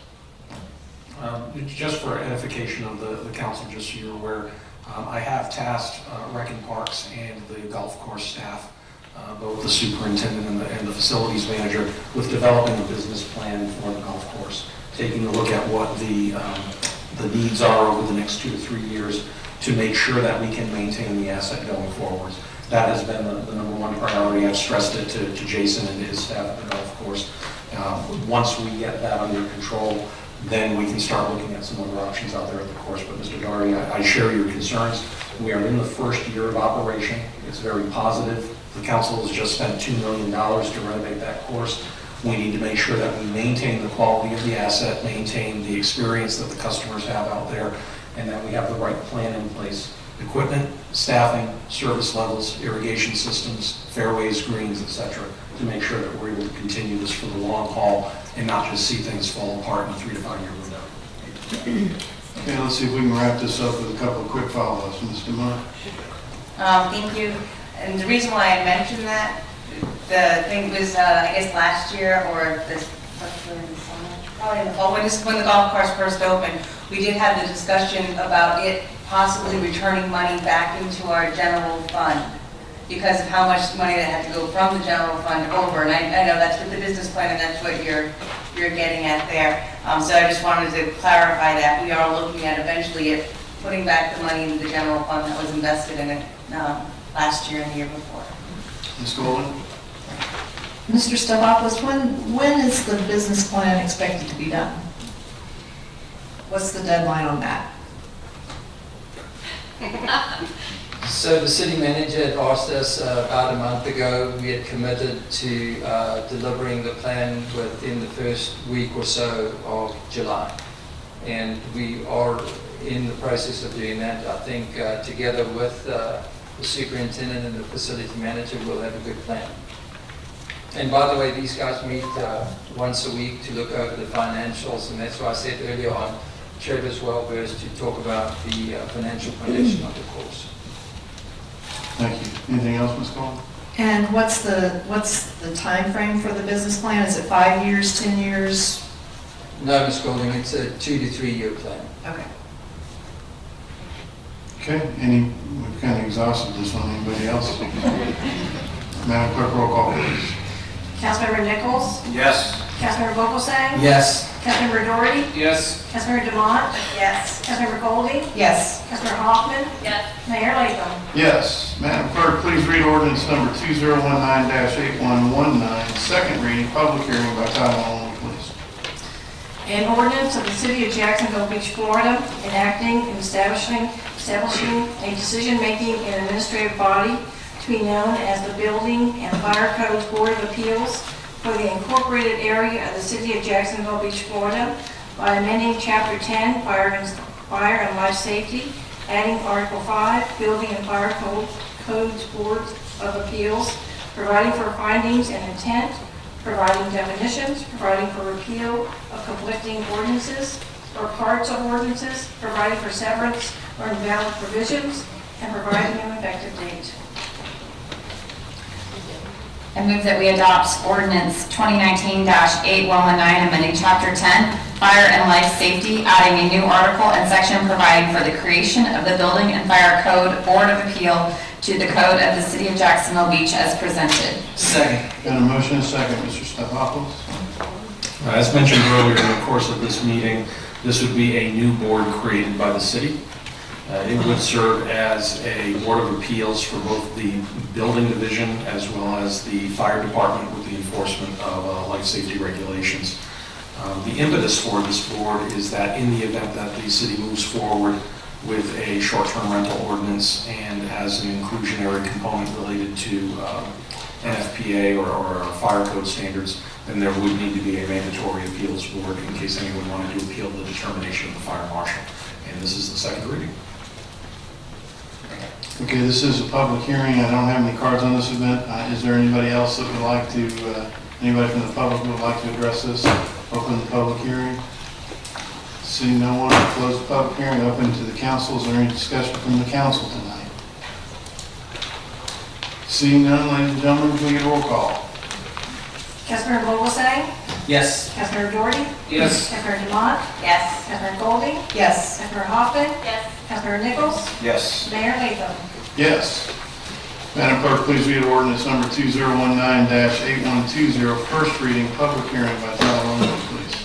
Just for edification of the council, just so you're aware, I have tasked Rec and Parks and the golf course staff, both the superintendent and the facilities manager, with developing a business plan for the golf course, taking a look at what the needs are over the next 2 to 3 years to make sure that we can maintain the asset going forward. That has been the number one priority. I've stressed it to Jason and his staff at the golf course. Once we get that under control, then we can start looking at some other options out there of course. But Mr. Doherty, I share your concerns. We are in the first year of operation. It's very positive. The council has just spent $2 million to renovate that course. We need to make sure that we maintain the quality of the asset, maintain the experience that the customers have out there, and that we have the right plan in place. Equipment, staffing, service levels, irrigation systems, fairways, greens, etc., to make sure that we're able to continue this for the long haul and not just see things fall apart in a 3 to 5 year window. Okay, let's see if we can wrap this up with a couple of quick follow-ups. Mr. Mark? Thank you. And the reason why I mentioned that, the thing was, I guess last year or this, probably in the fall, when the golf course first opened, we did have the discussion about it possibly returning money back into our general fund because of how much money that had to go from the general fund over. And I know that's what the business plan and that's what you're getting at there. So I just wanted to clarify that we are looking at eventually at putting back the money into the general fund that was invested in it last year and the year before. Ms. Golden? Mr. Stavropoulos, when is the business plan expected to be done? What's the deadline on that? So the city manager had asked us about a month ago. We had committed to delivering the plan within the first week or so of July. And we are in the process of doing that. I think together with the superintendent and the facility manager, we'll have a good plan. And by the way, these guys meet once a week to look over the financials, and that's why I said earlier on, Trevor's well versed to talk about the financial condition of the course. Thank you. Anything else, Ms. Golden? And what's the time frame for the business plan? Is it 5 years, 10 years? No, Ms. Golding, it's a 2 to 3 year plan. Okay. Okay, we've kind of exhausted this one. Anybody else? Madam Clerk, roll call, please. Councilmember Nichols? Yes. Councilmember Vogelsang? Yes. Councilmember Doherty? Yes. Councilmember Demott? Yes. Councilmember Goldie? Yes. Councilmember Hoffman? Yes. Mayor Latham? Yes. Madam Clerk, please read ordinance number 2019-8119, second reading, public hearing by title only, please. An ordinance of the City of Jacksonville Beach, Florida, enacting and establishing a decision-making and administrative body to be known as the Building and Fire Codes Board of Appeals for the incorporated area of the City of Jacksonville Beach, Florida, by amending Chapter 10, Fire and Life Safety, adding Article 5, Building and Fire Codes Board of Appeals, providing for findings and intent, providing definitions, providing for repeal of conflicting ordinances or parts of ordinances, providing for severance or invalid provisions, and providing an effective date. I move that we adopt ordinance 2019-8119, amending Chapter 10, Fire and Life Safety, adding a new article and section providing for the creation of the Building and Fire Code Board of Appeal to the Code of the City of Jacksonville Beach as presented. Second. Got a motion and a second. Mr. Stavropoulos? As mentioned earlier in the course of this meeting, this would be a new board created by the city. It would serve as a board of appeals for both the building division as well as the fire department with the enforcement of life safety regulations. The impetus for this board is that in the event that the city moves forward with a short-term rental ordinance and has an inclusionary component related to NFPA or fire code standards, then there would need to be a mandatory appeals board in case anyone wanted to appeal the determination of the fire marshal. And this is the second reading. Okay, this is a public hearing. I don't have any cards on this event. Is there anybody else that would like to, anybody from the public who would like to address this? Open the public hearing. Seeing no one, I'll close the public hearing. Open to the council. Is there any discussion from the council tonight? Seeing none, ladies and gentlemen, can we get a roll call? Councilmember Vogelsang? Yes. Councilmember Doherty? Yes. Councilmember Demott? Yes. Councilmember Goldie? Yes. Councilmember Hoffman? Yes. Councilmember Nichols? Yes. Mayor Latham? Yes. Madam Clerk, please read ordinance number 2019-8120, first reading, public hearing by title only, please.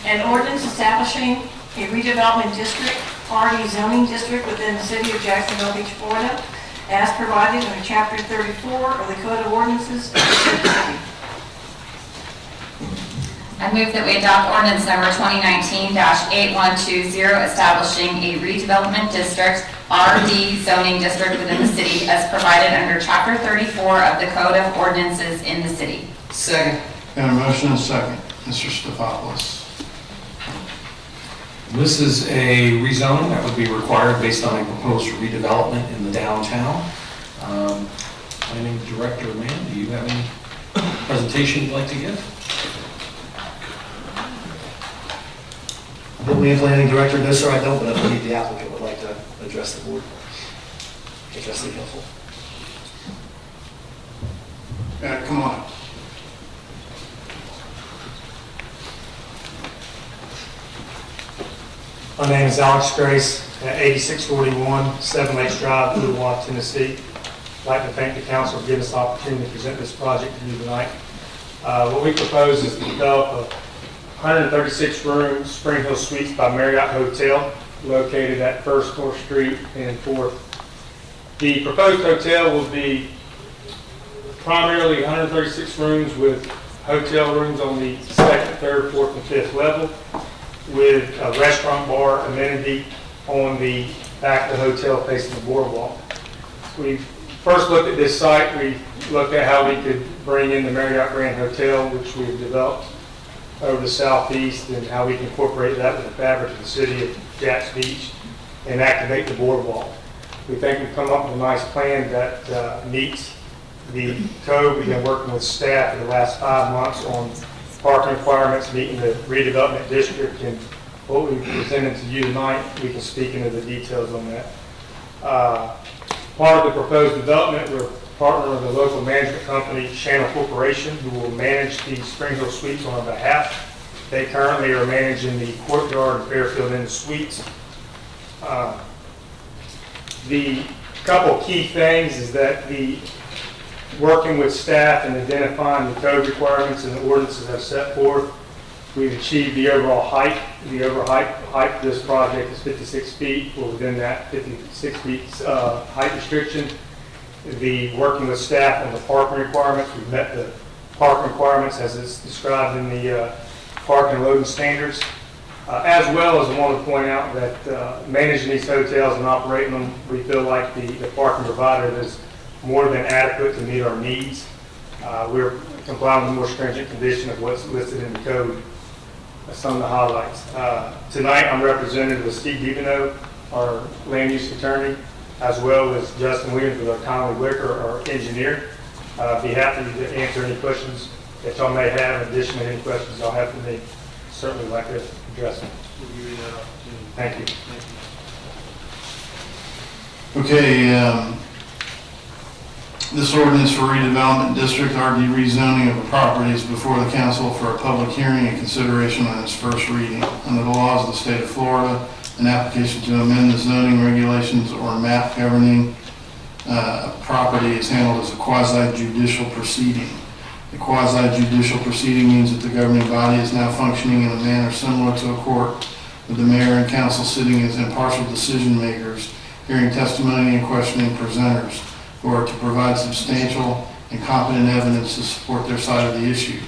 An ordinance establishing a redevelopment district, RD zoning district within the City of Jacksonville Beach, Florida, as provided in Chapter 34 of the Code of Ordinances of the city. I move that we adopt ordinance number 2019-8120, establishing a redevelopment district, RD zoning district within the city as provided under Chapter 34 of the Code of Ordinances in the city. Second. Got a motion and a second. Mr. Stefopoulos. This is a rezoning that would be required based on a proposed redevelopment in the downtown. Planning Director, ma'am, do you have any presentation you'd like to give? Building Planning Director, no sir, I don't, but I believe the applicant would like to address the board, address the council. Come on. My name is Alex Grace at 8641 Seven Lakes Drive, Louisville, Tennessee. I'd like to thank the council for giving us the opportunity to present this project to you tonight. What we propose is to develop a 136-room Spring Hill Suites by Marriott Hotel located at 1st 4th Street and 4th. The proposed hotel will be primarily 136 rooms with hotel rooms on the 2nd, 3rd, 4th, and 5th level, with a restaurant bar amenity on the back of the hotel facing the boardwalk. We first looked at this site. We looked at how we could bring in the Marriott Grand Hotel, which we've developed over the southeast, and how we can incorporate that with the fabric of the city of Jacks Beach and activate the boardwalk. We think we've come up with a nice plan that meets the code. We've been working with staff for the last 5 months on parking requirements, meeting the redevelopment district, and what we presented to you tonight, we can speak into the details on that. Part of the proposed development, we're partnering with a local management company, Channel Corporation, who will manage the Spring Hill Suites on our behalf. They currently are managing the Courtyard and Fairfield Inn Suites. The couple key things is that working with staff and identifying the code requirements and the ordinances I've set forth, we've achieved the overall height. The overall height of this project is 56 feet. We're within that 56 feet height restriction. The working with staff on the parking requirements, we've met the parking requirements as it's described in the parking and loading standards. As well as I want to point out that managing these hotels and operating them, we feel like the parking provider is more than adequate to meet our needs. We're complying with the more stringent condition of what's listed in the code. That's some of the highlights. Tonight I'm represented with Steve Devino, our land use attorney, as well as Justin Williams with our Conley Wicker, our engineer. Be happy to answer any questions that y'all may have. In addition to any questions y'all have for me, certainly like to address them. Thank you. Okay, this ordinance for redevelopment district RD rezoning of a property is before the council for a public hearing and consideration on its first reading. Under the laws of the state of Florida, an application to amend the zoning regulations or map governing a property is handled as a quasi-judicial proceeding. The quasi-judicial proceeding means that the governing body is now functioning in a manner similar to a court, with the mayor and council sitting as impartial decision makers, hearing testimony and questioning presenters, who are to provide substantial and competent evidence to support their side of the issue.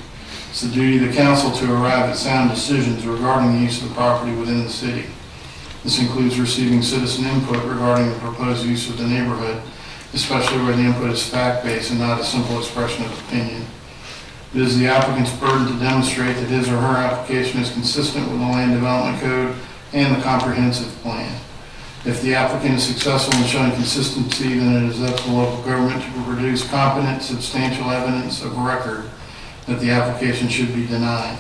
It's the duty of the council to arrive at sound decisions regarding the use of the property within the city. This includes receiving citizen input regarding the proposed use of the neighborhood, especially where the input is fact-based and not a simple expression of opinion. It is the applicant's burden to demonstrate that his or her application is consistent with the Land Development Code and the comprehensive plan. If the applicant is successful in showing consistency, then it is up to the local government to produce competent, substantial evidence of record that the application should be denied.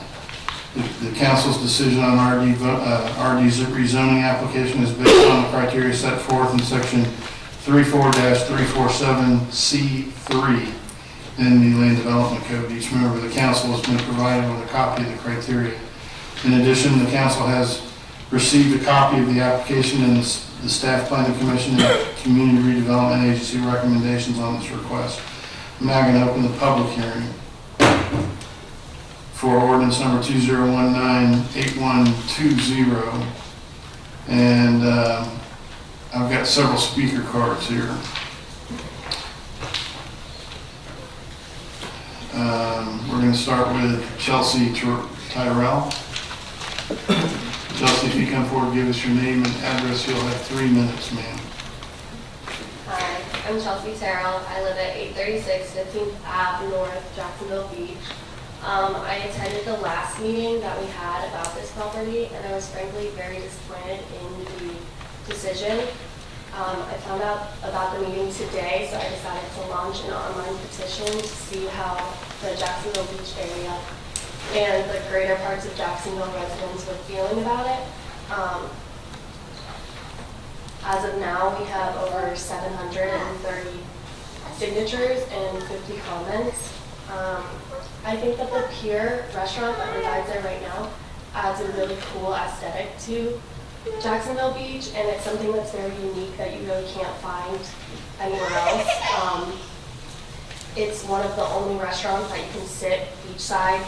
The council's decision on RD's rezoning application is based on the criteria set forth in section 34-347C3 in the Land Development Code. Each member of the council has been provided with a copy of the criteria. In addition, the council has received a copy of the application and the Staff Planning Commission and Community Redevelopment Agency recommendations on this request. I'm now going to open the public hearing for ordinance number 2019-8120. And I've got several speaker cards here. We're going to start with Chelsea Tyrell. Chelsea, if you come forward, give us your name and address, you'll have 3 minutes, ma'am. Hi, I'm Chelsea Terrell. I live at 836 15th Ave North, Jacksonville Beach. I attended the last meeting that we had about this property, and I was frankly very disappointed in the decision. I found out about the meeting today, so I decided to launch an online petition to see how the Jacksonville Beach area and the greater parts of Jacksonville residents were feeling about it. As of now, we have over 730 signatures and 50 comments. I think that the Pier restaurant that resides there right now adds a really cool aesthetic to Jacksonville Beach, and it's something that's very unique that you really can't find anywhere else. It's one of the only restaurants that you can sit beachside,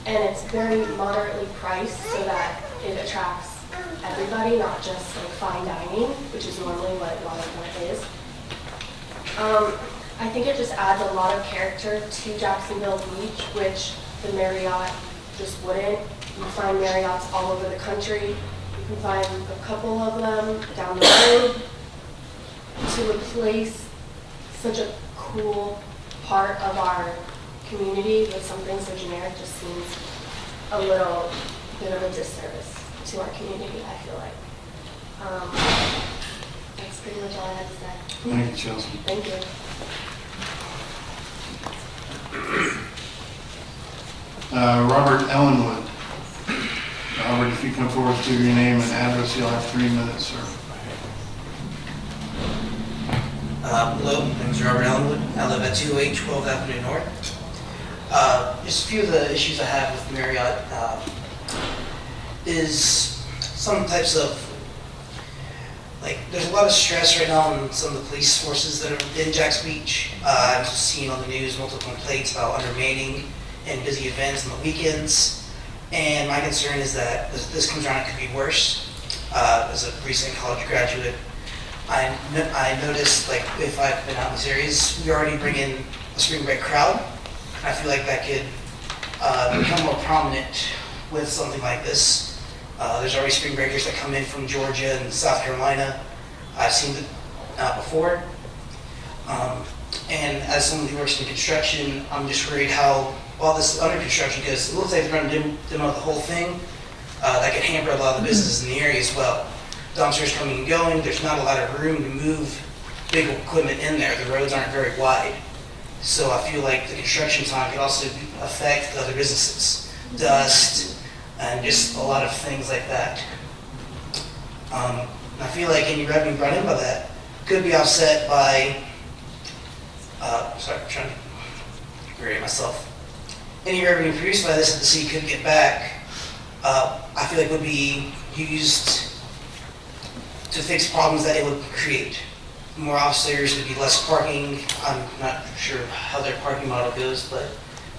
and it's very moderately priced so that it attracts everybody, not just like fine dining, which is normally what Waterfront is. I think it just adds a lot of character to Jacksonville Beach, which the Marriott just wouldn't. You find Marriotts all over the country. You can find a couple of them down the road. To replace such a cool part of our community with something so generic just seems a little bit of a disservice to our community, I feel like. That's pretty much all I had to say. Thank you, Chelsea. Thank you. Robert Ellenwood. Robert, if you come forward to your name and address, you'll have 3 minutes, sir. Hello, my name is Robert Ellenwood. I live at 208 12th Avenue North. Just a few of the issues I have with Marriott is some types of, like, there's a lot of stress right now on some of the police forces that are in Jacks Beach. I've seen on the news multiple complaints about undermaning and busy events on the weekends. And my concern is that this comes around, it could be worse. As a recent college graduate, I noticed, like, if I've been out in these areas, we already bring in a spring break crowd. I feel like that could become more prominent with something like this. There's already spring breakers that come in from Georgia and South Carolina. I've seen it before. And as someone who works in construction, I'm just worried how all this is under construction, because it looks like they're going to demo the whole thing. That could hamper a lot of the businesses in the area as well. Dumpsters coming and going, there's not a lot of room to move big equipment in there. The roads aren't very wide. So I feel like the construction time could also affect the other businesses. Dust, and just a lot of things like that. I feel like any revenue brought in by that could be offset by, sorry, I'm trying to grade myself. Any revenue produced by this that the city could get back, I feel like would be used to fix problems that it would create. More officers, would be less parking. I'm not sure how their parking model goes, but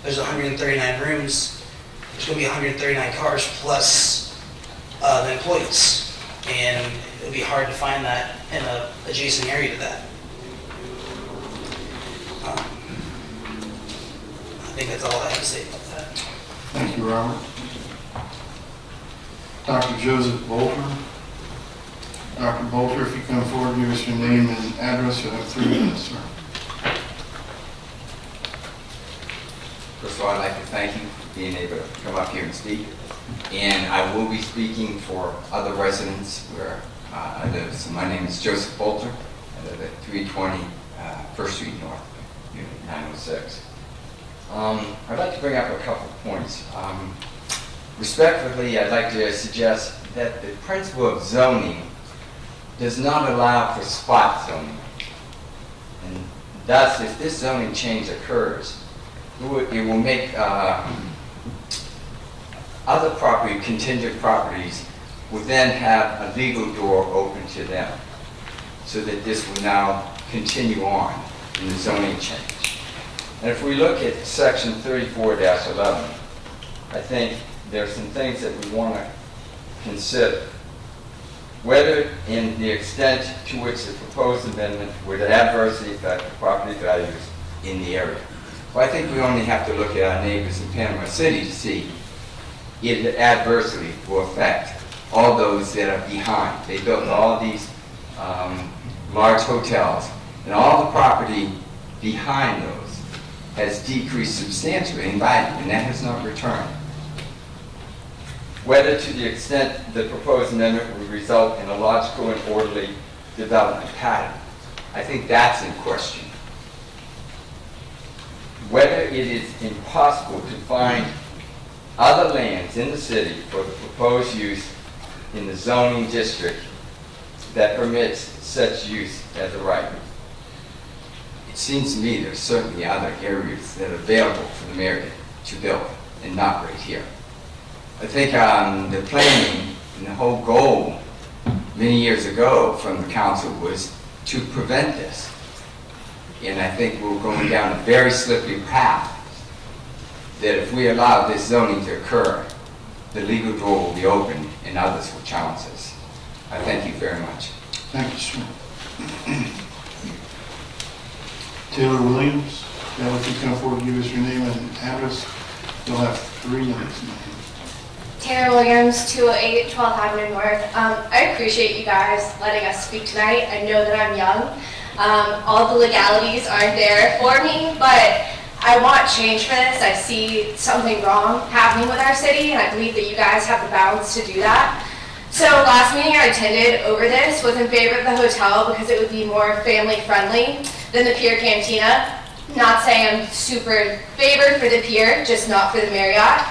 there's 139 rooms. There's going to be 139 cars plus the employees, and it would be hard to find that in an adjacent area to that. I think that's all I have to say about that. Thank you, Robert. Dr. Joseph Bolter. Dr. Bolter, if you come forward, give us your name and address, you'll have 3 minutes, sir. First of all, I'd like to thank you for being able to come up here and speak. And I will be speaking for other residents where I live. So my name is Joseph Bolter. I live at 320 First Street North, Unit 906. I'd like to bring up a couple of points. Respectfully, I'd like to suggest that the principle of zoning does not allow for spot zoning. And thus, if this zoning change occurs, it will make other property, contingent properties, will then have a legal door open to them, so that this will now continue on in the zoning change. And if we look at section 34-11, I think there's some things that we want to consider. Whether in the extent to which the proposed amendment would adversely affect the property values in the area. Well, I think we only have to look at our neighbors in Panama City to see it adversely will affect all those that are behind. They built all these large hotels, and all the property behind those has decreased substantially in value, and that has not returned. Whether to the extent the proposed amendment would result in a logical and orderly development pattern, I think that's in question. Whether it is impossible to find other lands in the city for the proposed use in the zoning district that permits such use as a right. It seems to me there's certainly other areas that are available for the mayor to build, and not right here. I think the planning and the whole goal many years ago from the council was to prevent this. And I think we're going down a very slippery path that if we allow this zoning to occur, the legal door will be open and others will challenge us. I thank you very much. Thank you, sir. Taylor Williams, now if you come forward and give us your name and address, you'll have 3 minutes. Taylor Williams, 208 12th Avenue North. I appreciate you guys letting us speak tonight. I know that I'm young. All the legalities aren't there for me, but I want change for this. I see something wrong happening with our city, and I believe that you guys have the balance to do that. So last meeting I attended over this was in favor of the hotel because it would be more family friendly than the Pier Cantina. Not saying I'm super favored for the Pier, just not for the Marriott.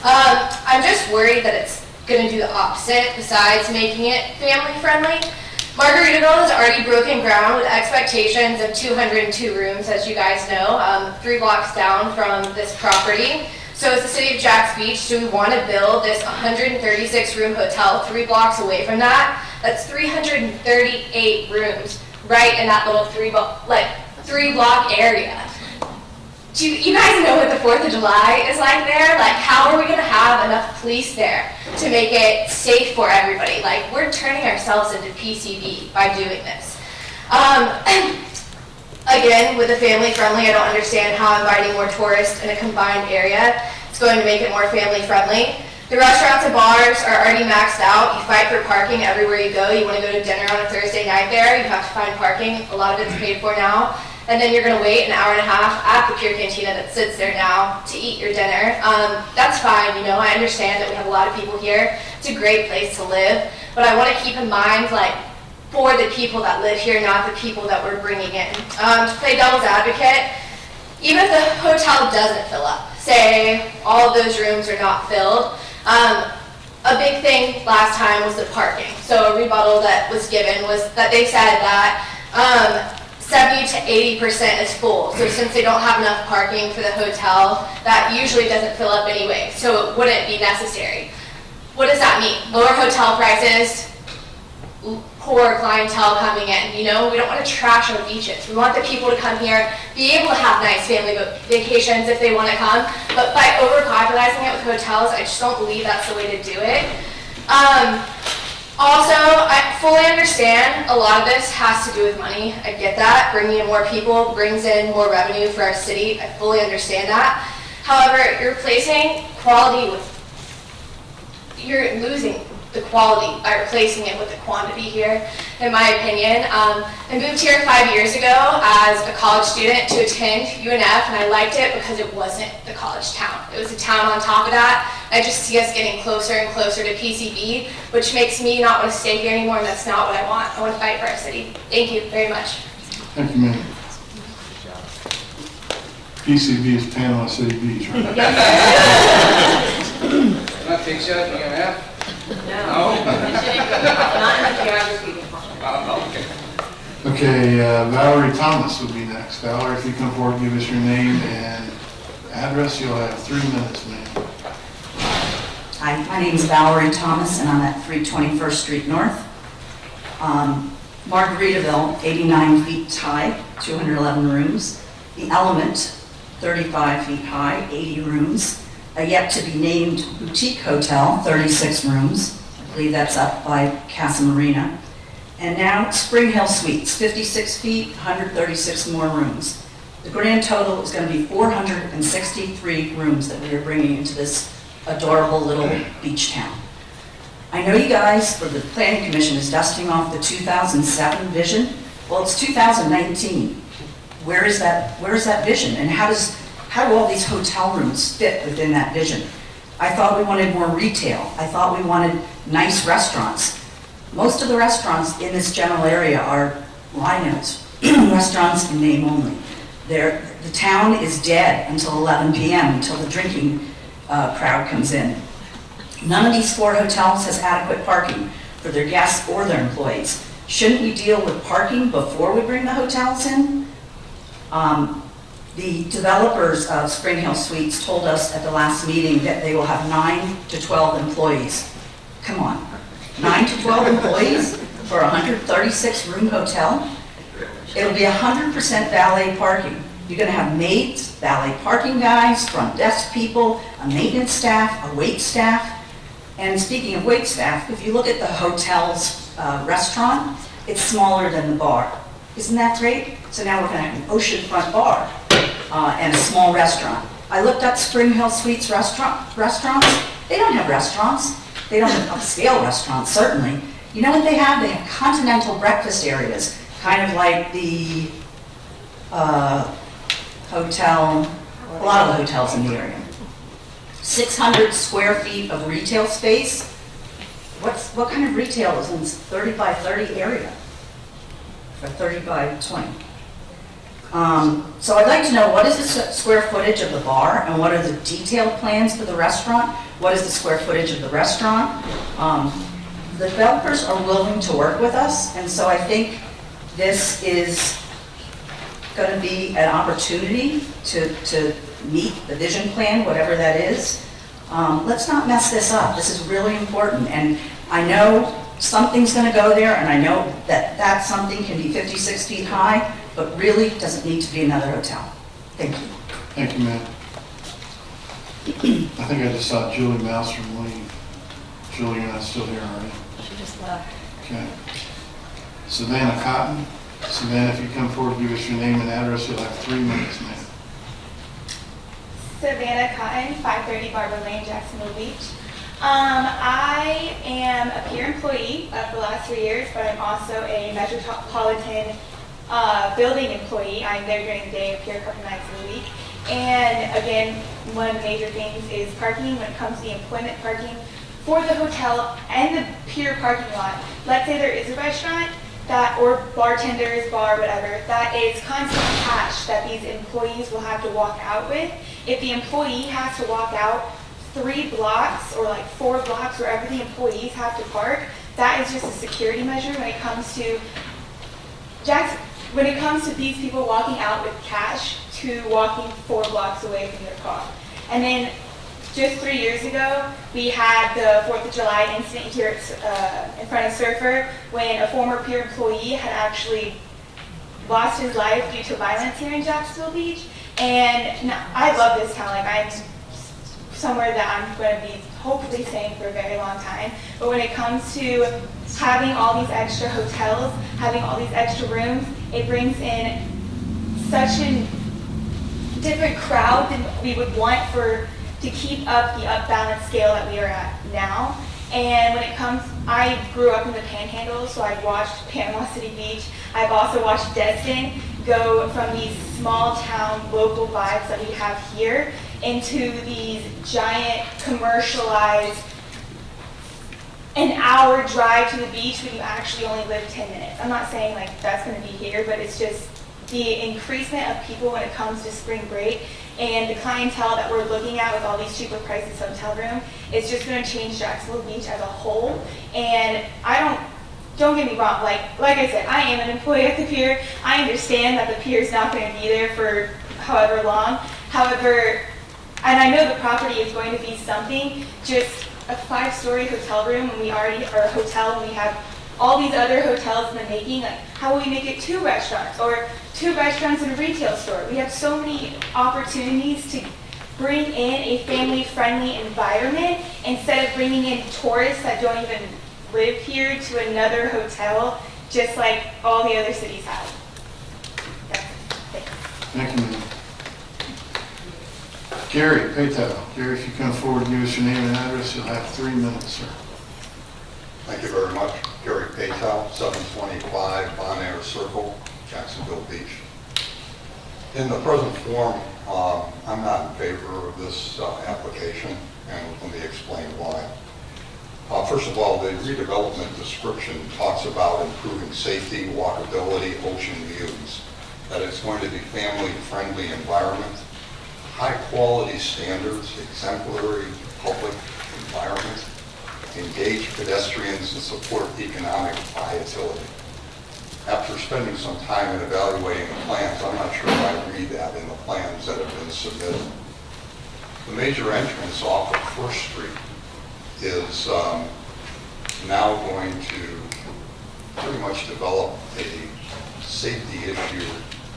I'm just worried that it's going to do the opposite besides making it family friendly. Margaritaville has already broken ground with expectations of 202 rooms, as you guys know, 3 blocks down from this property. So as the city of Jacks Beach, do we want to build this 136-room hotel 3 blocks away from that? That's 338 rooms right in that little 3-block area. Do you guys know what the 4th of July is like there? Like, how are we going to have enough police there to make it safe for everybody? Like, we're turning ourselves into PCB by doing this. Again, with the family friendly, I don't understand how inviting more tourists in a combined area is going to make it more family friendly. The restaurants and bars are already maxed out. You fight for parking everywhere you go. You want to go to dinner on a Thursday night there, you have to find parking. A lot of it's paid for now. And then you're going to wait an hour and a half at the Pier Cantina that sits there now to eat your dinner. That's fine, you know, I understand that we have a lot of people here. It's a great place to live, but I want to keep in mind, like, for the people that live here, not the people that we're bringing in. To play devil's advocate, even if the hotel doesn't fill up, say all of those rooms are not filled, a big thing last time was the parking. So a rebuttal that was given was that they said that 70 to 80% is full. So since they don't have enough parking for the hotel, that usually doesn't fill up anyway. So it wouldn't be necessary. What does that mean? Lower hotel prices, poor clientele coming in. You know, we don't want to trash our beaches. We want the people to come here, be able to have nice family vacations if they want to come. But by overpopulating it with hotels, I just don't believe that's the way to do it. Also, I fully understand a lot of this has to do with money. I get that. Bringing in more people brings in more revenue for our city. I fully understand that. However, you're replacing quality with, you're losing the quality by replacing it with the quantity here, in my opinion. I moved here 5 years ago as a college student to attend UNF, and I liked it because it wasn't the college town. It was a town on top of that. I just see us getting closer and closer to PCB, which makes me not want to stay here anymore, and that's not what I want. I want to fight for our city. Thank you very much. Thank you, ma'am. PCB is Panama City Beach, right? Can I teach you at UNF? No. Not in the geography department. Okay, Valerie Thomas will be next. Valerie, if you come forward, give us your name and address, you'll have 3 minutes, ma'am. Hi, my name is Valerie Thomas, and I'm at 321st Street North. Margaritaville, 89 feet high, 211 rooms. The Element, 35 feet high, 80 rooms. A yet-to-be-named boutique hotel, 36 rooms. I believe that's up by Casa Marina. And now Spring Hill Suites, 56 feet, 136 more rooms. The grand total is going to be 463 rooms that we are bringing into this adorable little beach town. I know you guys, for the Planning Commission, is dusting off the 2007 vision. Well, it's 2019. Where is that vision? And how do all these hotel rooms fit within that vision? I thought we wanted more retail. I thought we wanted nice restaurants. Most of the restaurants in this general area are Rhinos, restaurants in name only. The town is dead until 11 p.m., until the drinking crowd comes in. None of these 4 hotels has adequate parking for their guests or their employees. Shouldn't we deal with parking before we bring the hotels in? The developers of Spring Hill Suites told us at the last meeting that they will have 9 to 12 employees. Come on, 9 to 12 employees for a 136-room hotel? It'll be 100% valet parking. You're gonna have maids, valet parking guys, front desk people, a maintenance staff, a wait staff. And speaking of wait staff, if you look at the hotel's restaurant, it's smaller than the bar. Isn't that great? So now we're gonna have an oceanfront bar and a small restaurant. I looked up Spring Hill Suites restaurants. They don't have restaurants. They don't have upscale restaurants, certainly. You know what they have? They have continental breakfast areas, kind of like the hotel, a lot of the hotels in the area. 600 square feet of retail space. What kind of retail is in this 30 by 30 area? Or 30 by 20? So I'd like to know, what is the square footage of the bar, and what are the detailed plans for the restaurant? What is the square footage of the restaurant? The developers are willing to work with us, and so I think this is going to be an opportunity to meet the vision plan, whatever that is. Let's not mess this up. This is really important, and I know something's going to go there, and I know that something can be 56 feet high, but really doesn't need to be another hotel. Thank you. Thank you, ma'am. I think I just saw Julie Malstrom leave. Julie, you're not still here, are you? She just left. Okay. Savannah Cotton. Savannah, if you come forward, give us your name and address, you'll have 3 minutes, ma'am. Savannah Cotton, 530 Barber Lane, Jacksonville Beach. I am a peer employee of the last 3 years, but I'm also a metropolitan building employee. I'm there during the day, a peer a couple nights a week. And again, one of the major things is parking when it comes to the employment parking for the hotel and the pier parking lot. Let's say there is a restaurant that, or bartenders, bar, whatever, that is constant cash that these employees will have to walk out with. If the employee has to walk out 3 blocks or like 4 blocks, wherever the employees have to park, that is just a security measure when it comes to these people walking out with cash to walking 4 blocks away from their car. And then just 3 years ago, we had the 4th of July incident here in front of Surfer when a former peer employee had actually lost his life due to violence here in Jacksonville Beach. And I love this town. Like, I'm somewhere that I'm going to be hopefully staying for a very long time. But when it comes to having all these extra hotels, having all these extra rooms, it brings in such a different crowd than we would want to keep up the up-balance scale that we are at now. And when it comes, I grew up in the Panhandle, so I've watched Panama City Beach. I've also watched Destin go from these small town local vibes that we have here into these giant commercialized an hour drive to the beach when you actually only live 10 minutes. I'm not saying like that's going to be here, but it's just the increasement of people when it comes to spring break and the clientele that we're looking at with all these cheaper prices hotel room. It's just going to change Jacksonville Beach as a whole. And don't get me wrong, like I said, I am an employee at the pier. I understand that the pier is not going to be there for however long. However, and I know the property is going to be something, just a 5-story hotel room when we already are a hotel and we have all these other hotels in the making. Like, how will we make it 2 restaurants or 2 restaurants and a retail store? We have so many opportunities to bring in a family-friendly environment instead of bringing in tourists that don't even live here to another hotel, just like all the other cities have. That's it. Thank you, ma'am. Gary Patel. Gary, if you come forward, give us your name and address, you'll have 3 minutes, sir. Thank you very much. Gary Patel, 725 Bon Air Circle, Jacksonville Beach. In the present form, I'm not in favor of this application, and let me explain why. First of all, the redevelopment description talks about improving safety, walkability, ocean views, that it's going to be family-friendly environment, high-quality standards, exemplary public environment, engage pedestrians and support economic viability. After spending some time in evaluating the plans, I'm not sure I read that in the plans that have been submitted. The major entrance off of First Street is now going to pretty much develop a safety issue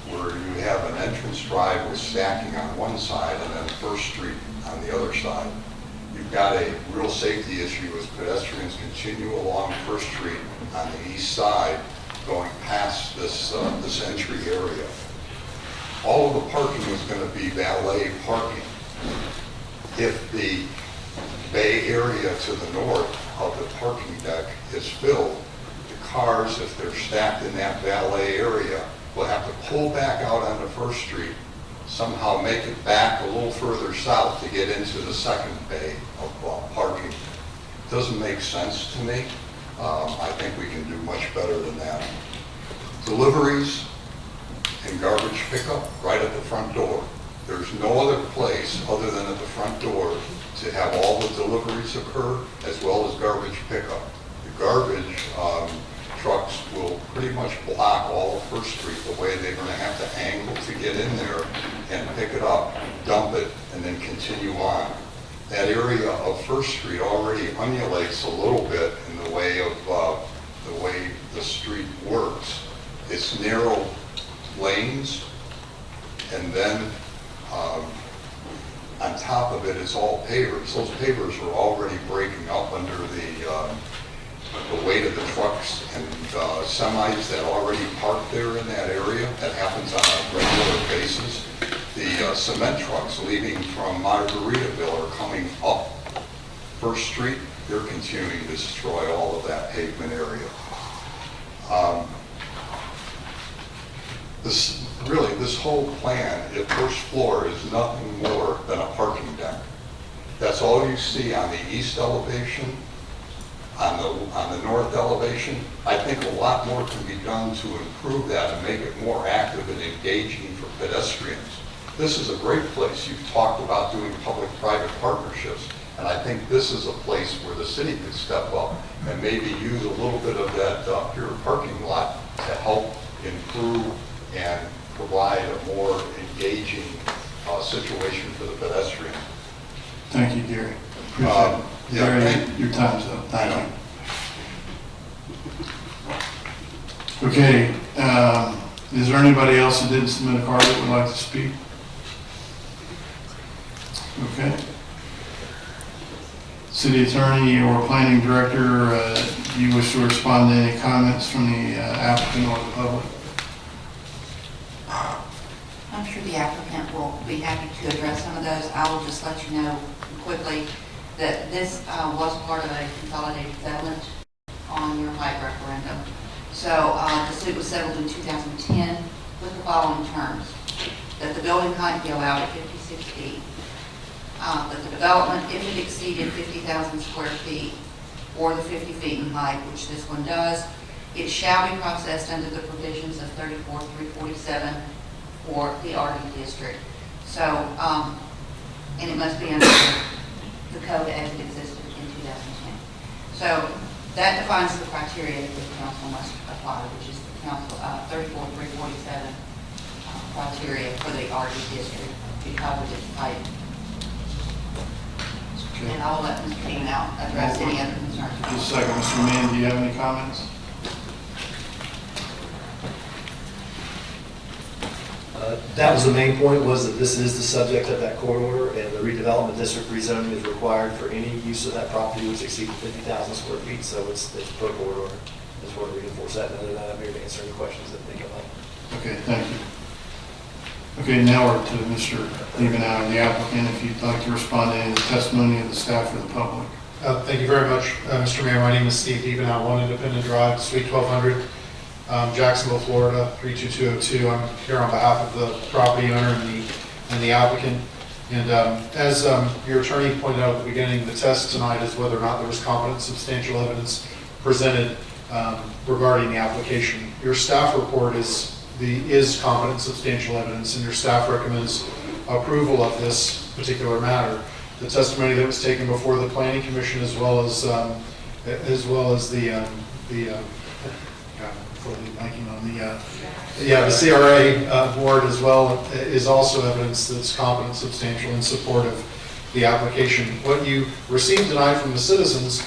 where you have an entrance drive with stacking on one side and then First Street on the other side. You've got a real safety issue as pedestrians continue along First Street on the east side going past this entry area. All of the parking is going to be valet parking. If the bay area to the north of the parking deck is filled, the cars, if they're stacked in that valet area, will have to pull back out onto First Street, somehow make it back a little further south to get into the second bay of parking. Doesn't make sense to me. I think we can do much better than that. Deliveries and garbage pickup right at the front door. There's no other place other than at the front door to have all the deliveries occur as well as garbage pickup. The garbage trucks will pretty much block all of First Street the way they're going to have to angle to get in there and pick it up, dump it, and then continue on. That area of First Street already undulates a little bit in the way of the way the street works. It's narrow lanes, and then on top of it, it's all pavers. Those pavers are already breaking up under the weight of the trucks and semis that already park there in that area. That happens on a regular basis. The cement trucks leaving from Margaritaville are coming up First Street. They're continuing to destroy all of that pavement area. This whole plan, the first floor is nothing more than a parking deck. That's all you see on the east elevation. On the north elevation, I think a lot more can be done to improve that and make it more active and engaging for pedestrians. This is a great place. You've talked about doing public-private partnerships, and I think this is a place where the city could step up and maybe use a little bit of that pure parking lot to help improve and provide a more engaging situation for the pedestrian. Thank you, Gary. Appreciate it. Gary, your time's up. Thank you. Okay, is there anybody else that didn't submit a card that would like to speak? Okay. City Attorney or Planning Director, do you wish to respond to any comments from the applicant or the public? I'm sure the applicant will be happy to address some of those. I will just let you know quickly that this was part of a consolidated settlement on your height referendum. So the suit was settled in 2010 with the following terms: that the building height be allowed at 56 feet, that the development, if it exceeded 50,000 square feet or the 50 feet in height, which this one does, it shall be processed under the provisions of 34-347 for the RD district. So, and it must be under the code as it existed in 2010. So that defines the criteria that the council must apply, which is the council 34-347 criteria for the RD district because of its height. Okay. And I will let Mr. King now address any other concerns. Just a second, Mr. Mann, do you have any comments? That was the main point, was that this is the subject of that court order, and the redevelopment district rezoning is required for any use of that property which exceeds 50,000 square feet, so it's per court order. Just want to reinforce that, and other than that, I'm here to answer any questions that may come up. Okay, thank you. Okay, now we're to Mr. Evenhour, the applicant, if you'd like to respond to any of the testimony of the staff or the public. Thank you very much, Mr. Mayor. My name is Steve Evenhour, 1 Independent Drive, Suite 1200, Jacksonville, Florida, 32202. I'm here on behalf of the property owner and the applicant. And as your attorney pointed out at the beginning, the test tonight is whether or not there was competent substantial evidence presented regarding the application. Your staff report is competent substantial evidence, and your staff recommends approval of this particular matter. The testimony that was taken before the Planning Commission, as well as the CRA board as well, is also evidence that's competent, substantial, in support of the application. What you received tonight from the citizens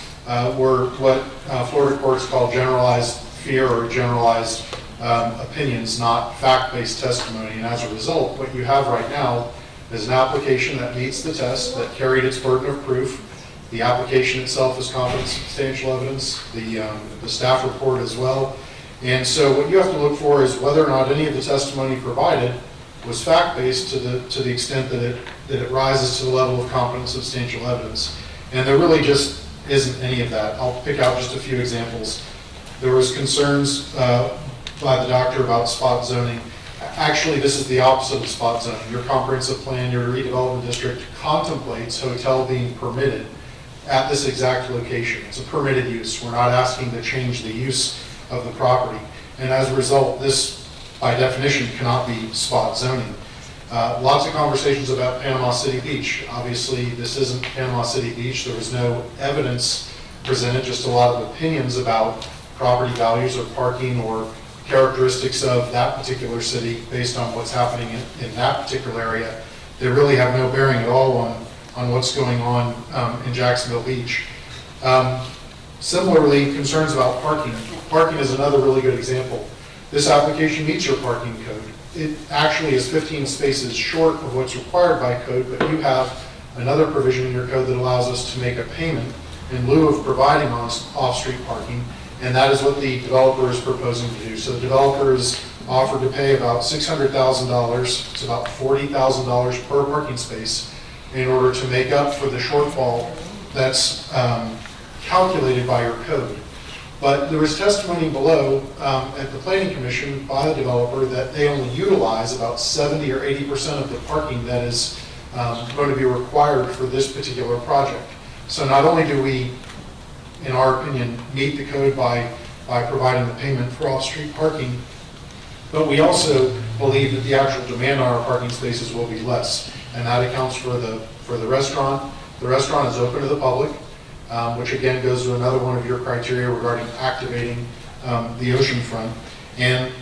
were what Florida courts call generalized fear or generalized opinions, not fact-based testimony. And as a result, what you have right now is an application that meets the test, that carried its burden of proof. The application itself is competent, substantial evidence, the staff report as well. And so what you have to look for is whether or not any of the testimony provided was fact-based to the extent that it rises to the level of competent, substantial evidence. And there really just isn't any of that. I'll pick out just a few examples. There was concerns by the doctor about spot zoning. Actually, this is the opposite of spot zoning. Your comprehensive plan, your redevelopment district contemplates hotel being permitted at this exact location. It's a permitted use. We're not asking to change the use of the property. And as a result, this, by definition, cannot be spot zoning. Lots of conversations about Panama City Beach. Obviously, this isn't Panama City Beach. There was no evidence presented, just a lot of opinions about property values or parking or characteristics of that particular city based on what's happening in that particular area. They really have no bearing at all on what's going on in Jacksonville Beach. Similarly, concerns about parking. Parking is another really good example. This application meets your parking code. It actually is 15 spaces short of what's required by code, but you have another provision in your code that allows us to make a payment in lieu of providing off-street parking. And that is what the developer is proposing to do. So the developer is offered to pay about $600,000, it's about $40,000 per parking space, in order to make up for the shortfall that's calculated by your code. But there was testimony below at the Planning Commission by the developer that they only utilize about 70 or 80% of the parking that is going to be required for this particular project. So not only do we, in our opinion, meet the code by providing the payment for off-street parking, but we also believe that the actual demand on our parking spaces will be less, and that accounts for the restaurant. The restaurant is open to the public, which again goes to another one of your criteria regarding activating the oceanfront, and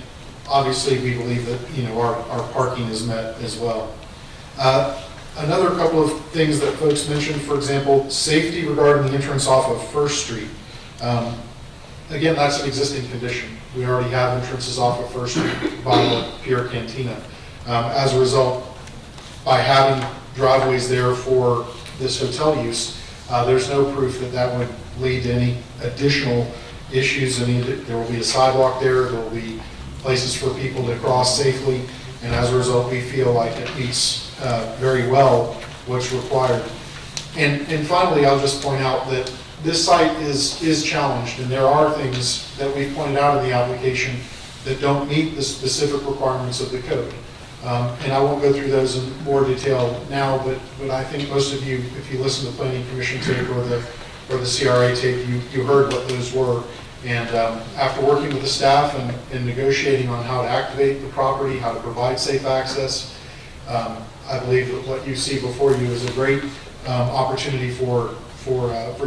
obviously we believe that our parking is met as well. Another couple of things that folks mentioned, for example, safety regarding the entrance off of First Street. Again, that's an existing condition. We already have entrances off of First Street by the Pier Cantina. As a result, by having driveways there for this hotel use, there's no proof that that would lead to any additional issues. There will be a sidewalk there will be places for people to cross safely, and as a result, we feel like it meets very well what's required. And finally, I'll just point out that this site is challenged, and there are things that we've pointed out in the application that don't meet the specific requirements of the code. And I won't go through those in more detail now, but I think most of you, if you listen to the Planning Commission tape or the CRA tape, you heard what those were. And after working with the staff and negotiating on how to activate the property, how to provide safe access, I believe that what you see before you is a great opportunity for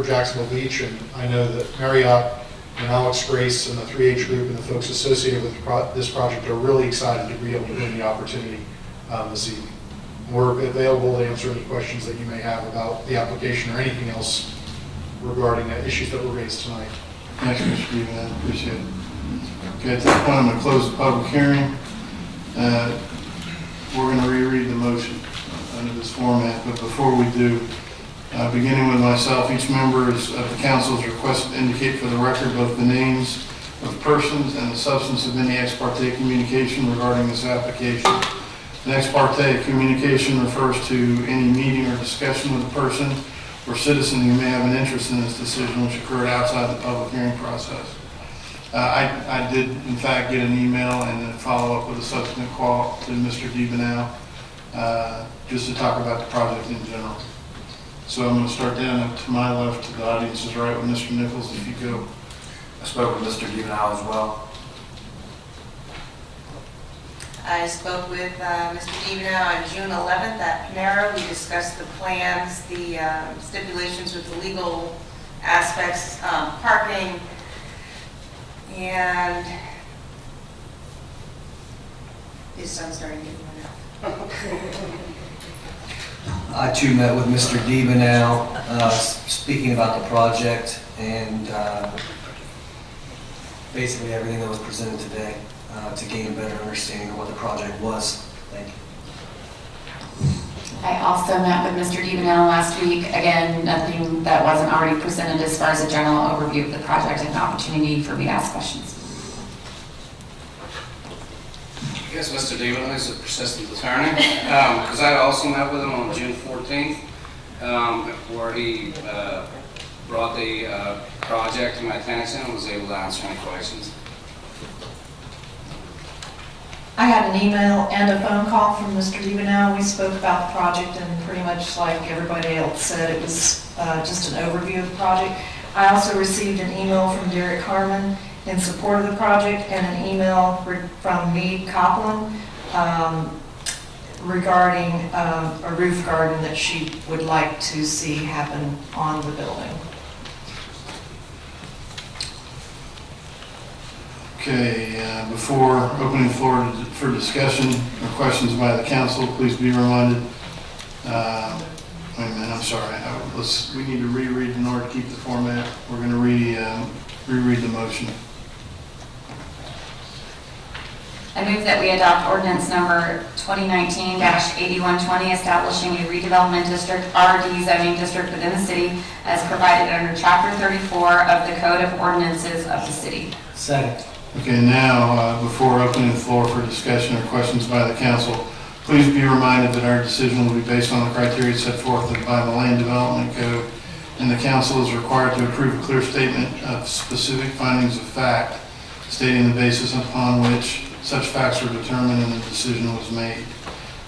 Jacksonville Beach. And I know that Marriott and Alex Grace and the 3H group and the folks associated with this project are really excited to be able to bring the opportunity this evening. We're available to answer any questions that you may have about the application or anything else regarding issues that were raised tonight. Thanks, Mr. Stephen. I appreciate it. Okay, at this point, I'm going to close the public hearing. We're going to reread the motion under this format, but before we do, beginning with myself, each member of the council is requested to indicate for the record both the names of persons and the substance of any ex parte communication regarding this application. An ex parte communication refers to any meeting or discussion with a person or citizen who may have an interest in this decision which occurred outside the public hearing process. I did, in fact, get an email and a follow-up with a subsequent call to Mr. DiBenau, just to talk about the project in general. So I'm going to start down to my left, to the audience is right with Mr. Nichols, if you go. I spoke with Mr. DiBenau as well. I spoke with Mr. DiBenau on June 11th at Panera. We discussed the plans, the stipulations with the legal aspects, parking, and his son's starting to get one out. I too met with Mr. DiBenau, speaking about the project and basically everything that was presented today to gain a better understanding of what the project was. Thank you. I also met with Mr. DiBenau last week. Again, nothing that wasn't already presented as far as a general overview of the project and an opportunity for me to ask questions. I guess Mr. DiBenau is a persistent attorney, because I also met with him on June 14th, where he brought the project to my attention and was able to answer any questions. I had an email and a phone call from Mr. DiBenau. We spoke about the project, and pretty much like everybody else said, it was just an overview of the project. I also received an email from Derek Harmon in support of the project, and an email from Meade Copeland regarding a roof garden that she would like to see happen on the building. Okay, before opening the floor for discussion or questions by the council, please be reminded, wait a minute, I'm sorry, we need to reread in order to keep the format. We're going to reread the motion. I move that we adopt ordinance number 2019-8120, establishing a redevelopment district, RD zoning district within the city as provided under Chapter 34 of the Code of Ordinances of the city. Second. Okay, now, before opening the floor for discussion or questions by the council, please be reminded that our decision will be based on the criteria set forth by the Land Development Code, and the council is required to approve a clear statement of specific findings of fact, stating the basis upon which such facts were determined and the decision was made.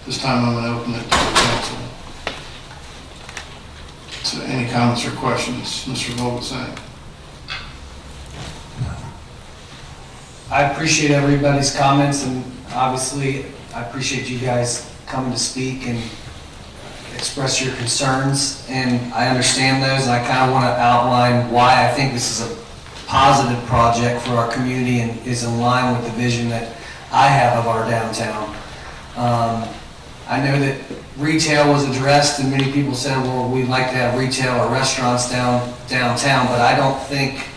This time I'm going to open it to the council. So any comments or questions? Mr. Vogelsang. I appreciate everybody's comments, and obviously I appreciate you guys coming to speak and express your concerns, and I understand those, and I kind of want to outline why I think this is a positive project for our community and is in line with the vision that I have of our downtown. I know that retail was addressed, and many people said, well, we'd like to have retail or restaurants downtown, but I don't think,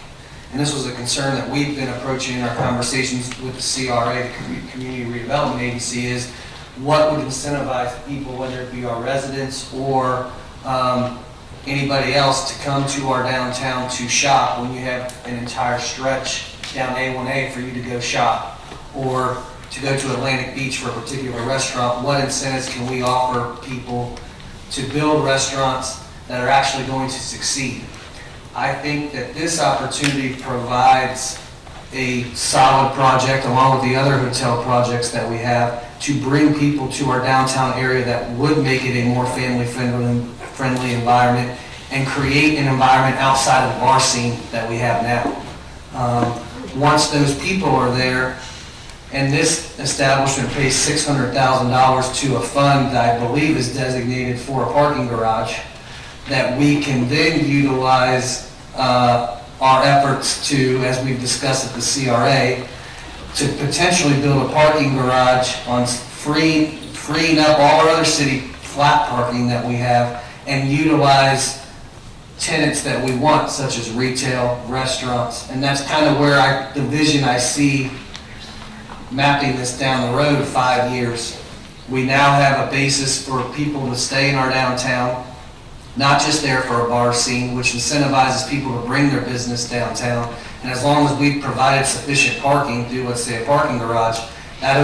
and this was a concern that we've been approaching in our conversations with the CRA, the Community Redevelopment Agency, is what would incentivize people, whether it be our residents or anybody else, to come to our downtown to shop when you have an entire stretch down A1A for you to go shop, or to go to Atlantic Beach for a particular restaurant. What incentives can we offer people to build restaurants that are actually going to succeed? I think that this opportunity provides a solid project, along with the other hotel projects that we have, to bring people to our downtown area that would make it a more family-friendly environment and create an environment outside of the bar scene that we have now. Once those people are there, and this establishment pays $600,000 to a fund that I believe is designated for a parking garage, that we can then utilize our efforts to, as we've discussed at the CRA, to potentially build a parking garage on freeing up all our other city flat parking that we have, and utilize tenants that we want, such as retail, restaurants, and that's kind of where the vision I see mapping this down the road 5 years. We now have a basis for people to stay in our downtown, not just there for a bar scene, which incentivizes people to bring their business downtown. And as long as we've provided sufficient parking through, let's say, a parking garage, That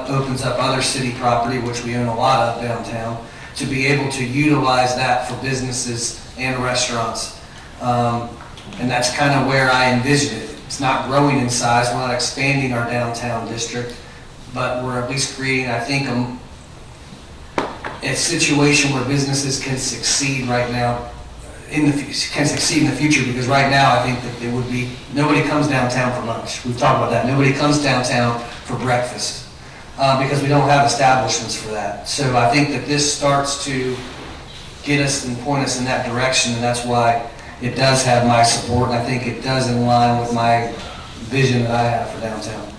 opens up other city property, which we own a lot of downtown, to be able to utilize that for businesses and restaurants. And that's kind of where I envision it. It's not growing in size, we're not expanding our downtown district, but we're at least creating, I think, a situation where businesses can succeed right now, can succeed in the future, because right now I think that it would be, nobody comes downtown for lunch. We've talked about that. Nobody comes downtown for breakfast because we don't have establishments for that. So I think that this starts to get us and point us in that direction, and that's why it does have my support, and I think it does in line with my vision that I have for downtown.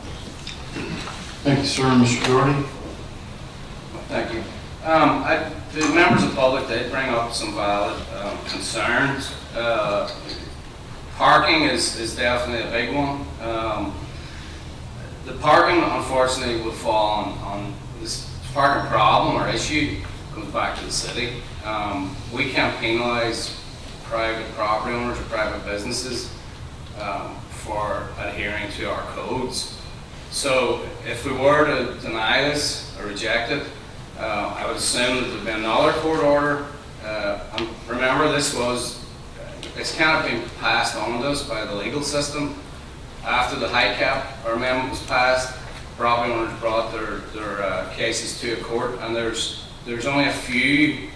Thank you, sir. Mr. Doherty? Thank you. The members of the public did bring up some valid concerns. Parking is definitely a big one. The parking, unfortunately, would fall on this parking problem or issue comes back to the city. We can't penalize private property owners or private businesses for adhering to our codes. So if we were to deny this or reject it, I would assume that there'd be another court order. Remember, it's kind of been passed on to us by the legal system. After the high cap amendment was passed, property owners brought their cases to a court, and there's only a few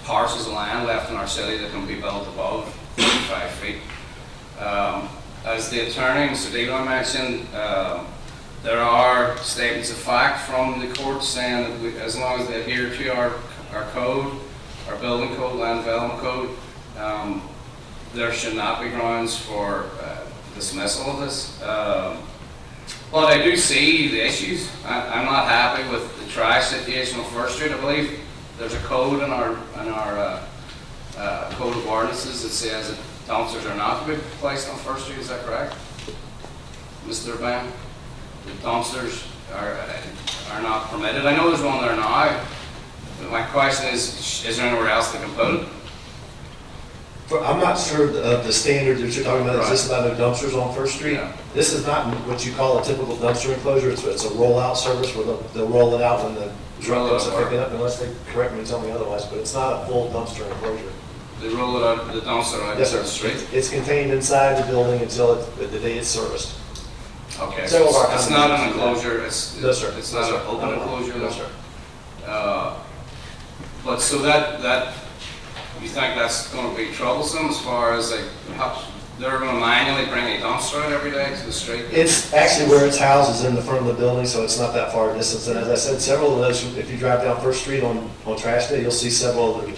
parcels of land left in our city that can be built above 35 feet. As the attorney, Mr. Dillon, mentioned, there are statements of fact from the court saying that as long as they adhere to our code, our building code, land development code, there should not be grounds for dismissal of this. But I do see the issues. I'm not happy with the trash situation on First Street. I believe there's a code in our code of ordinances that says that dumpsters are not to be placed on First Street. Is that correct, Mr. Van? The dumpsters are not permitted. I know there's one there now, but my question is there anywhere else they can put it? I'm not sure of the standard that you're talking about. Is this about no dumpsters on First Street? Yeah. This is not what you call a typical dumpster enclosure. It's a rollout service where they'll roll it out when the truck comes to pick it up, unless they correct me and tell me otherwise, but it's not a full dumpster enclosure. They roll it out, the dumpster out Yes, to sir. the street? It's contained inside the building until the day it's serviced. Okay, Several so of our it's not an companies do enclosure, that. it's No, sir. it's No, not sir. an open No, no. enclosure? No, sir. But so that, you think that's going to be troublesome as far as they're going to manually bring a dumpster out every day to the street? It's actually where it's housed is in the front of the building, so it's not that far a distance. And as I said, several of those, if you drive down First Street on trash day, you'll see several of the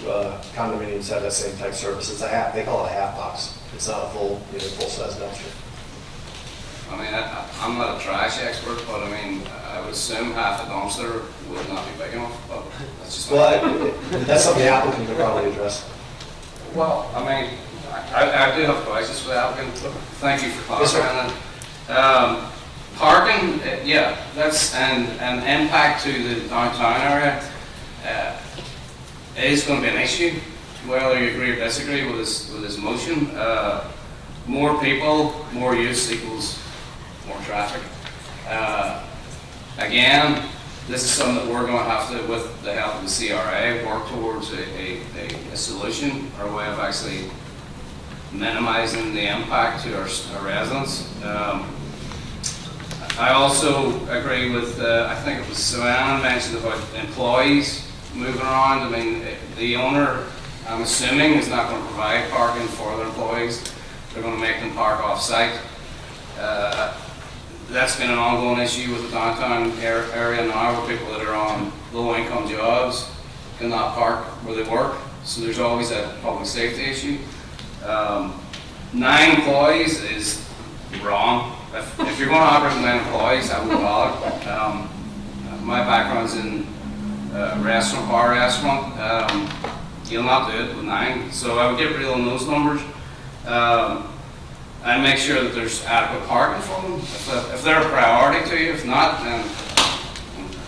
condominiums have that same type service. It's a half, they call it a half box. It's not a full-size dumpster. I mean, I'm not a trash expert, but I mean, I would assume half a dumpster would not be big enough, but that's just... Well, that's something the applicant could probably address. Well, I mean, I do have questions for the applicant. Thank you for Yes, sir. clarifying that. Parking, yeah, that's an impact to the downtown area is going to be an issue, whether you agree or disagree with this motion. More people, more use equals more traffic. Again, this is something that we're going to have to, with the help of the CRA, work towards a solution or a way of actually minimizing the impact to our residents. I also agree with, I think it was Savannah mentioned about employees moving around. I mean, the owner, I'm assuming, is not going to provide parking for their employees. They're going to make them park off-site. That's been an ongoing issue with the downtown area now, where people that are on low-income jobs cannot park where they work. So there's always that public safety issue. 9 employees is wrong. If you're going to operate with 9 employees, I wouldn't bother. My background's in bar restaurant. You'll not do it with 9. So I would get real on those numbers. And make sure that there's adequate parking for them. If they're a priority to you, if not, then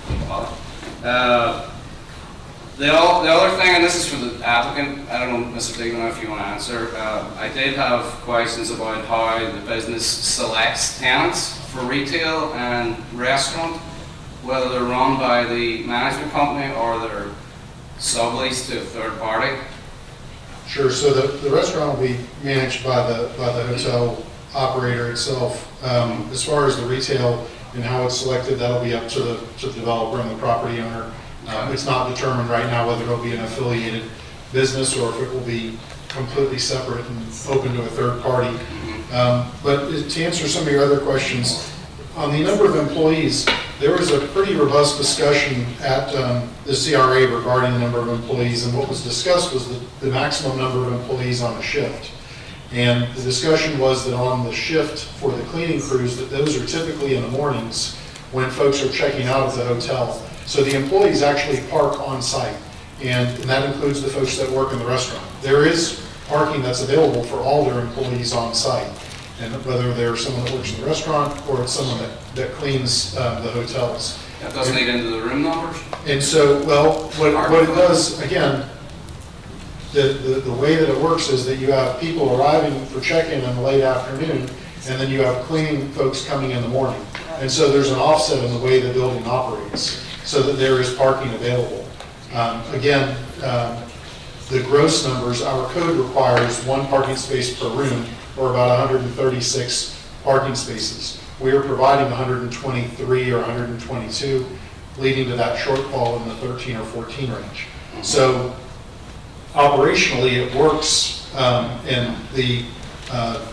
don't bother. The other thing, and this is for the applicant, I don't know, Mr. Dignan, if you want to answer. I did have questions about how the business selects tenants for retail and restaurant, whether they're run by the management company or they're subleased to a third party. Sure, so the restaurant will be managed by the hotel operator itself. As far as the retail and how it's selected, that'll be up to the developer and the property owner. It's not determined right now whether it'll be an affiliated business or if it will be completely separate and open to a third party. But to answer some of your other questions, on the number of employees, there was a pretty robust discussion at the CRA regarding the number of employees, and what was discussed was the maximum number of employees on a shift. And the discussion was that on the shift for the cleaning crews, that those are typically in the mornings when folks are checking out of the hotel. So the employees actually park on site, and that includes the folks that work in the restaurant. There is parking that's available for all their employees on site, and whether they're someone that works in the restaurant or it's someone that cleans the hotels. That doesn't eat into the room numbers? And so, well, what it does, again, the way that it works is that you have people arriving for check-in in the late afternoon, and then you have cleaning folks coming in the morning. And so there's an offset in the way the building operates, so that there is parking available. Again, the gross numbers, our code requires one parking space per room, or about 136 parking spaces. We are providing 123 or 122, leading to that shortfall in the 13 or 14 range. So operationally, it works, and the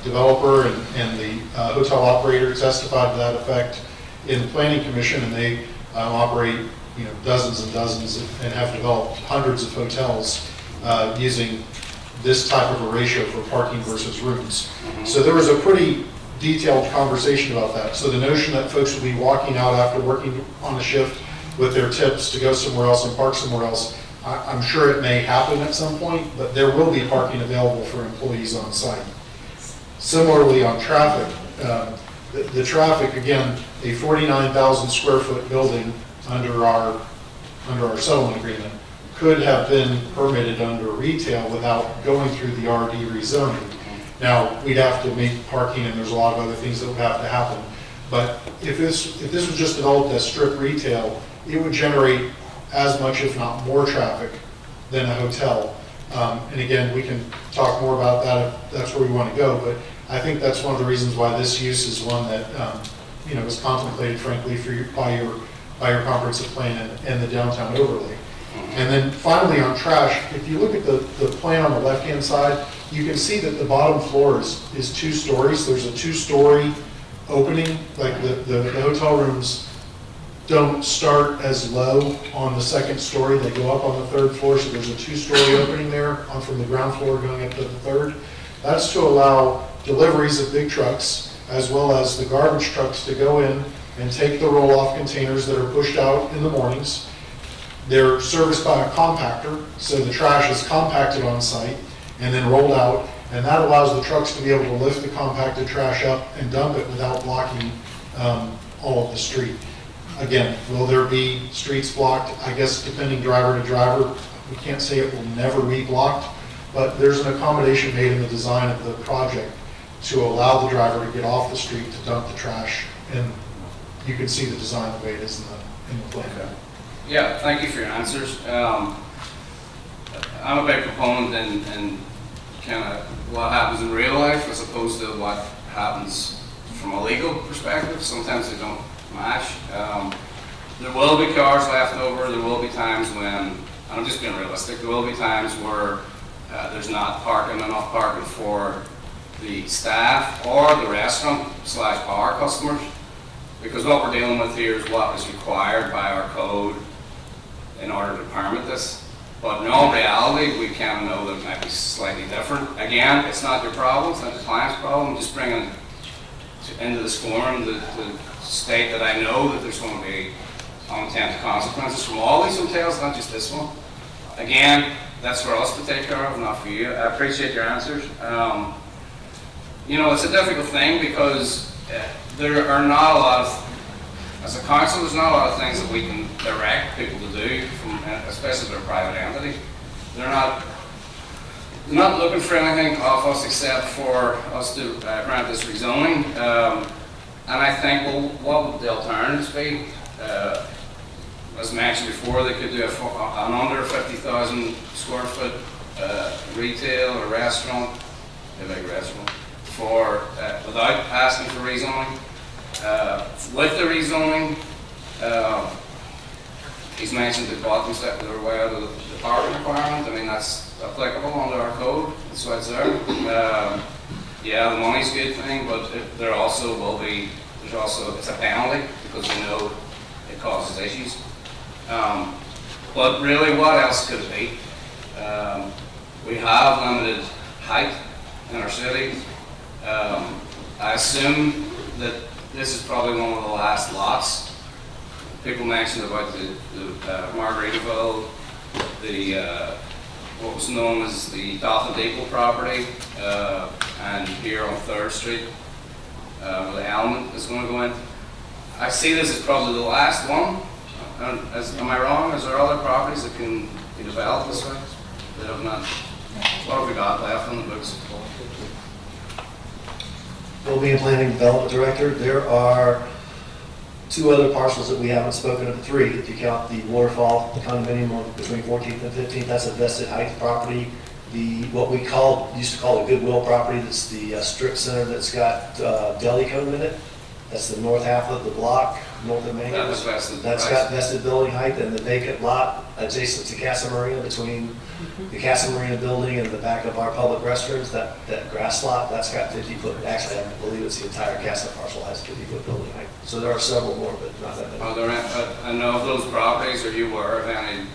developer and the hotel operator testified to that effect in the Planning Commission, and they operate dozens and dozens and have developed hundreds of hotels using this type of a ratio for parking versus rooms. So there was a pretty detailed conversation about that. So the notion that folks will be walking out after working on the shift with their tips to go somewhere else and park somewhere else, I'm sure it may happen at some point, but there will be parking available for employees on site. Similarly on traffic, the traffic, again, a 49,000 square foot building under our settlement agreement could have been permitted under retail without going through the RD rezoning. Now, we'd have to make parking, and there's a lot of other things that would have to happen. But if this was just developed as strip retail, it would generate as much, if not more traffic than a hotel. And again, we can talk more about that if that's where we want to go, but I think that's one of the reasons why this use is one that was contemplated, frankly, by your comprehensive plan and the downtown overlay. And then finally on trash, if you look at the plan on the left-hand side, you can see that the bottom floor is 2 stories. There's a 2-story opening, like the hotel rooms don't start as low on the 2nd story. They go up on the 3rd floor, so there's a 2-story opening there from the ground floor going up to the 3rd. That's to allow deliveries of big trucks, as well as the garbage trucks, to go in and take the roll-off containers that are pushed out in the mornings. They're serviced by a compactor, so the trash is compacted on site and then rolled out, and that allows the trucks to be able to lift the compacted trash up and dump it without blocking all of the street. Again, will there be streets blocked? I guess depending driver to driver, we can't say it will never be blocked, but there's an accommodation made in the design of the project to allow the driver to get off the street to dump the trash, and you can see the design the way it is in the plan. Okay. Yeah, thank you for your answers. I'm a big proponent in kind of what happens in real life as opposed to what happens from a legal perspective. Sometimes they don't match. There will be cars left over. There will be times when, and I'm just being realistic, there will be times where there's not enough parking for the staff or the restaurant/bar customers, because what we're dealing with here is what is required by our code in order to permit this. But in all reality, we kind of know that it might be slightly different. Again, it's not your problem, it's not the client's problem. Just bringing into this forum to state that I know that there's going to be unintended consequences from all these hotels, not just this one. Again, that's for us to take care of, not for you. I appreciate your answers. It's a difficult thing because there are not a lot of as a council, there's not a lot of things that we can direct people to do, especially if they're a private entity. They're not looking for anything off us except for us to grant this rezoning. And I think, well, what would the alternatives be? As mentioned before, they could do an under 50,000 square foot retail or restaurant, a big restaurant, for without asking for rezoning. With the rezoning, he's mentioned the bottom step, they're way out of the parking requirement. I mean, that's applicable under our code, that's why it's there. Yeah, the money's a good thing, but there also will be, it's a penalty because we know it causes issues. But really, what else could it be? We have limited height in our city. I assume that this is probably one of the last lots. People mentioned about the Margaritaville, what was known as the Dolphin Depot property, and here on 3rd Street, where the Element is going to go in. I see this as probably the last one. Am I wrong? Is there other properties that can be developed this way? That have not. What have we got left on the books? Bill being Planning Development Director, there are 2 other parcels that we haven't spoken of, 3. If you count the Waterfall condominium between 14th and 15th, that's a vested height property. What we used to call the Goodwill property, that's the strip center that's got deli cone in it. That's the north half of the block, north of Main. That's vested. That's got vested building height, and the vacant lot adjacent to Casa Marina, between the Casa Marina building and the back of our public restrooms, that grass lot, that's got 50-foot. Actually, I believe it's the entire Casa parcel has 50-foot building height. So there are several more, but not that many. Are there, I know of those properties, are you aware of any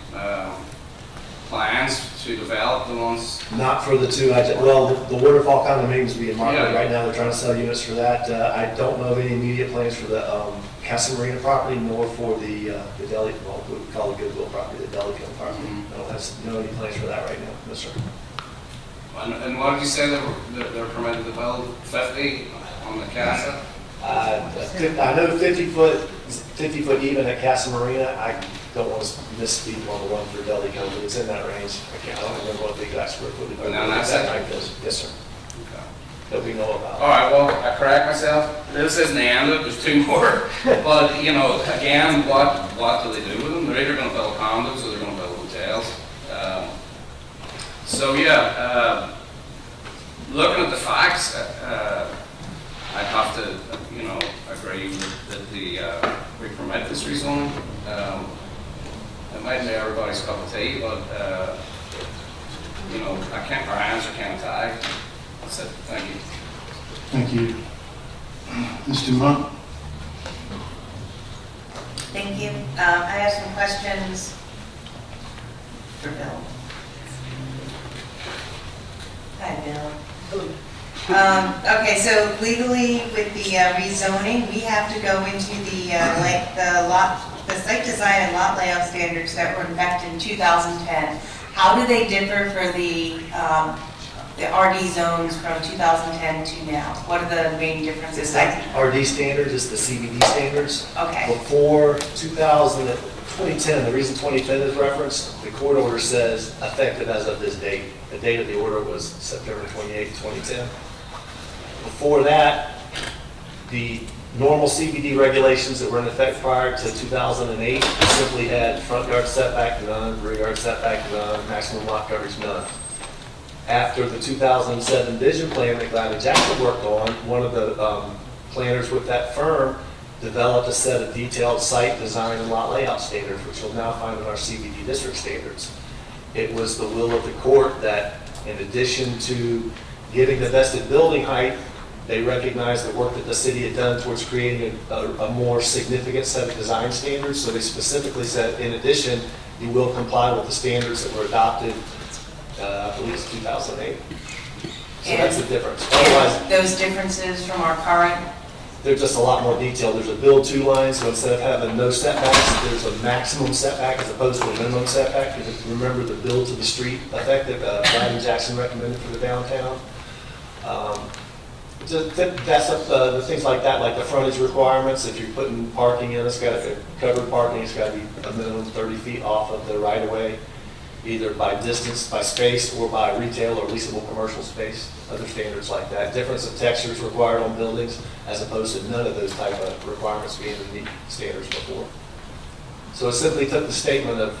plans to develop the ones? Not for the 2. Well, the Waterfall condominiums being marketed right now. They're trying to sell units for that. I don't know of any immediate plans for the Casa Marina property, nor for the deli, well, what we call the Goodwill property, the deli cone property. I don't know any plans for that right now. No, sir. And what did you say they're permitted to build? 50 on the Casa? I know 50 foot even at Casa Marina. I don't want to misspeak on the one for deli cone, but it's in that range. I don't remember what the exact square footage. No, that's it. Yes, sir. Okay. That we know about. All right, well, I correct myself. This isn't the end of it. There's 2 more. But, you know, again, what do they do with them? They're either going to build condos or they're going to build hotels. So, yeah, looking at the facts, I'd have to, you know, agree that we permit this rezoning. It might be everybody's cup of tea, but, you know, our hands are kind of tied. That's it. Thank you. Thank you. Ms. Dumont? Thank you. I have some questions for Bill. Hi, Bill. Okay, so legally with the rezoning, we have to go into the site design and lot layout standards that were in effect in 2010. How do they differ for the RD zones from 2010 to now? What are the main differences? RD standards is the CBD standards. Okay. Before 2010, the reason 2010 is referenced, the court order says effective as of this date. The date of the order was September 28, 2010. Before that, the normal CBD regulations that were in effect prior to 2008 simply had front yard setback none, rear yard setback none, maximum lot coverage none. After the 2007 vision plan that Gladys Jackson worked on, one of the planners with that firm developed a set of detailed site design and lot layout standards, which you'll now find in our CBD district standards. It was the will of the court that in addition to giving the vested building height, they recognized the work that the city had done towards creating a more significant set of design standards. So they specifically said, in addition, you will comply with the standards that were adopted, I believe it's 2008. So that's the difference. Otherwise, those differences from our current? They're just a lot more detailed. There's a build to line, so instead of having no setbacks, there's a maximum setback as opposed to a minimum setback. If you remember the build to the street effect that Gladys Jackson recommended for the downtown. That's the things like that, like the frontage requirements. If you're putting parking in, it's got to covered parking. It's got to be a minimum 30 feet off of the right of way, either by distance, by space, or by retail or leasable commercial space. Other standards like that. Difference of textures required on buildings, as opposed to none of those type of requirements being in the standards before. So it simply took the statement of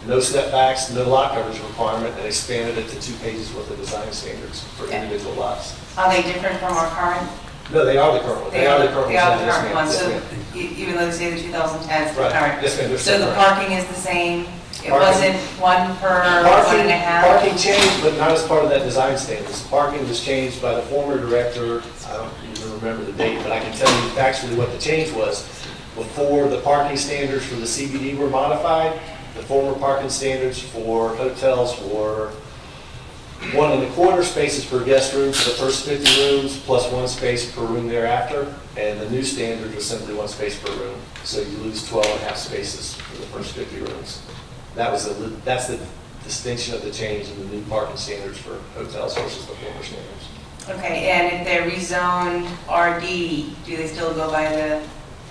no setbacks, no lot coverage requirement, and expanded it to 2 pages worth of design standards for individual lots. Are they different from our current? No, they are the current ones. They are the current Yes, ones, so ma'am. even though they say the 2010s, the Right. current. Yes, ma'am, they're So the separate. parking is the same? It Parking- wasn't one per 1.5? Parking changed, but not as part of that design standards. Parking was changed by the former director, I don't even remember the date, but I can tell you factually what the change was. Before the parking standards for the CBD were modified, the former parking standards for hotels were 1.25 spaces per guest room for the first 50 rooms, plus 1 space per room thereafter. And the new standard was simply 1 space per room. So you lose 12.5 spaces for the first 50 rooms. That's the distinction of the change in the new parking standards for hotels versus the former standards. Okay, and if they're rezoned RD, do they still go by the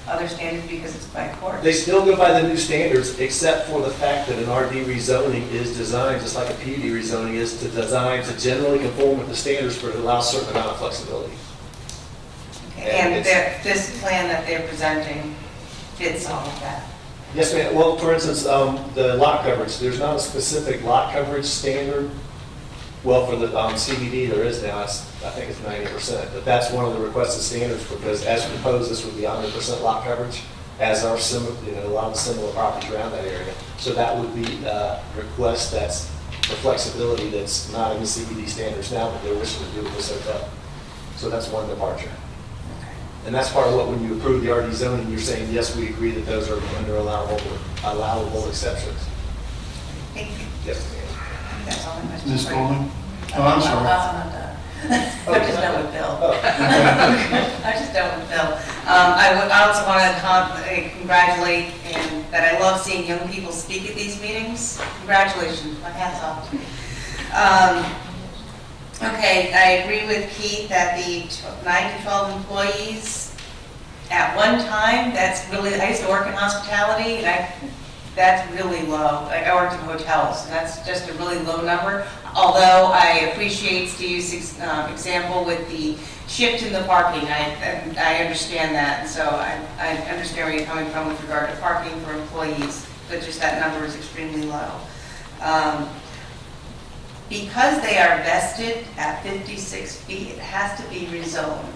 other standards because it's by court? They still go by the new standards, except for the fact that an RD rezoning is designed, just like a PUD rezoning is, to design to generally conform with the standards, but it allows a certain amount of flexibility. Okay, and this plan that they're presenting fits all of that? Yes, ma'am. Well, for instance, the lot coverage, there's not a specific lot coverage standard. Well, for the CBD, there is now. I think it's 90%, but that's one of the requested standards because, as proposed, this would be 100% lot coverage, as are a lot of similar properties around that area. So that would be a request that's for flexibility that's not in the CBD standards now, but they're wishing to do with this hotel. So that's one departure. And that's part of what, when you approve the RD zoning, you're saying, yes, we agree that those are under allowable exceptions. Thank you. Yes, That's all my questions. Ms. Bowling? Oh, I'm sorry. I'm done. I'm just done with Bill. I'm just done with Bill. I also want to congratulate, and that I love seeing young people speak at these meetings. Congratulations, my hat's off to you. Okay, I agree with Keith that the 9 to 12 employees at one time, that's really, I used to work in hospitality, and that's really low. I worked in hotels, and that's just a really low number. Although I appreciate Steve's example with the shift in the parking, I understand that, and so I understand where you're coming from with regard to parking for employees, but just that number is extremely low. Because they are vested at 56 feet, it has to be rezoned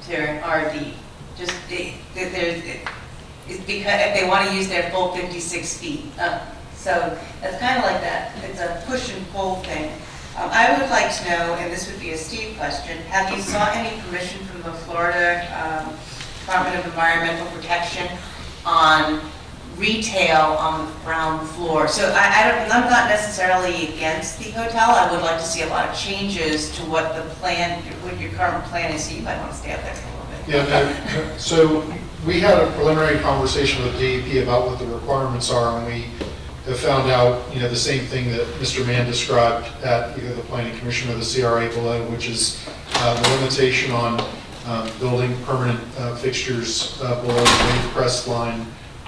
to RD. Just it's because if they want to use their full 56 feet. So that's kind of like that. It's a push and pull thing. I would like to know, and this would be a Steve question, have you sought any permission from the Florida Department of Environmental Protection on retail on the ground floor? So I'm not necessarily against the hotel. I would like to see a lot of changes to what the plan, what your current plan is. So you might want to stay up there for a little bit. Yeah, so we had a preliminary conversation with DEP about what the requirements are, and we have found out, the same thing that Mr. Mann described at either the Planning Commission or the CRA below, which is the limitation on building permanent fixtures below the wave crest line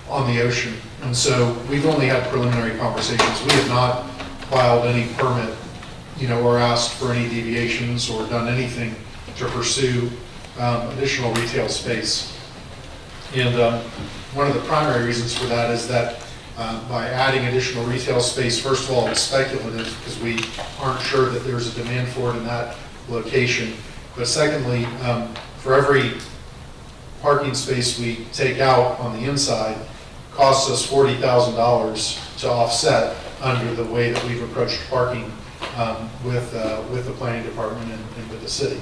on the ocean. And so we've only had preliminary conversations. We have not filed any permit, or asked for any deviations or done anything to pursue additional retail space. And one of the primary reasons for that is that by adding additional retail space, first of all, it's speculative because we aren't sure that there's a demand for it in that location. But secondly, for every parking space we take out on the inside, costs us $40,000 to offset under the way that we've approached parking with the planning department and with the city.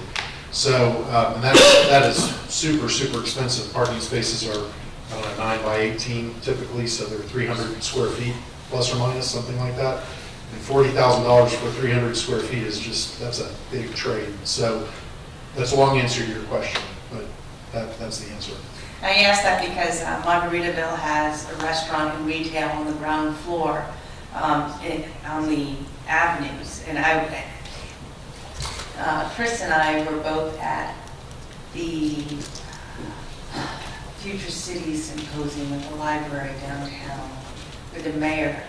So, and that is super, super expensive. Parking spaces are 9 by 18 typically, so they're 300 square feet plus or minus, something like that. And $40,000 for 300 square feet is that's a big trade. So that's a long answer to your question, but that's the answer. I asked that because Margaritaville has a restaurant and retail on the ground floor on the avenues. And Chris and I were both at the Future Cities Symposium at the library downtown, where the mayor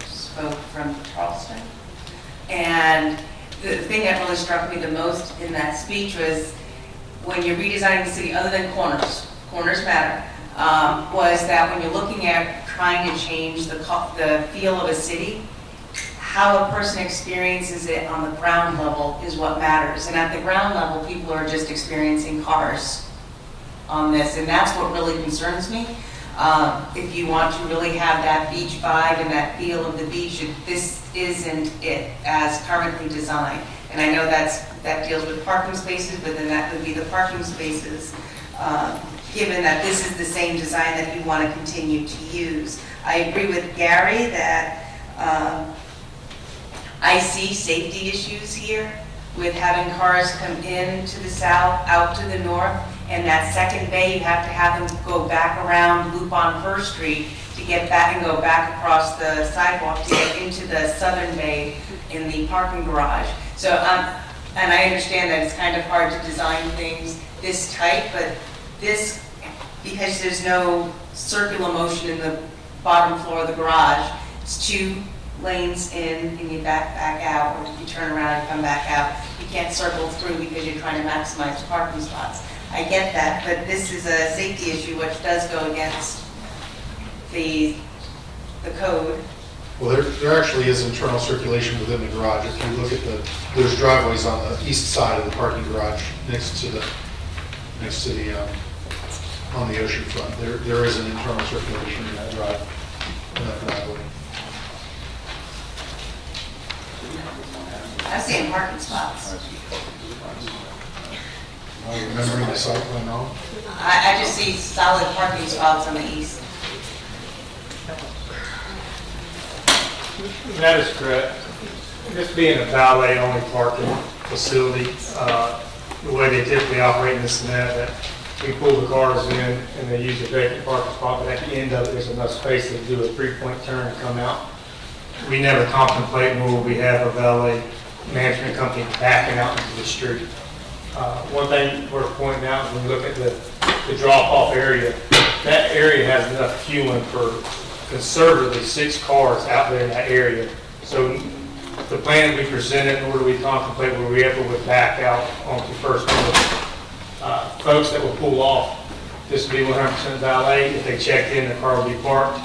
spoke from Charleston. And the thing that really struck me the most in that speech was when you're redesigning the city, other than corners matter, was that when you're looking at trying to change the feel of a city, how a person experiences it on the ground level is what matters. And at the ground level, people are just experiencing cars on this, and that's what really concerns me. If you want to really have that beach vibe and that feel of the beach, this isn't it as currently designed. And I know that deals with parking spaces, but then that would be the parking spaces, given that this is the same design that you want to continue to use. I agree with Gary that I see safety issues here with having cars come in to the south, out to the north, and that second bay, you have to have them go back around, loop on First Street to get back and go back across the sidewalk to get into the southern bay in the parking garage. So, and I understand that it's kind of hard to design things this tight, but this, because there's no circular motion in the bottom floor of the garage, it's 2 lanes in and you back out, or you turn around and come back out. You can't circle through because you're trying to maximize parking spots. I get that, but this is a safety issue which does go against the code. Well, there actually is internal circulation within the garage. If you look at there's driveways on the east side of the parking garage next to the on the ocean front. There is an internal circulation in that driveway. I'm seeing parking spots. Are you remembering the site plan now? I just see solid parking spots on the east. That is correct. This being a valet-only parking facility, the way they typically operate in this and that we pull the cars in and they use a vacant parking spot, but at the end of it, there's enough space to do a 3-point turn and come out. We never contemplate, nor will we have a valet management company backing out into the street. One thing worth pointing out is when you look at the drop-off area, that area has enough fueling for conservatively 6 cars out there in that area. So the plan that we presented, nor do we contemplate where we ever would back out onto First Floor. Folks that will pull off, this will be 100% valet. If they checked in, the car will be parked.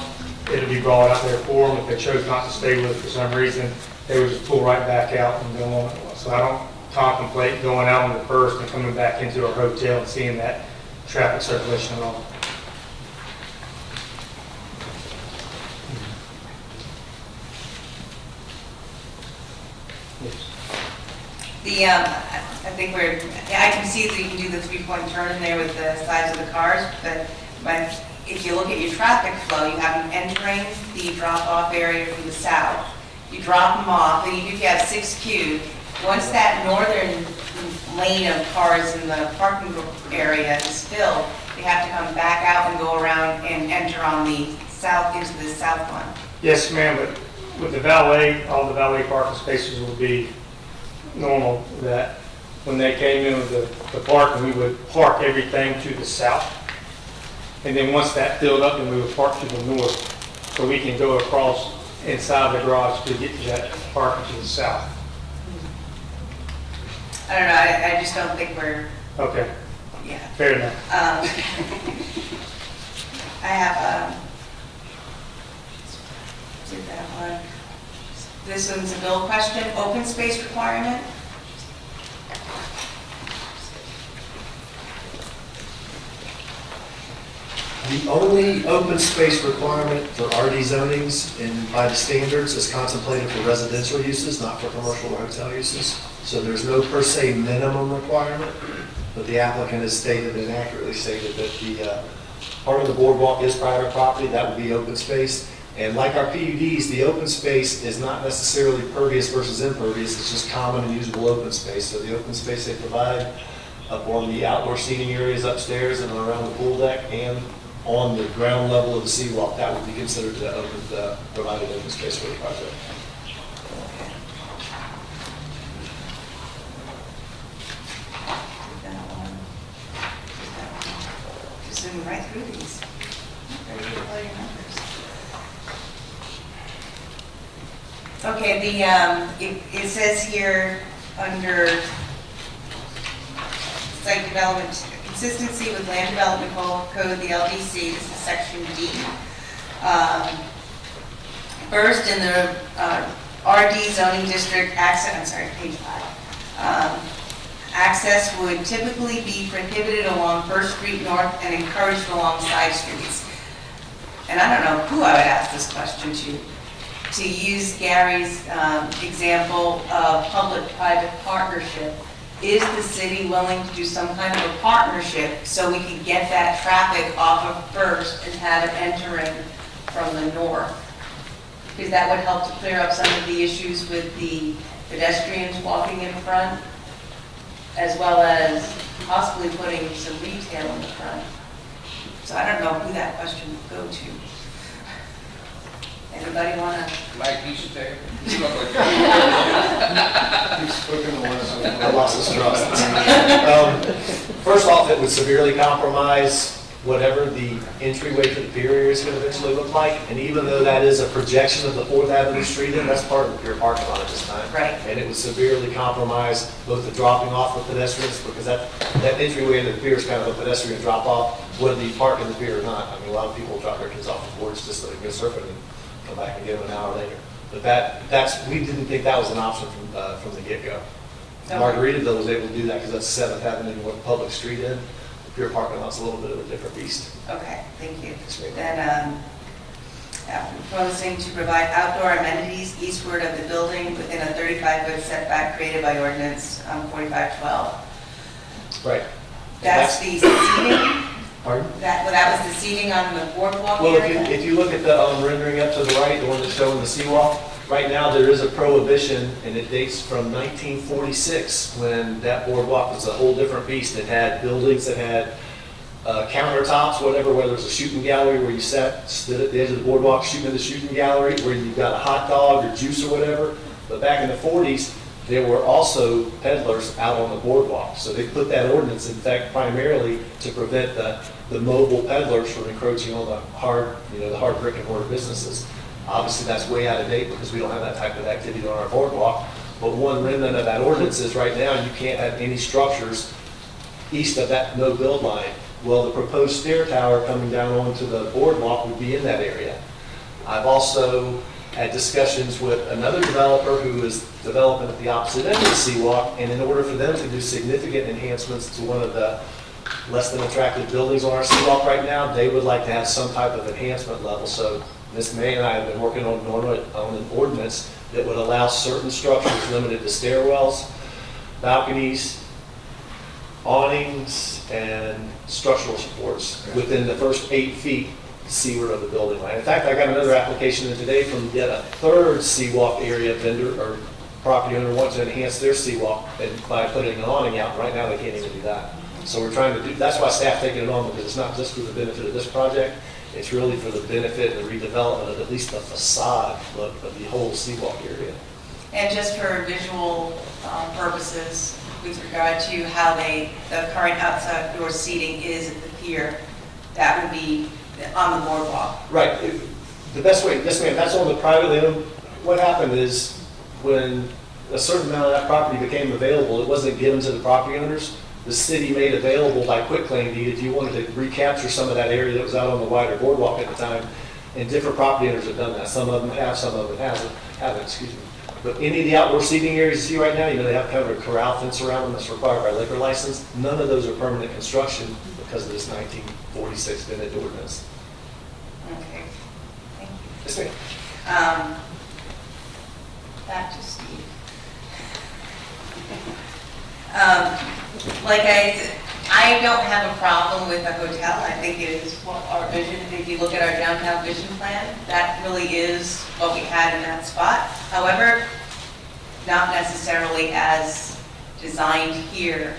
It'll be brought out there for them. If they chose not to stay with it for some reason, they would just pull right back out and go on. So I don't contemplate going out on the first and coming back into our hotel and seeing that traffic circulation at all. I think I can see that you can do the 3-point turn in there with the size of the cars, but if you look at your traffic flow, you have them entering the drop-off area from the south. You drop them off, and you have 6 queued. Once that northern lane of cars in the parking area is filled, they have to come back out and go around and enter on the south, into the south one. Yes, ma'am, but with the valet, all the valet parking spaces will be normal, that when they came in with the parking, we would park everything to the south. And then once that filled up, then we would park to the north. So we can go across inside the garage to get to that parking to the south. I don't know, I just don't think we're... Okay. Yeah. Fair enough. I have that one. This one's a bill question. Open space requirement. The only open space requirement for RD zonings and by the standards is contemplated for residential uses, not for commercial or hotel uses. So there's no per se minimum requirement, but the applicant has stated and accurately stated that the part of the boardwalk is private property, that would be open space. And like our PUDs, the open space is not necessarily pervious versus impervious, it's just common and usable open space. So the open space they provide up on the outdoor seating areas upstairs and around the pool deck and on the ground level of the seawalk, that would be considered the provided open space for the project. zoom right through these. Ready to blow your numbers. Okay, it says here under site development, consistency with land development code, the LDC, this is section D. First, in the RD zoning district, page 5. Access would typically be prohibited along First Street North and encouraged along side streets. And I don't know who I would ask this question to use Gary's example of public-private partnership. Is the city willing to do some kind of a partnership so we can get that traffic off of First and have it entering from the north? Because that would help to clear up some of the issues with the pedestrians walking in front, as well as possibly putting some retail in the front. So I don't know who that question would go to. Anybody want to? Mike, you should take it. He's spoken the lesson. I lost his trust. First off, it would severely compromise whatever the entryway to the pier area is going to eventually look like. And even though that is a projection of the 4th Avenue Street in, that's part of the pier parking lot at this time. Right. And it would severely compromise both the dropping off of pedestrians, because that entryway into the pier is kind of a pedestrian drop off, whether you park in the pier or not. I mean, a lot of people drop their kids off the boards just so they can go surfing and come back and get them an hour later. But we didn't think that was an option from the get-go. Okay. Margaritaville was able to do that because that's 7th Avenue and what public street in. The pier parking lot's a little bit of a different beast. Okay, thank you. Then proposing to provide outdoor amenities eastward of the building within a 35-foot setback created by ordinance 4512. Right. That's the seating? Pardon? That was the seating on the boardwalk Well, area? if you look at the rendering up to the right, the one that's showing the seawall, right now there is a prohibition, and it dates from 1946 when that boardwalk was a whole different beast. It had buildings that had countertops, whatever, whether it was a shooting gallery where you stood at the edge of the boardwalk shooting in the shooting gallery, where you got a hot dog or juice or whatever. But back in the 40s, there were also peddlers out on the boardwalk. So they put that ordinance, in fact, primarily to prevent the mobile peddlers from encroaching on the hard brick and mortar businesses. Obviously, that's way out of date because we don't have that type of activity on our boardwalk. But one remnant of that ordinance is right now you can't have any structures east of that no build line. Well, the proposed stair tower coming down onto the boardwalk would be in that area. I've also had discussions with another developer who is developing at the opposite end of the seawalk, and in order for them to do significant enhancements to one of the less than attractive buildings on our seawalk right now, they would like to have some type of enhancement level. So Ms. May and I have been working on an ordinance that would allow certain structures limited to stairwells, balconies, awnings, and structural supports within the first 8 feet seaward of the building line. In fact, I got another application in today from yet a third seawalk area vendor or property owner wants to enhance their seawalk by putting an awning out. Right now, they can't even do that. So we're trying to do, that's why staff taking it on, because it's not just for the benefit of this project, it's really for the benefit and the redevelopment of at least the facade of the whole seawalk area. And just for visual purposes, with regard to how the current outdoor seating is at the pier, that would be on the boardwalk. Right. The best way, yes ma'am, that's on the privately owned. What happened is when a certain amount of that property became available, it wasn't given to the property owners. The city made available by quitclaim deed if you wanted to recapture some of that area that was out on the wider boardwalk at the time. And different property owners have done that. Some of them have, some of them haven't, excuse me. But any of the outdoor seating areas you see right now, they have kind of a corral fence around them that's required by liquor license. None of those are permanent construction because of this 1946 vintage ordinance. Okay, thank you. Yes, ma'am. Back to Steve. I don't have a problem with a hotel. I think it is our vision. If you look at our downtown vision plan, that really is what we had in that spot. However, not necessarily as designed here.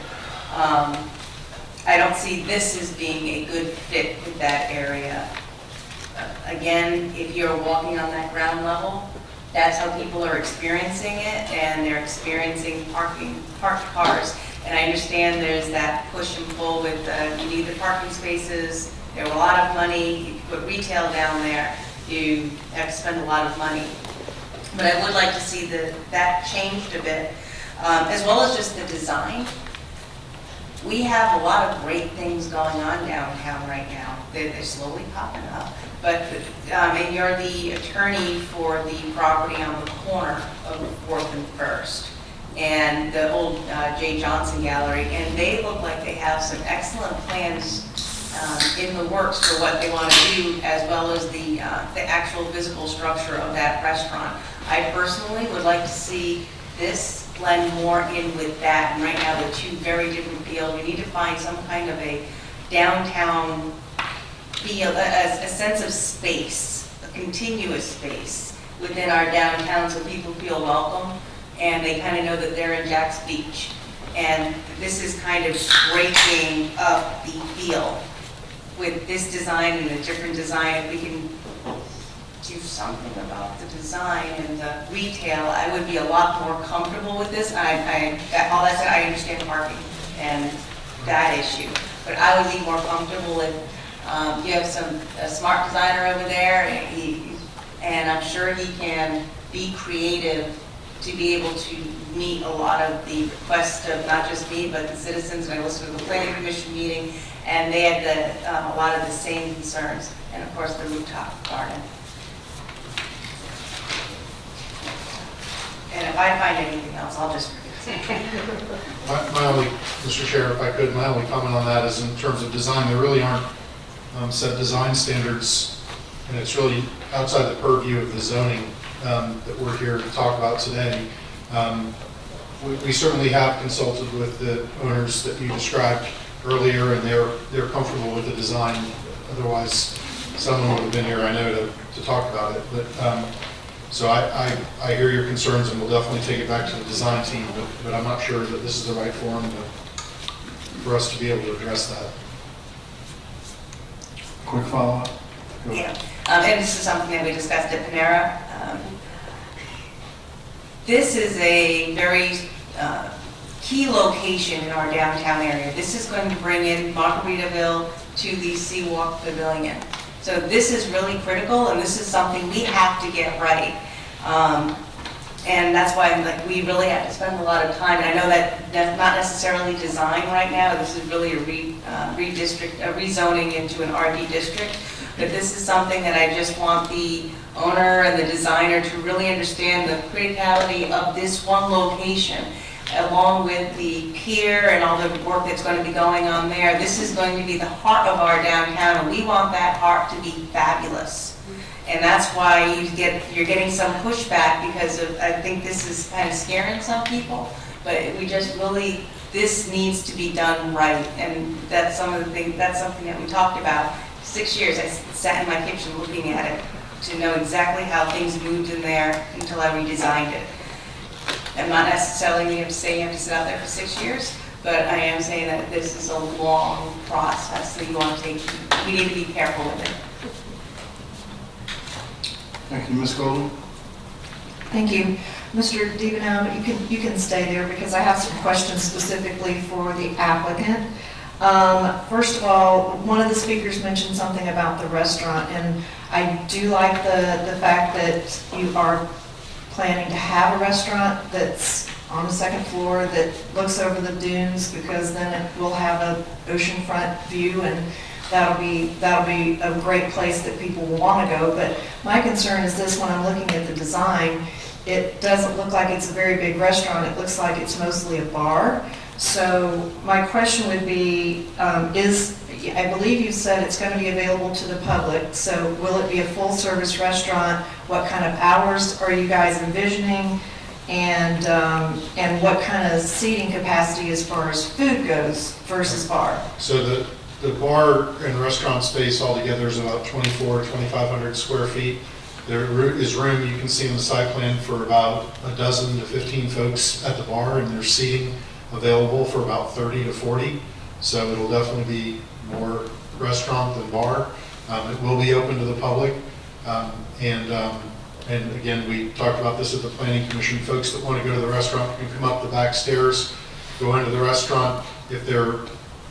I don't see this as being a good fit with that area. Again, if you're walking on that ground level, that's how people are experiencing it, and they're experiencing parked cars. And I understand there's that push and pull with you need the parking spaces There were a lot of money, you put retail down there, you have to spend a lot of money. But I would like to see that changed a bit, as well as just the design. We have a lot of great things going on downtown right now. They're slowly popping up. But, and you're the attorney for the property on the corner of 4th and 1st. And the old J. Johnson Gallery, and they look like they have some excellent plans in the works for what they want to do, as well as the actual physical structure of that restaurant. I personally would like to see this blend more in with that. And right now, they're two very different feels. We need to find some kind of a downtown feel, a sense of space, a continuous space within our downtown, so people feel welcome and they kind of know that they're in Jack's Beach. And this is kind of breaking up the feel with this design and a different design. If we can do something about the design and the retail, I would be a lot more comfortable with this. All that said, I understand parking and that issue, but I would be more comfortable if you have a smart designer over there, and I'm sure he can be creative to be able to meet a lot of the requests of not just me, but the citizens. And I listened to the planning commission meeting, and they had a lot of the same concerns, and of course the rooftop garden. And if I find anything else, I'll just My only, Mr. Chair, if I could, my only comment on that is in terms of design, there really aren't set design standards, and it's really outside the purview of the zoning that we're here to talk about today. We certainly have consulted with the owners that you described earlier, and they're comfortable with the design. Otherwise, someone would have been here, I know, to talk about it. But so I hear your concerns, and we'll definitely take it back to the design team. But I'm not sure that this is the right forum for us to be able to address that. Quick follow-up? Yeah, and this is something that we discussed at Panera. This is a very key location in our downtown area. This is going to bring in Margaritaville to the Seawalk Pavilion. So this is really critical, and this is something we have to get right. And that's why we really have to spend a lot of time. And I know that's not necessarily design right now. This is really a rezoning into an RD district. But this is something that I just want the owner and the designer to really understand the criticality of this one location, along with the pier and all the work that's going to be going on there. This is going to be the heart of our downtown, and we want that heart to be fabulous. And that's why you're getting some pushback, because I think this is kind of scaring some people, but we just really, this needs to be done right. And that's something that we talked about. 6 years I sat in my kitchen looking at it to know exactly how things moved in there until I redesigned it. I'm not necessarily saying you have to sit out there for 6 years, but I am saying that this is a long process that you want to take. We need to be careful with it. Thank you, Ms. Golden. Thank you. Mr. DiBenam, you can stay there because I have some questions specifically for the applicant. First of all, one of the speakers mentioned something about the restaurant, and I do like the fact that you are planning to have a restaurant that's on the second floor that looks over the dunes, because then it will have an oceanfront view, and that'll be a great place that people will want to go. But my concern is this: when I'm looking at the design, it doesn't look like it's a very big restaurant. It looks like it's mostly a bar. So my question would be, I believe you said it's going to be available to the public, so will it be a full-service restaurant? What kind of hours are you guys envisioning? And what kind of seating capacity as far as food goes versus bar? So the bar and restaurant space altogether is about 2,500 square feet. There is room, you can see in the site plan, for about a dozen to 15 folks at the bar, and there's seating available for about 30 to 40. So it'll definitely be more restaurant than bar. It will be open to the public. And again, we talked about this at the Planning Commission. Folks that want to go to the restaurant can come up the back stairs, go into the restaurant. If they're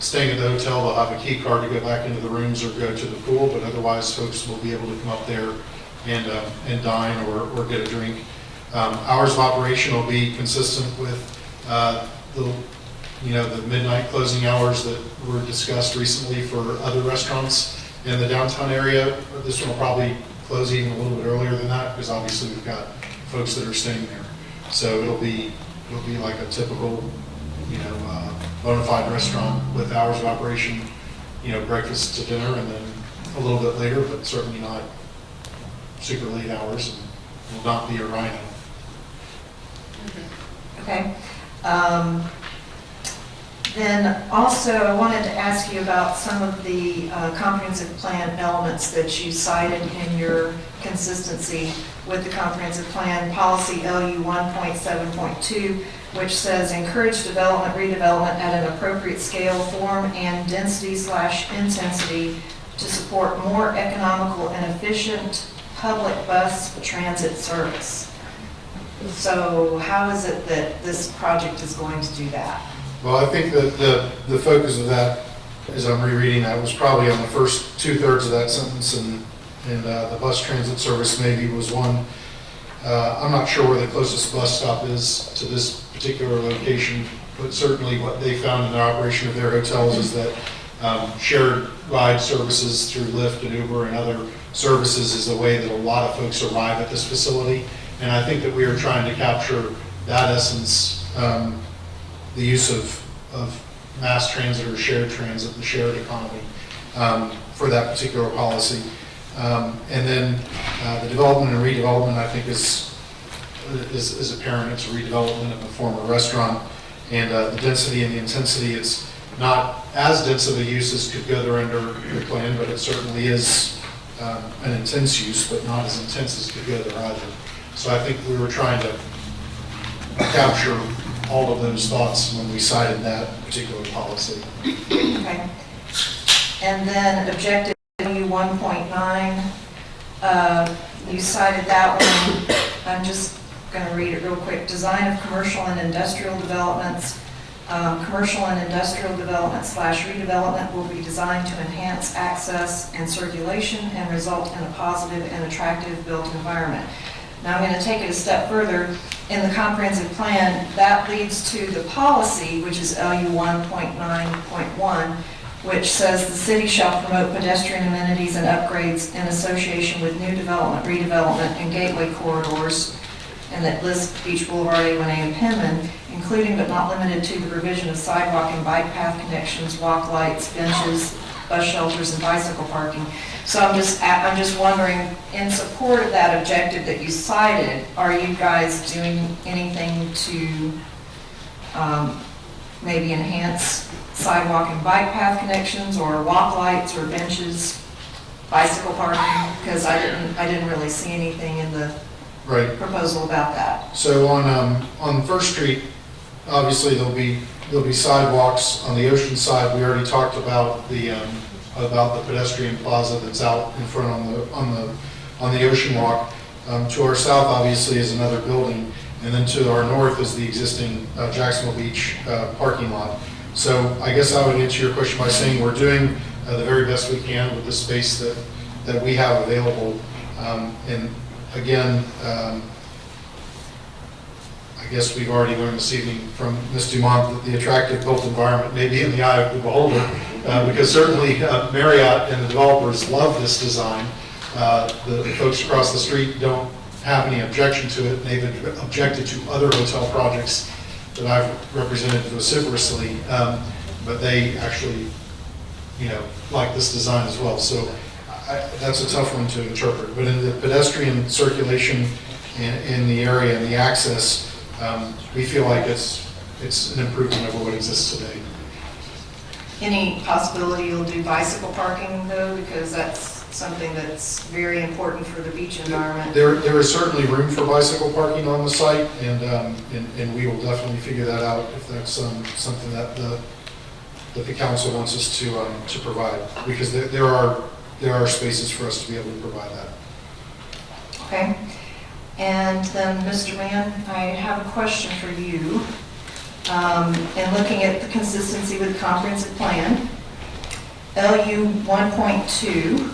staying at the hotel, they'll have a key card to go back into the rooms or go to the pool, but otherwise folks will be able to come up there and dine or get a drink. Hours of operation will be consistent with the midnight closing hours that were discussed recently for other restaurants in the downtown area. This one will probably close even a little bit earlier than that because obviously we've got folks that are staying there. So it'll be like a typical, bona fide restaurant with hours of operation, breakfast to dinner and then a little bit later, but certainly not super late hours, and will not be a rhino. Okay. Then also, I wanted to ask you about some of the comprehensive plan elements that you cited in your consistency with the comprehensive plan policy LU 1.7.2, which says encourage development, redevelopment at an appropriate scale, form, and density/intensity to support more economical and efficient public bus transit service. So how is it that this project is going to do that? Well, I think that the focus of that, as I'm rereading that, was probably on the first 2/3 of that sentence, and the bus transit service maybe was one. I'm not sure where the closest bus stop is to this particular location, but certainly what they found in their operation of their hotels is that shared ride services through Lyft and Uber and other services is a way that a lot of folks arrive at this facility. And I think that we are trying to capture that essence, the use of mass transit or shared transit, the shared economy, for that particular policy. And then the development and redevelopment, I think, is apparent. It's a redevelopment of a former restaurant. And the density and the intensity, it's not as dense of a use as could go there under the plan, but it certainly is an intense use, but not as intense as could go there either. So I think we were trying to capture all of those thoughts when we cited that particular policy. Okay. And then objective 1.9, you cited that one. I'm just going to read it real quick. Design of commercial and industrial developments. Commercial and industrial development / redevelopment will be designed to enhance access and circulation and result in a positive and attractive built environment. Now I'm going to take it a step further. In the comprehensive plan, that leads to the policy, which is LU 1.9.1, which says the city shall promote pedestrian amenities and upgrades in association with new development, redevelopment, and gateway corridors, and that lists Beach Boulevard, A1A, and Penman, including but not limited to the provision of sidewalk and bike path connections, walk lights, benches, bus shelters, and bicycle parking. So I'm just wondering, in support of that objective that you cited, are you guys doing anything to maybe enhance sidewalk and bike path connections, or walk lights, or benches, bicycle parking? Because I didn't really see anything in the proposal about that. So on First Street, obviously there'll be sidewalks on the ocean side. We already talked about the pedestrian plaza that's out in front on the ocean walk. To our south, obviously, is another building, and then to our north is the existing Jacksonville Beach parking lot. So I guess I would answer your question by saying we're doing the very best we can with the space that we have available. And again, I guess we've already learned this evening from Ms. Dumont that the attractive built environment may be in the eye of the beholder, because certainly Marriott and the developers love this design. The folks across the street don't have any objection to it. They've objected to other hotel projects that I've represented vociferously, but they actually, like this design as well. So that's a tough one to interpret. But in the pedestrian circulation in the area and the access, we feel like it's an improvement over what exists today. Any possibility you'll do bicycle parking though, because that's something that's very important for the beach environment? There is certainly room for bicycle parking on the site, and we will definitely figure that out if that's something that the council wants us to provide, because there are spaces for us to be able to provide that. Okay. And then, Mr. Mann, I have a question for you. And looking at the consistency with the comprehensive plan, LU 1.2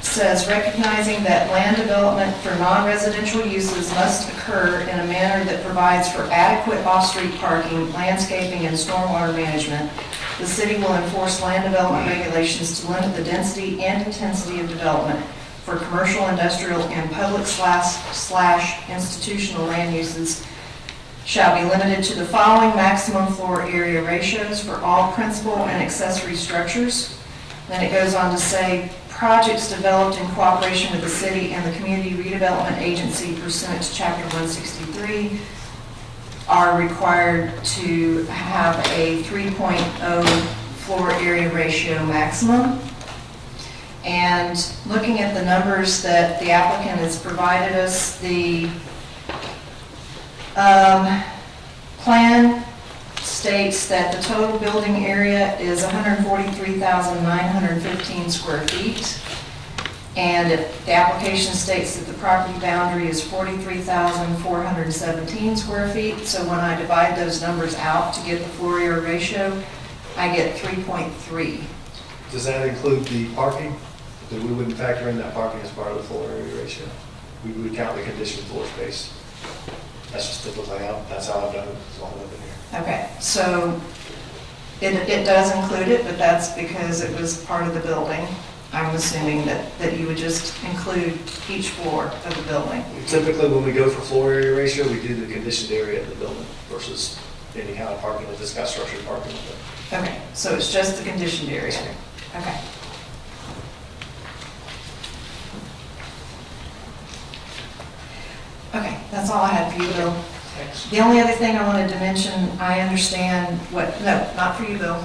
says recognizing that land development for non-residential uses must occur in a manner that provides for adequate off-street parking, landscaping, and stormwater management, the city will enforce land development regulations to limit the density and intensity of development for commercial, industrial, and public slash institutional land uses shall be limited to the following maximum floor area ratios for all principal and accessory structures. Then it goes on to say, projects developed in cooperation with the city and the Community Redevelopment Agency pursuant to Chapter 163 are required to have a 3.0 floor area ratio maximum. And looking at the numbers that the applicant has provided us, the plan states that the total building area is 143,915 square feet. And the application states that the property boundary is 43,417 square feet. So when I divide those numbers out to get the floor area ratio, I get 3.3. Does that include the parking? That we wouldn't factor in that parking as part of the floor area ratio? We would count the conditioned floor space. That's just typically how, that's how I've done it as long as I've been here. Okay, so it does include it, but that's because it was part of the building. I'm assuming that you would just include each floor of the building. Typically, when we go for floor area ratio, we do the conditioned area of the building versus any kind of parking if it's got structured parking with it. Okay, so it's just the conditioned area. Okay. Okay, that's all I had for you, Bill. The only other thing I wanted to mention, I understand not for you, Bill.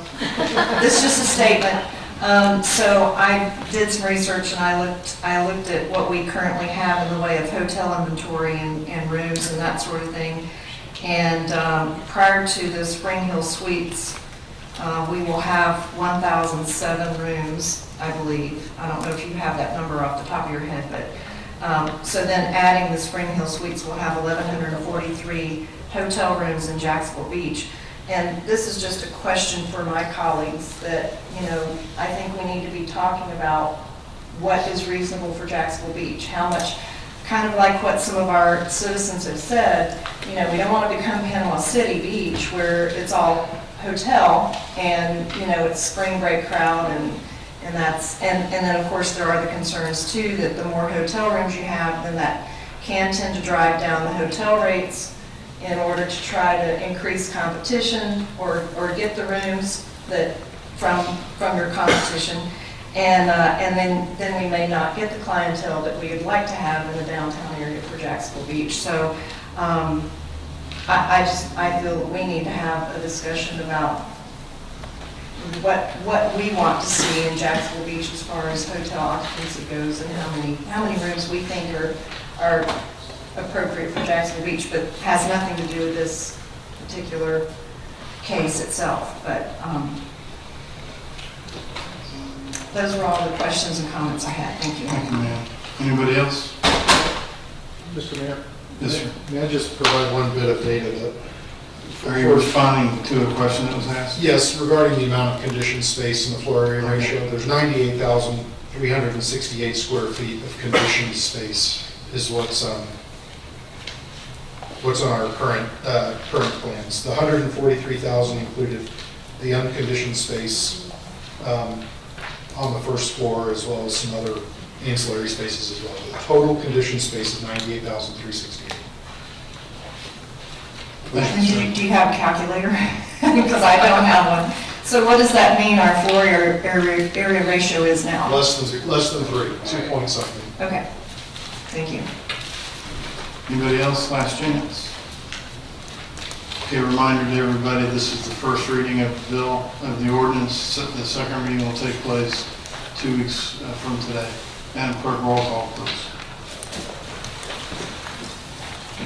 This is just a statement. So I did some research and I looked at what we currently have in the way of hotel inventory and rooms and that sort of thing. And prior to the Spring Hill Suites, we will have 1,007 rooms, I believe. I don't know if you have that number off the top of your head, but so then adding the Spring Hill Suites, we'll have 1,143 hotel rooms in Jacksonville Beach. And this is just a question for my colleagues that, I think we need to be talking about what is reasonable for Jacksonville Beach, how much, kind of like what some of our citizens have said, we don't want to become Panama City Beach where it's all hotel and, it's spring break crowd and then of course there are the concerns too that the more hotel rooms you have, then that can tend to drive down the hotel rates in order to try to increase competition or get the rooms that from your competition, and then we may not get the clientele that we would like to have in the downtown area for Jacksonville Beach. So I feel that we need to have a discussion about what we want to see in Jacksonville Beach as far as hotel occupancy goes and how many rooms we think are appropriate for Jacksonville Beach, but has nothing to do with this particular case itself. But those were all the questions and comments I had. Thank you. Thank you, ma'am. Anybody else? Mr. Mayor? Yes, sir. May I just provide one bit of data that... Are you responding to a question that was asked? Yes, regarding the amount of conditioned space in the floor area ratio, there's 98,368 square feet of conditioned space is what's on our current plans. The 143,000 included the unconditioned space on the first floor as well as some other ancillary spaces as well. The total conditioned space is 98,368. Do you have a calculator? Because I don't have one. So what does that mean our floor area ratio is now? Less than 3, 2 point something. Okay, thank you. Anybody else? Last chance. Okay, reminder to everybody, this is the first reading of the bill, of the ordinance. The second reading will take place 2 weeks from today. Madam Clerk, roll call, please.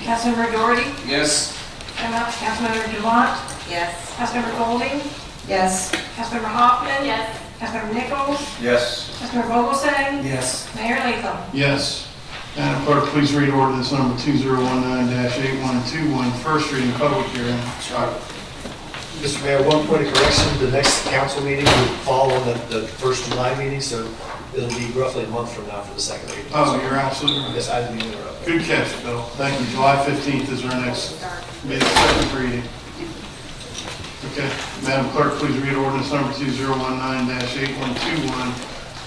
Councilmember Doherty? Yes. Councilmember Dumont? Yes. Councilmember Golding? Yes. Councilmember Hoffman? Yes. Councilmember Nichols? Yes. Councilmember Vogelsang? Yes. Mayor Latham? Yes. Madam Clerk, please read ordinance number 2019-8121, first reading, public hearing. Mr. Mayor, one point of correction, the next council meeting will fall on the first July meeting, so it'll be roughly a month from now for the second reading. Oh, you're absolutely right. Yes, I didn't mean to interrupt. Good catch, Bill. Thank you. July 15th is our next second reading. Okay, Madam Clerk, please read ordinance number 2019-8121.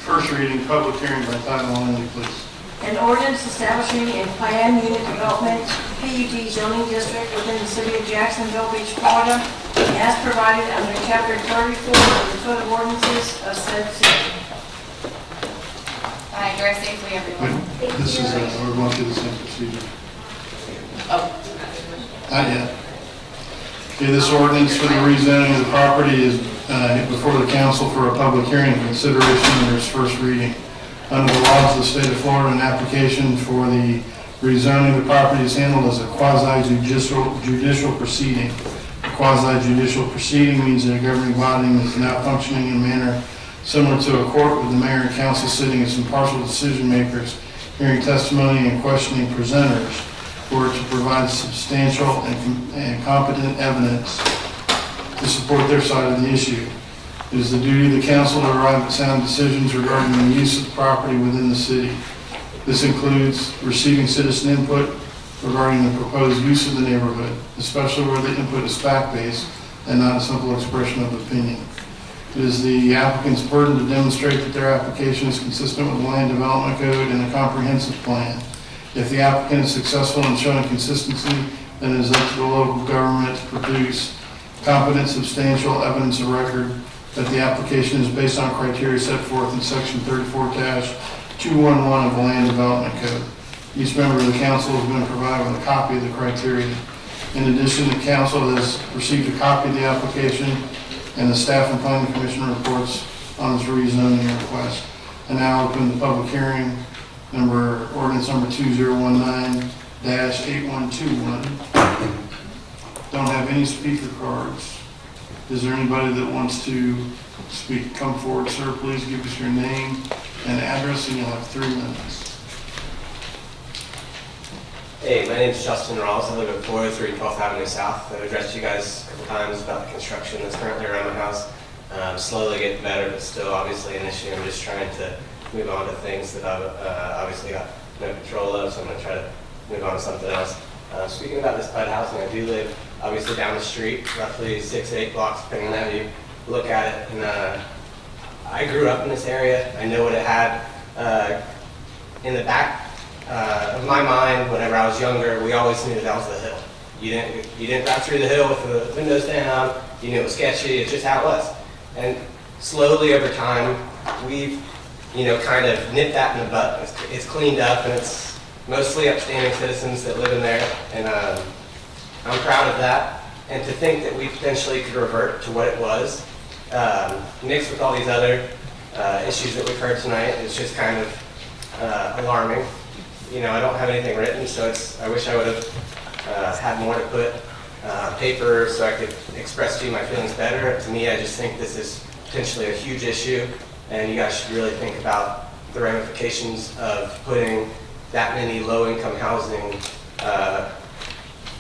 First reading, public hearing by title only, please. An ordinance establishing a planned unit development PUD zoning district within the city of Jacksonville Beach, Florida, as provided under Chapter 34 of the Code of Ordinances of said city. Bye, drive safely, everyone. This is, we're going through the same procedure. Not yet. Okay, this ordinance for the rezoning of the property is before the council for a public hearing and consideration under its first reading. Under the laws of the state of Florida, an application for the rezoning of the property is handled as a quasi-judicial proceeding. A quasi-judicial proceeding means that a governing body is now functioning in a manner similar to a court with the mayor and council sitting as impartial decision makers, hearing testimony and questioning presenters, or to provide substantial and competent evidence to support their side of the issue. It is the duty of the council to arrive at sound decisions regarding the use of the property within the city. This includes receiving citizen input regarding the proposed use of the neighborhood, especially where the input is fact-based and not a simple expression of opinion. It is the applicant's burden to demonstrate that their application is consistent with the Land Development Code and a comprehensive plan. If the applicant is successful in showing consistency, then it is up to the local government to produce competent, substantial evidence of record that the application is based on criteria set forth in Section 34-211 of the Land Development Code. Each member of the council has been provided with a copy of the criteria. In addition, the council has received a copy of the application and the staff and planning commission reports on this rezoning request. And now open the public hearing, ordinance number 2019-8121. Don't have any speaker cards. Is there anybody that wants to speak? Come forward, sir. Please give us your name and address, and you'll have 3 minutes. Hey, my name is Justin Rawls. I live at 403 12th Avenue South. I've addressed you guys a couple times about the construction that's currently around my house. Slowly getting better, but still obviously an issue. I'm just trying to move on to things that I've obviously got no control of, so I'm going to try to move on to something else. Speaking about this PUD housing, I do live obviously down the street, roughly 6 to 8 blocks, depending on how you look at it. And I grew up in this area. I know what it had in the back of my mind. Whenever I was younger, we always knew that was the hill. You didn't drive through the hill with the windows down. You knew it was sketchy. It's just how it was. And slowly over time, we've kind of nipped that in the bud. It's cleaned up, and it's mostly upstanding citizens that live in there, and I'm proud of that. And to think that we potentially could revert to what it was, mixed with all these other issues that we've heard tonight, is just kind of alarming. I don't have anything written, so I wish I would have had more to put paper so I could express to you my feelings better. To me, I just think this is potentially a huge issue, and you guys should really think about the ramifications of putting that many low-income housing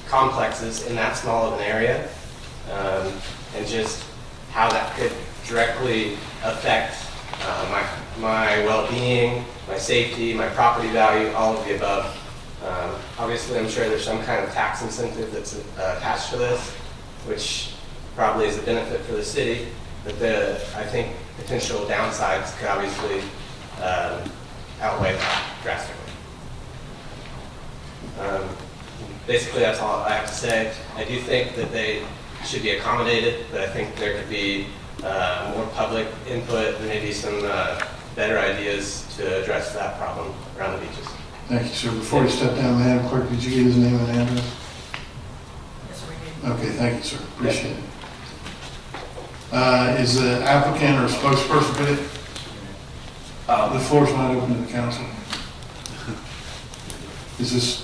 complexes in that small of an area, and just how that could directly affect my well-being, my safety, my property value, all of the above. Obviously, I'm sure there's some kind of tax incentive that's attached to this, which probably is a benefit for the city, but I think potential downsides could obviously outweigh that drastically. Basically, that's all I have to say. I do think that they should be accommodated, but I think there could be more public input and maybe some better ideas to address that problem around the beaches. Thank you, sir. Before you step down, Madam Clerk, did you get his name and address? Yes, we did. Okay, thank you, sir. Appreciate it. Is the applicant or spokesperson for it? The floor is not open to the council. Is this?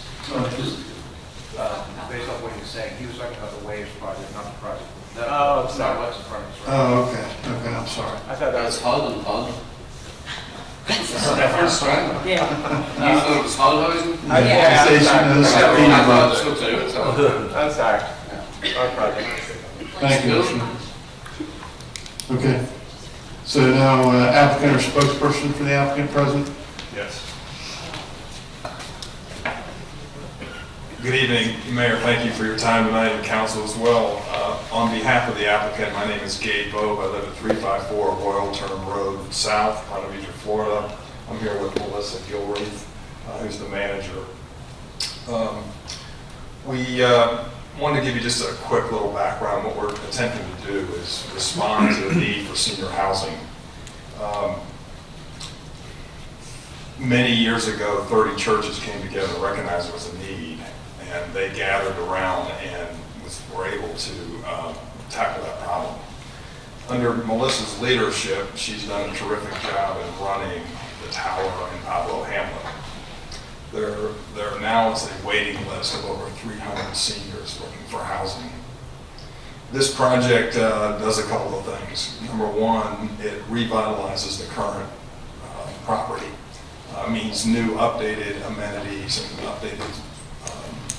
Based on what he was saying, he was talking about the Waves project, not the project. Oh, I'm sorry. What's in front of us, right? Oh, okay. Okay, I'm sorry. I thought that was Holden. That's right. Yeah. You thought it was Holdenhausen? Yeah, I'm sorry. I'm sorry. Our project. Thank you, Commissioner. Okay. So now applicant or spokesperson for the applicant present? Yes. Good evening, Mayor. Thank you for your time tonight and council as well. On behalf of the applicant, my name is Gabe Bobe. I live at 354 Royal Term Road South, Ponte Vedra, Florida. I'm here with Melissa Gilreath, who's the manager. We wanted to give you just a quick little background. What we're attempting to do is respond to the need for senior housing. Many years ago, 30 churches came together and recognized there was a need, and they gathered around and were able to tackle that problem. Under Melissa's leadership, she's done a terrific job in running the tower in Pablo Hamlet. There now is a waiting list of over 300 seniors looking for housing. This project does a couple of things. Number one, it revitalizes the current property. Means new updated amenities and updated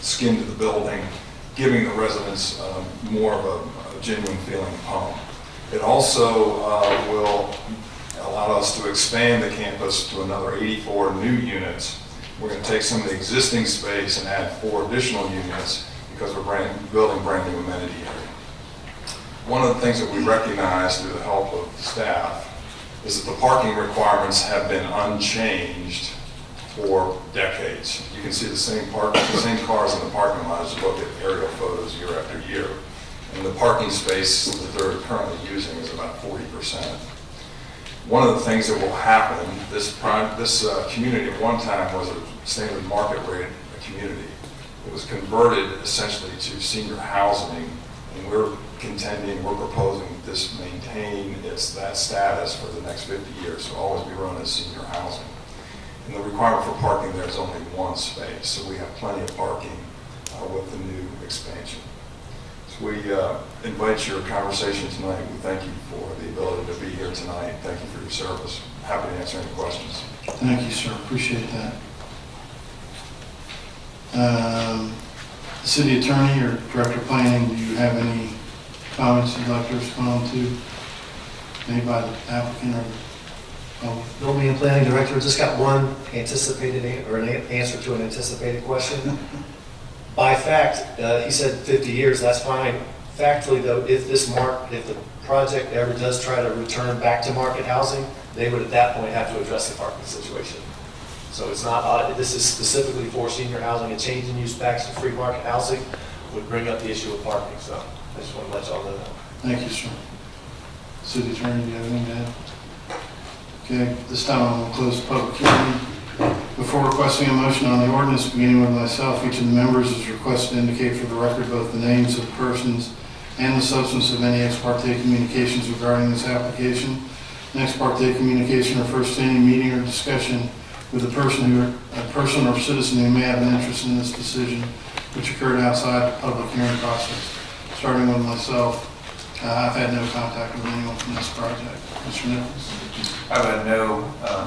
skin to the building, giving the residents more of a genuine feeling of home. It also will allow us to expand the campus to another 84 new units. We're going to take some of the existing space and add 4 additional units because we're building brand new amenity area. One of the things that we recognize through the help of staff is that the parking requirements have been unchanged for decades. You can see the same cars in the parking lot as you look at aerial photos year after year. And the parking space that they're currently using is about 40%. One of the things that will happen, this community at one time was a standard market rate community. It was converted essentially to senior housing, and we're proposing this maintain that status for the next 50 years, so always be run as senior housing. And the requirement for parking there is only 1 space, so we have plenty of parking with the new expansion. So we invite your conversation tonight. We thank you for the ability to be here tonight. Thank you for your service. Happy to answer any questions. Thank you, sir. Appreciate that. The city attorney or director of planning, do you have any comments you'd like to respond to? Anybody, the applicant or the public? Building and planning director, just got one anticipated an answer to an anticipated question. By fact, he said 50 years, that's fine. Factually though, if the project ever does try to return back to market housing, they would at that point have to address the parking situation. So it's not, this is specifically for senior housing. A change in use back to free market housing would bring up the issue of parking. So I just want to let y'all know that. Thank you, sir. City attorney, do you have anything to add? Okay, this time I'm going to close the public hearing. Before requesting a motion on the ordinance, beginning with myself, each of the members is requested to indicate for the record both the names of the persons and the substance of any ex parte communications regarding this application. An ex parte communication refers to any meeting or discussion with a person or citizen who may have an interest in this decision, which occurred outside the public hearing process. Starting with myself, I've had no contact with anyone from this project. Mr. Nichols? I've had no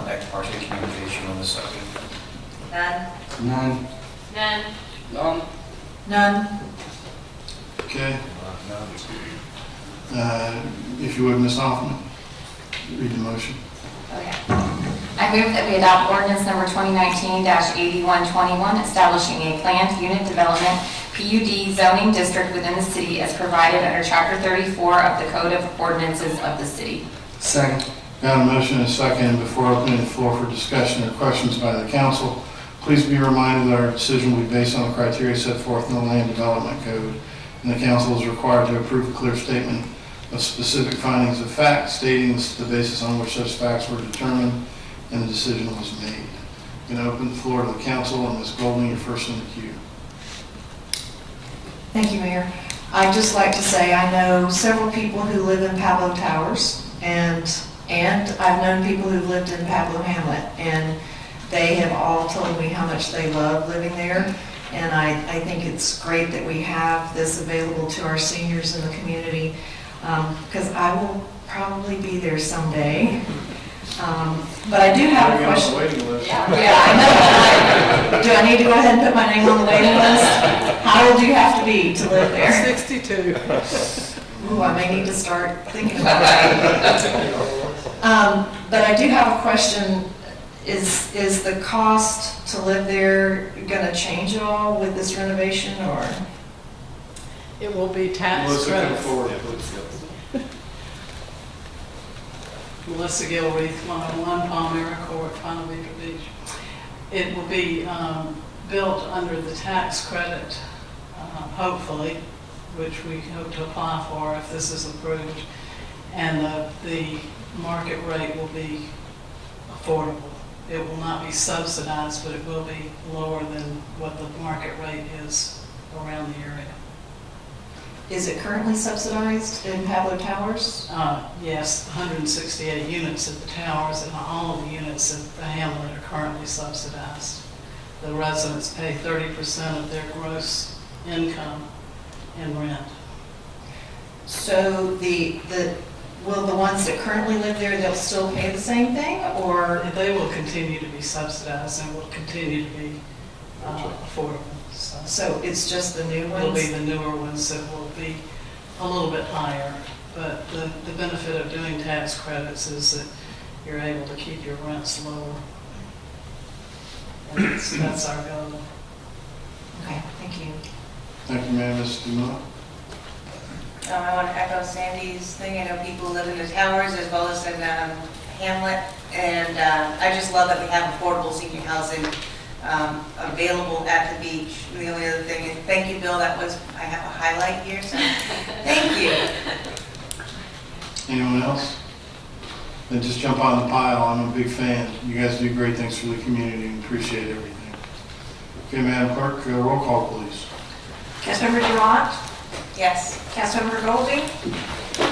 ex parte communication on this subject. None. None. None. None. None. Okay. If you would, Ms. Hoffman, read the motion. Okay. I move that we adopt ordinance number 2019-8121, establishing a planned unit development PUD zoning district within the city as provided under Chapter 34 of the Code of Ordinances of the city. Second. Got a motion and a second. Before opening the floor for discussion or questions by the council, please be reminded that our decision will be based on the criteria set forth in the Land Development Code, and the council is required to approve a clear statement of specific findings of fact stating the basis on which such facts were determined and the decision was made. I'm going to open the floor to the council, and Ms. Golding, you're first in the queue. Thank you, Mayor. I'd just like to say I know several people who live in Pablo Towers, and I've known people who've lived in Pablo Hamlet, and they have all told me how much they love living there. And I think it's great that we have this available to our seniors in the community, because I will probably be there someday. But I do have a question. Yeah, I know. Do I need to go ahead and put my name on the waiting list? How old do you have to be to live there? 62. Ooh, I may need to start thinking about that. But I do have a question. Is the cost to live there gonna change at all with this renovation, or? It will be tax Melissa, come credits. forward, please. Melissa Gilreath, 101 Palmyra Court, Ponte Vedra Beach. It will be built under the tax credit, hopefully, which we hope to apply for if this is approved. And the market rate will be affordable. It will not be subsidized, but it will be lower than what the market rate is around the area. Is it currently subsidized in Pablo Towers? Yes, 168 units at the towers, and all of the units at the hamlet are currently subsidized. The residents pay 30% of their gross income in rent. So will the ones that currently live there, they'll still pay the same thing, or? They will continue to be subsidized and will continue to be affordable. So it's just the new ones? It'll be the newer ones that will be a little bit higher, but the benefit of doing tax credits is that you're able to keep your rents lower. And that's our goal. Okay, thank you. Thank you, ma'am. Ms. Dumont? I want to echo Sandy's thing. I know people live in the towers as well as in Hamlet, and I just love that we have affordable senior housing available at the beach. And the only other thing is, thank you, Bill. That was, I have a highlight here, so thank you. Anyone else? Then just jump on the pile. I'm a big fan. You guys do great things for the community and appreciate everything. Okay, Madam Clerk, roll call, please. Councilmember Durant, Yes. Councilmember Goldie,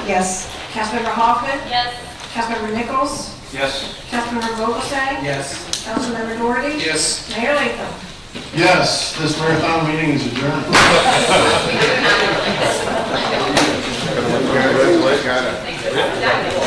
Yes. Councilmember Hoffman, Yes. Councilmember Nichols, Yes. Councilmember Vogelsang, Yes. Councilmember Doherty. Yes. Mayor Latham. Yes, this marathon meeting is adjourned. Got it.